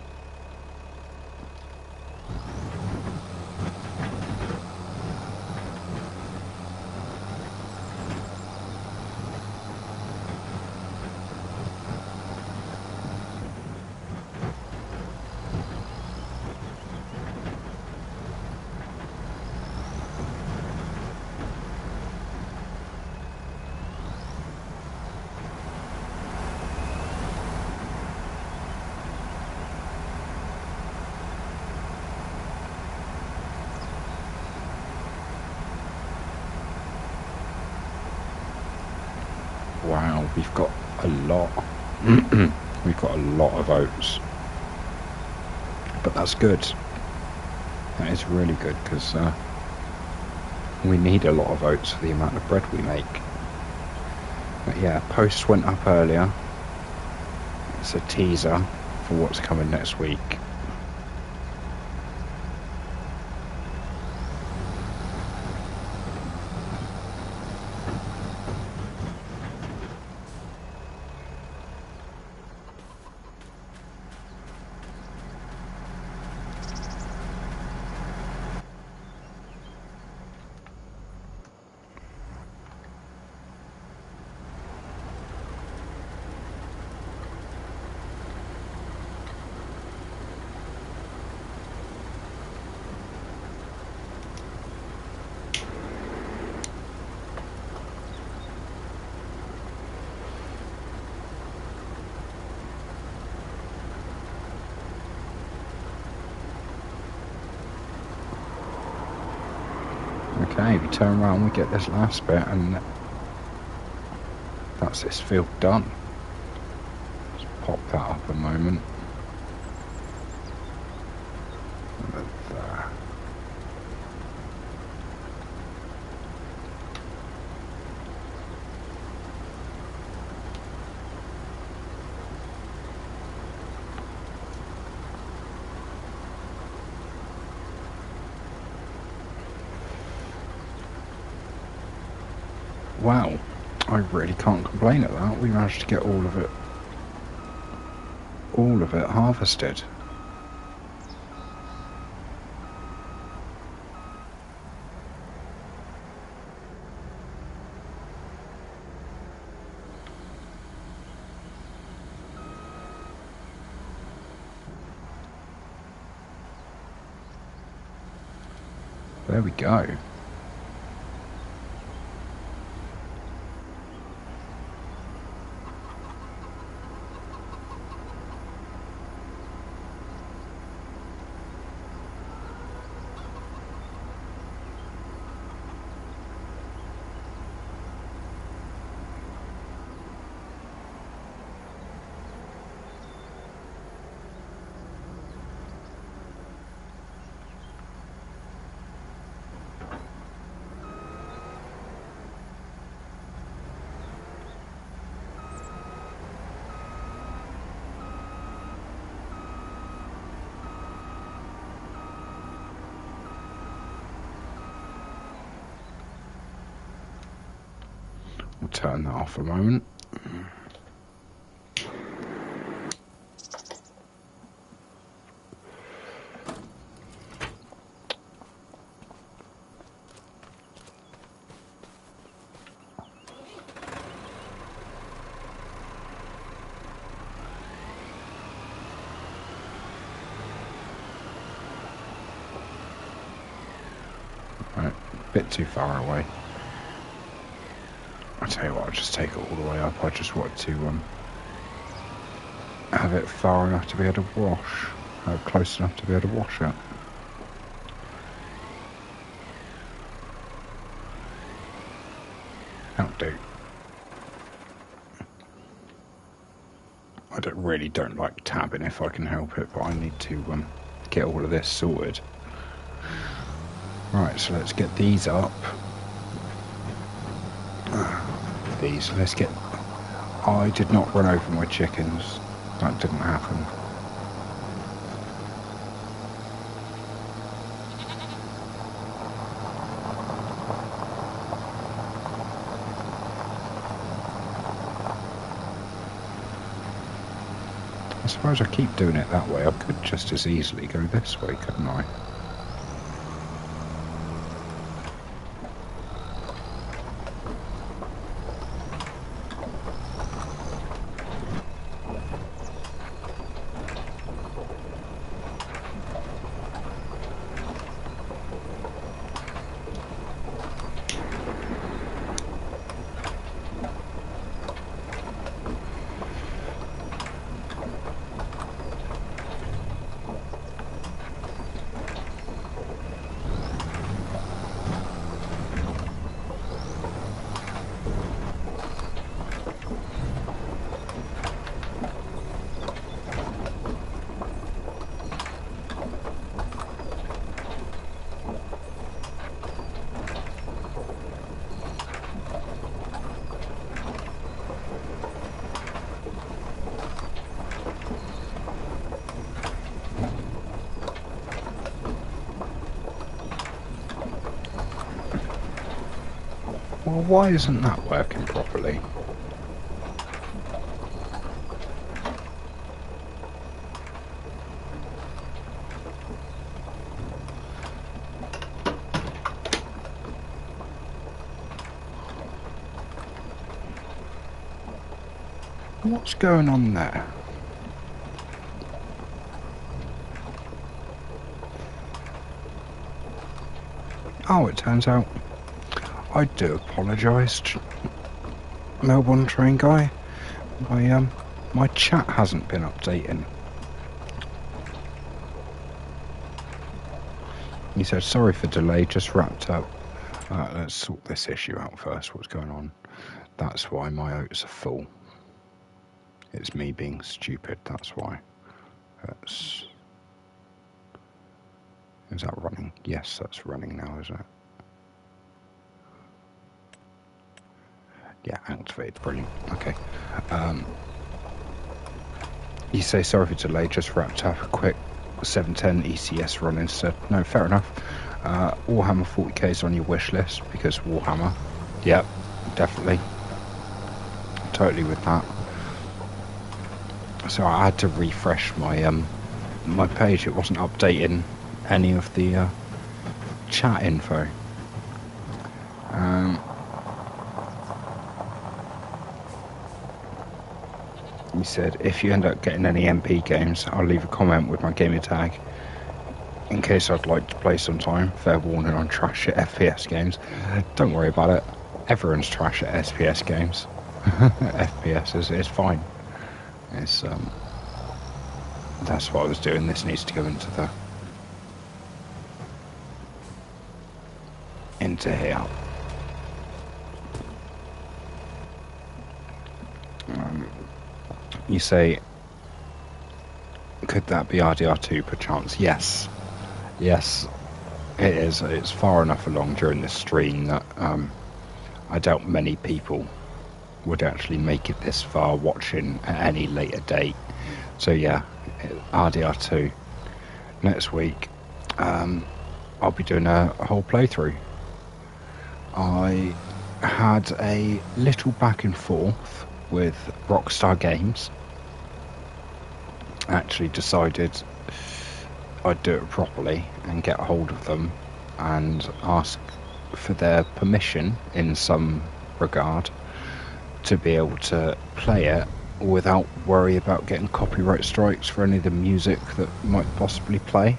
S1: Wow, we've got a lot. We've got a lot of oats, but that's good. That is really good, because we need a lot of oats for the amount of bread we make. But yeah, post went up earlier. It's a teaser for what's coming next week. Okay, we turn around, we get this last bit, and that's this field done. Just pop that up a moment. There. Wow, I really can't complain at that. We managed to get all of it harvested. There we go. I'll turn that off a moment. Right, a bit too far away. I'll tell you what, I'll just take it all the way up. I just wanted to have it far enough to be able to wash. Close enough to be able to wash it. That'll do. I don't like tabbing if I can help it, but I need to get all of this sorted. Right, so let's get these up. Let's get... I did not run over my chickens. That didn't happen. I suppose I keep doing it that way. I could just as easily go this way, couldn't I? Well, why isn't that working properly? What's going on there? Oh, it turns out I do apologise, Melbourne train guy. My chat hasn't been updating. He said, sorry for delay, just wrapped up. Let's sort this issue out first. What's going on? That's why my oats are full. It's me being stupid, that's why. Is that running? Yes, that's running now, isn't it? Yeah, activated, brilliant. Okay. You say sorry for delay, just wrapped up a quick 710 ECS run instead. No, fair enough. Warhammer 40k is on your wish list because Warhammer. Yep, definitely. Totally with that. So I had to refresh my my page. It wasn't updating any of the chat info. He said, if you end up getting any MP games, I'll leave a comment with my gamer tag in case I'd like to play sometime. Fair warning on trash at FPS games. Don't worry about it. Everyone's trash at SPS games. FPS is fine. It's that's what I was doing. This needs to go into here. You say, could that be RDR2 perchance? Yes, it is. It's far enough along during the stream that I doubt many people would actually make it this far watching at any later date. So yeah, RDR2 next week. I'll be doing a whole playthrough. I had a little back and forth with Rockstar Games. Actually decided I'd do it properly and get a hold of them and ask for their permission in some regard to be able to play it without worry about getting copyright strikes for any of the music that might possibly play.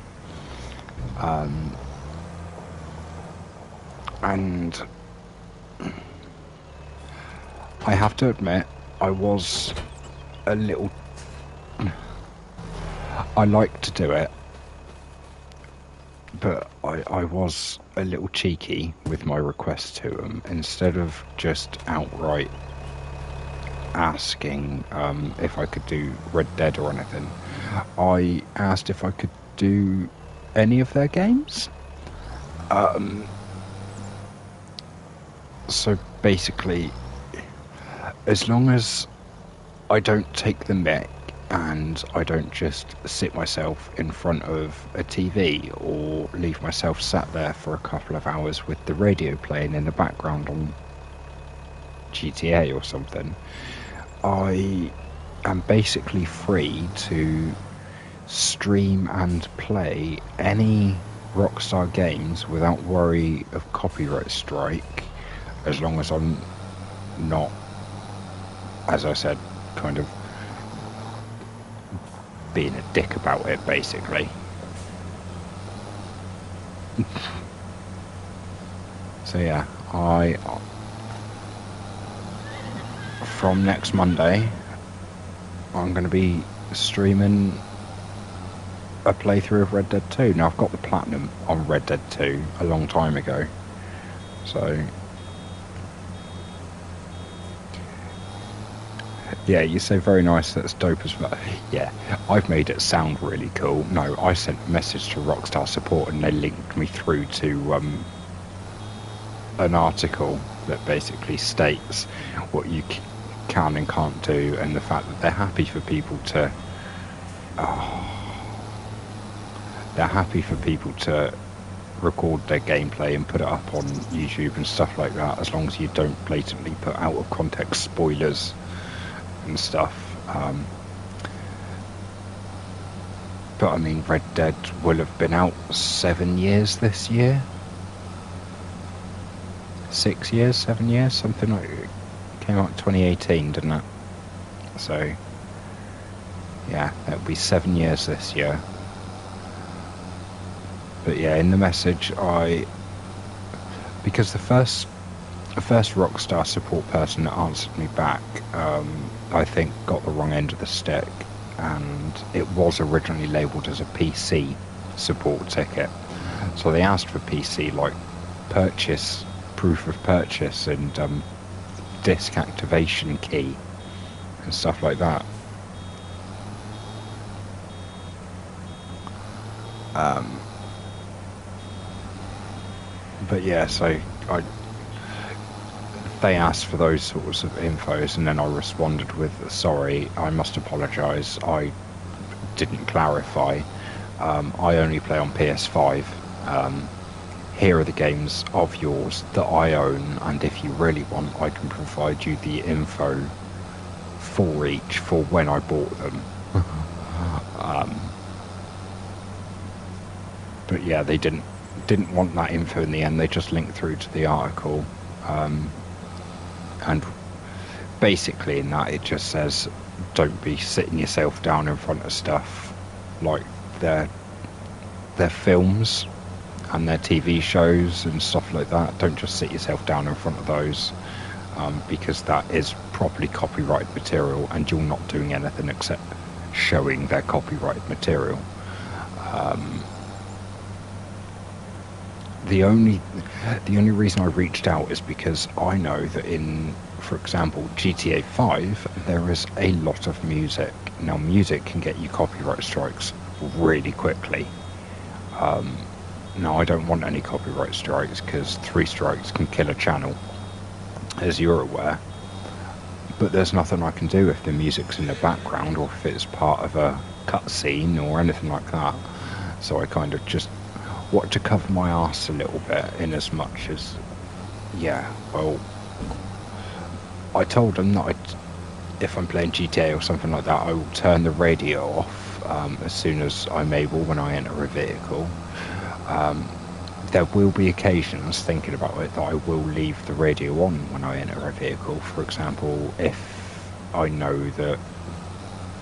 S1: And I have to admit, I was a little... I like to do it, but I was a little cheeky with my request to them. Instead of just outright asking if I could do Red Dead or anything, I asked if I could do any of their games. So basically, as long as I don't take the mick and I don't just sit myself in front of a TV or leave myself sat there for a couple of hours with the radio playing in the background on GTA or something, I am basically free to stream and play any Rockstar games without worry of copyright strike, as long as I'm not, as I said, kind of being a dick about it, basically. So yeah, from next Monday, I'm going to be streaming a playthrough of Red Dead 2. Now, I've got the platinum on Red Dead 2 a long time ago, so yeah, you say very nice, that's dope as well. Yeah, I've made it sound really cool. No, I sent a message to Rockstar support and they linked me through to an article that basically states what you can and can't do, and the fact that they're happy for people to record their gameplay and put it up on YouTube and stuff like that, as long as you don't blatantly put out of context spoilers and stuff. But I mean, Red Dead will have been out 7 years this year. 6 years, 7 years, something like it. Came out in 2018, didn't it? So yeah, that'll be 7 years this year. But yeah, in the message, because the first Rockstar support person that answered me back, I think got the wrong end of the stick, and it was originally labelled as a PC support ticket. So they asked for PC, like proof of purchase and disk activation key and stuff like that. But yeah, so they asked for those sorts of infos, and then I responded with, sorry, I must apologise, I didn't clarify. I only play on PS5. Here are the games of yours that I own, and if you really want, I can provide you the info for each for when I bought them. But yeah, they didn't want that info in the end. They just linked through to the article, and basically in that it just says, don't be sitting yourself down in front of stuff like their films and their TV shows and stuff like that. Don't just sit yourself down in front of those, because that is properly copyrighted material, and you're not doing anything except showing their copyrighted material. The only reason I reached out is because I know that in, for example, GTA 5, there is a lot of music. Now, music can get you copyright strikes really quickly. Now, I don't want any copyright strikes, because 3 strikes can kill a channel, as you're aware. But there's nothing I can do if the music's in the background, or if it's part of a cutscene or anything like that. So I kind of just want to cover my arse a little bit, in as much as, yeah, well, I told them that if I'm playing GTA or something like that, I will turn the radio off as soon as I'm able when I enter a vehicle. There will be occasions, thinking about it, that I will leave the radio on when I enter a vehicle. For example, if I know that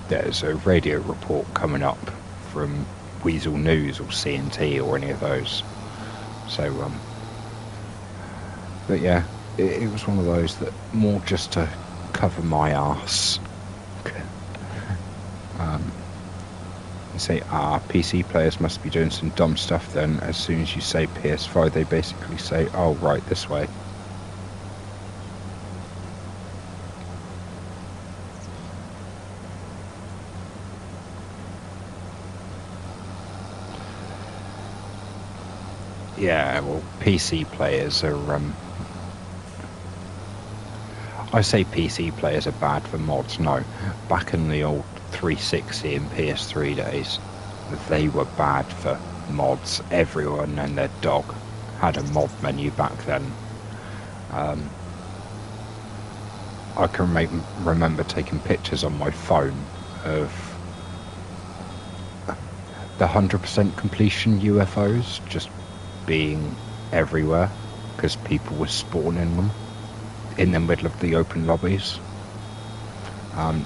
S1: there's a radio report coming up from Weasel News or CNT or any of those. So, but yeah, it was one of those that more just to cover my arse. You say, PC players must be doing some dumb stuff then. As soon as you say PS5, they basically say, oh, right, this way. Yeah, well, PC players are, I say PC players are bad for mods. No, back in the old 360 and PS3 days, they were bad for mods. Everyone and their dog had a mod menu back then. I can remember taking pictures on my phone of the 100% completion UFOs just being everywhere because people were spawning them in the middle of the open lobbies.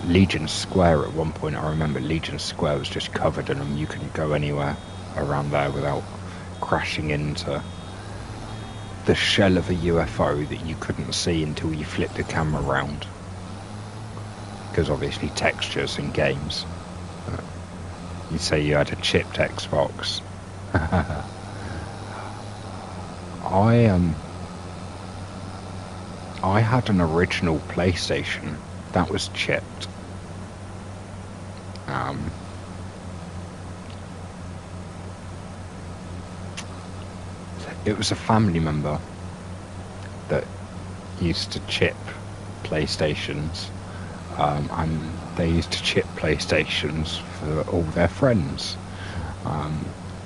S1: Legion Square at one point, I remember Legion Square was just covered in them. You couldn't go anywhere around there without crashing into the shell of a UFO that you couldn't see until you flipped the camera around, because obviously textures in games. You'd say you had a chipped Xbox. I had an original PlayStation that was chipped. It was a family member that used to chip PlayStations, and they used to chip PlayStations for all their friends.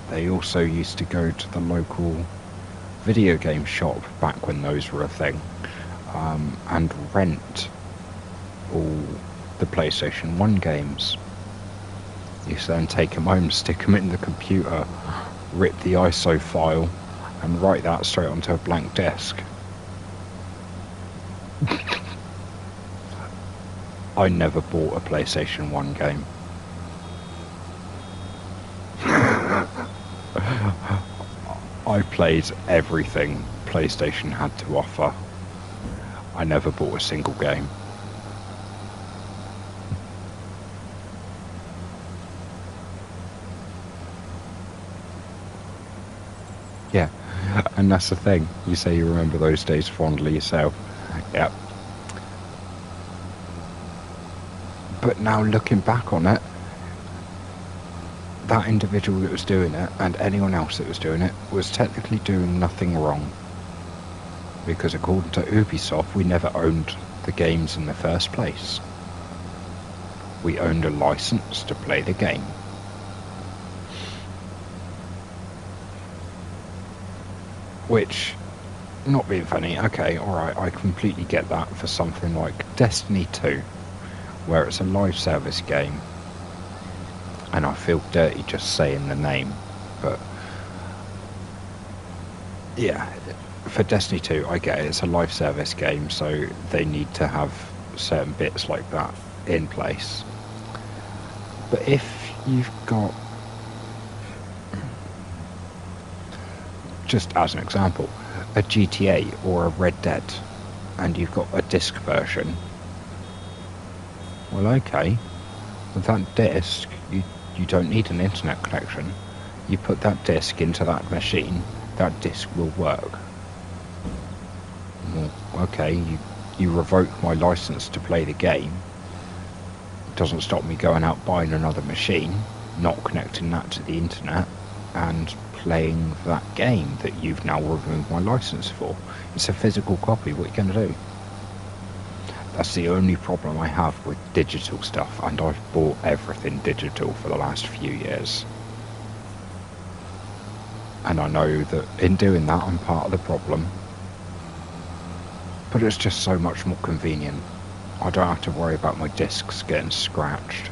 S1: They also used to go to the local video game shop back when those were a thing, and rent all the PlayStation 1 games. You used to then take them home, stick them in the computer, rip the ISO file, and write that straight onto a blank disk. I never bought a PlayStation 1 game. I played everything PlayStation had to offer. I never bought a single game. Yeah, and that's the thing. You say you remember those days fondly yourself. Yep. But now looking back on it, that individual that was doing it and anyone else that was doing it was technically doing nothing wrong. Because according to Ubisoft, we never owned the games in the first place. We owned a license to play the game. Which, not being funny, okay, alright, I completely get that for something like Destiny 2, where it's a live service game. And I feel dirty just saying the name, but yeah, for Destiny 2, I get it, it's a live service game, so they need to have certain bits like that in place. But if you've got, just as an example, a GTA or a Red Dead, and you've got a disc version, well, okay, with that disc, you don't need an internet connection. You put that disc into that machine, that disc will work. Well, okay, you revoke my license to play the game. It doesn't stop me going out buying another machine, not connecting that to the internet, and playing that game that you've now removed my license for. It's a physical copy. What are you going to do? That's the only problem I have with digital stuff, and I've bought everything digital for the last few years. And I know that in doing that, I'm part of the problem. but it's just so much more convenient. I don't have to worry about my discs getting scratched.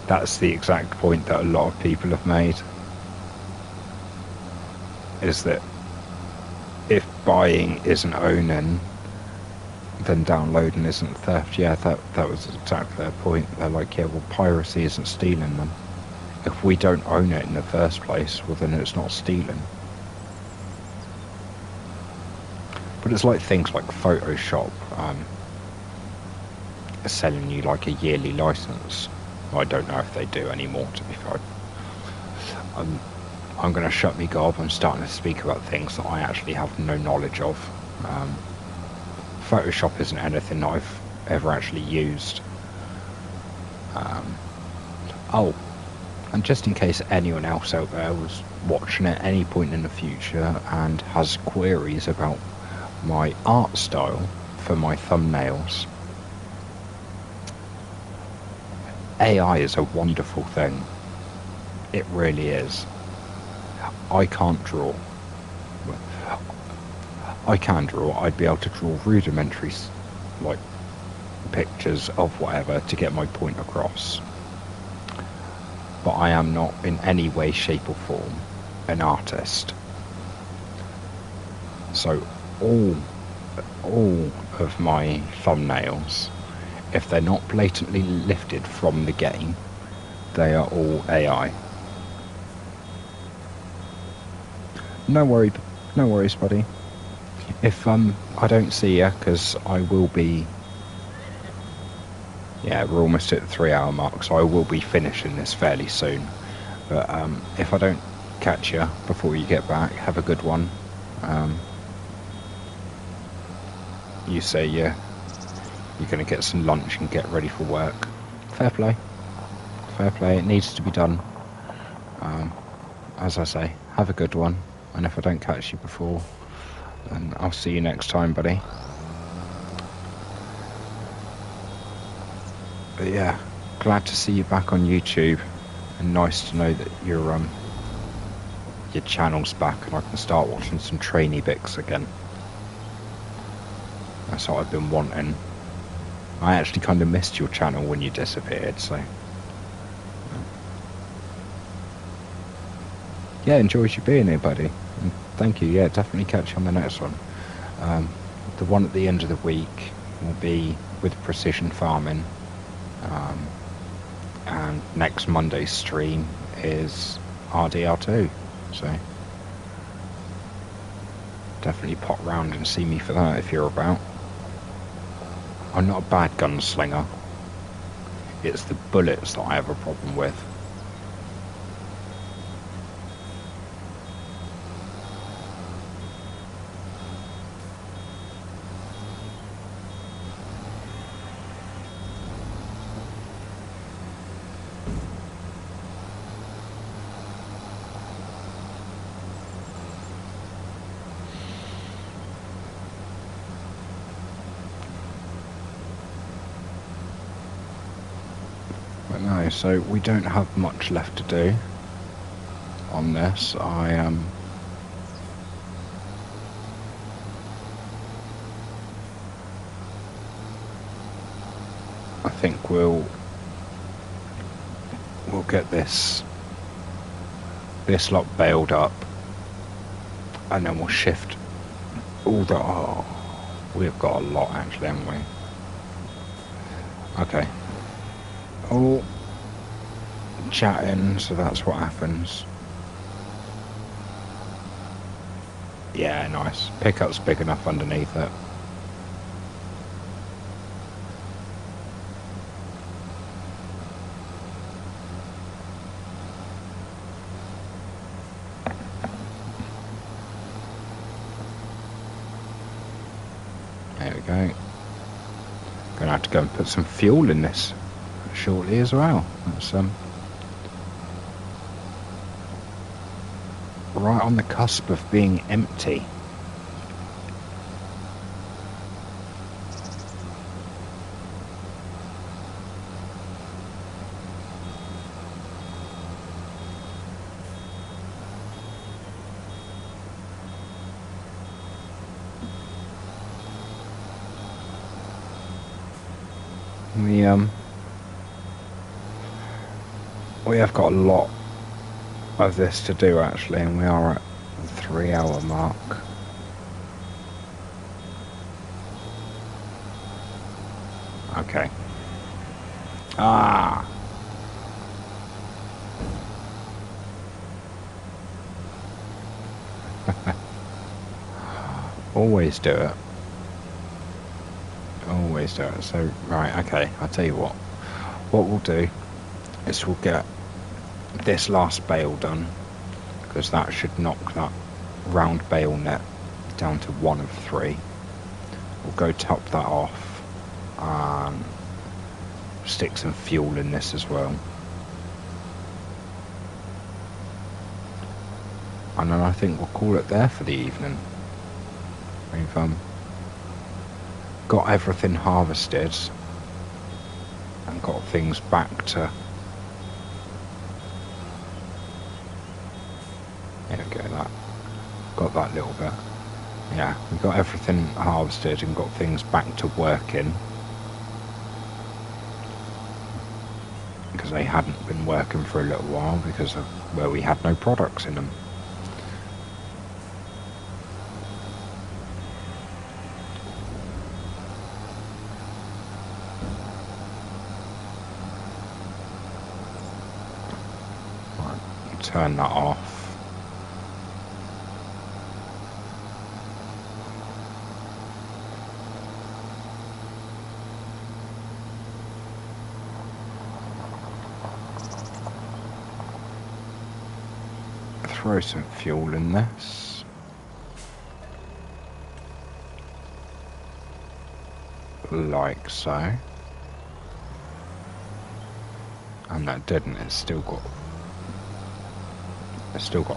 S1: That's the exact point that a lot of people have made, is that if buying isn't owning, then downloading isn't theft. Yeah, that was exactly their point. They're like, yeah, well, piracy isn't stealing them. If we don't own it in the first place, well, then it's not stealing. But it's like things like Photoshop selling you like a yearly license. I don't know if they do anymore, to be fair. I'm going to shut me gob. I'm starting to speak about things that I actually have no knowledge of. Photoshop isn't anything that I've ever actually used. Oh, and just in case anyone else out there was watching at any point in the future and has queries about my art style for my thumbnails, AI is a wonderful thing. It really is. I can't draw. I can draw. I'd be able to draw rudimentary, like, pictures of whatever to get my point across. But I am not in any way, shape or form an artist. So all of my thumbnails, if they're not blatantly lifted from the game, they are all AI. No worries, buddy. If I don't see you, because I will be, yeah, we're almost at the 3-hour mark, so I will be finishing this fairly soon. But if I don't catch you before you get back, have a good one. You say you're going to get some lunch and get ready for work. Fair play. Fair play. It needs to be done. As I say, have a good one. And if I don't catch you before, then I'll see you next time, buddy. But yeah, glad to see you back on YouTube, and nice to know that your channel's back and I can start watching some trainee bits again. That's what I've been wanting. I actually kind of missed your channel when you disappeared, so yeah, enjoyed you being here, buddy. And thank you. Yeah, definitely catch you on the next one. The one at the end of the week will be with precision farming. And next Monday's stream is RDR2. So definitely pop round and see me for that if you're about. I'm not a bad gunslinger. It's the bullets that I have a problem with. No, so we don't have much left to do on this. I think we'll get this lot baled up, and then we'll shift all the. Oh, we've got a lot actually, haven't we? Okay. All chatting, so that's what happens. Yeah, nice. Pickup's big enough underneath it. There we go. Gonna have to go and put some fuel in this shortly as well. That's right on the cusp of being empty. We have got a lot of this to do actually, and we are at the 3-hour mark. Okay. Ah! Always do it. Always do it. So, right, okay, I'll tell you what. What we'll do is we'll get this last bale done, because that should knock that round bale net down to 1 of 3. We'll go top that off and stick some fuel in this as well. And then I think we'll call it there for the evening. We've got everything harvested and got things back to... There we go, that. Got that little bit. Yeah, we got everything harvested and got things back to working. Because they hadn't been working for a little while because of where we had no products in them. Right, turn that off. Throw some fuel in this. Like so. And that didn't, it's still got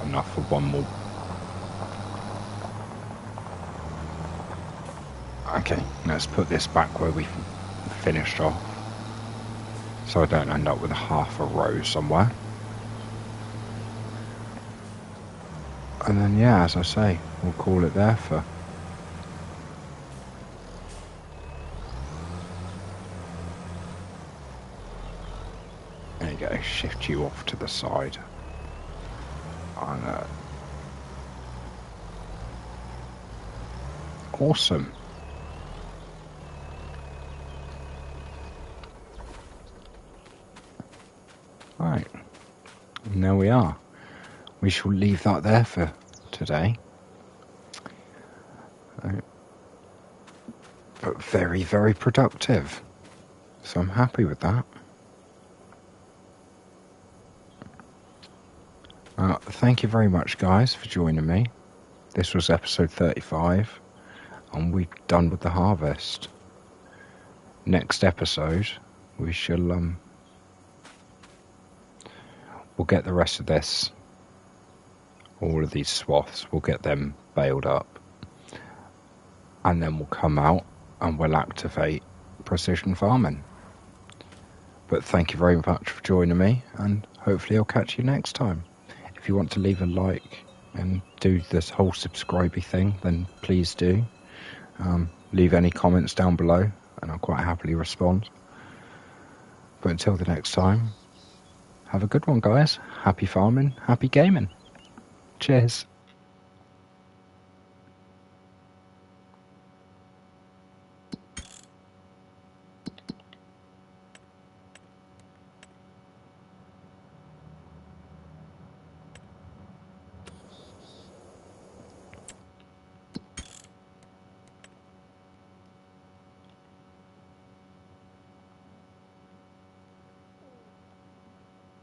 S1: enough for one more. Okay, let's put this back where we finished off, so I don't end up with half a row somewhere. And then, yeah, as I say, we'll call it there for... There you go, shift you off to the side. And, awesome. Right, and there we are. We shall leave that there for today. But very, very productive. So I'm happy with that. Thank you very much, guys, for joining me. This was episode 35, and we're done with the harvest. Next episode, we shall we'll get the rest of this. All of these swaths, we'll get them baled up, and then we'll come out and we'll activate precision farming. But thank you very much for joining me, and hopefully I'll catch you next time. If you want to leave a like and do this whole subscribey thing, then please do. Leave any comments down below and I'll quite happily respond. But until the next time, have a good one, guys. Happy farming, happy gaming. Cheers.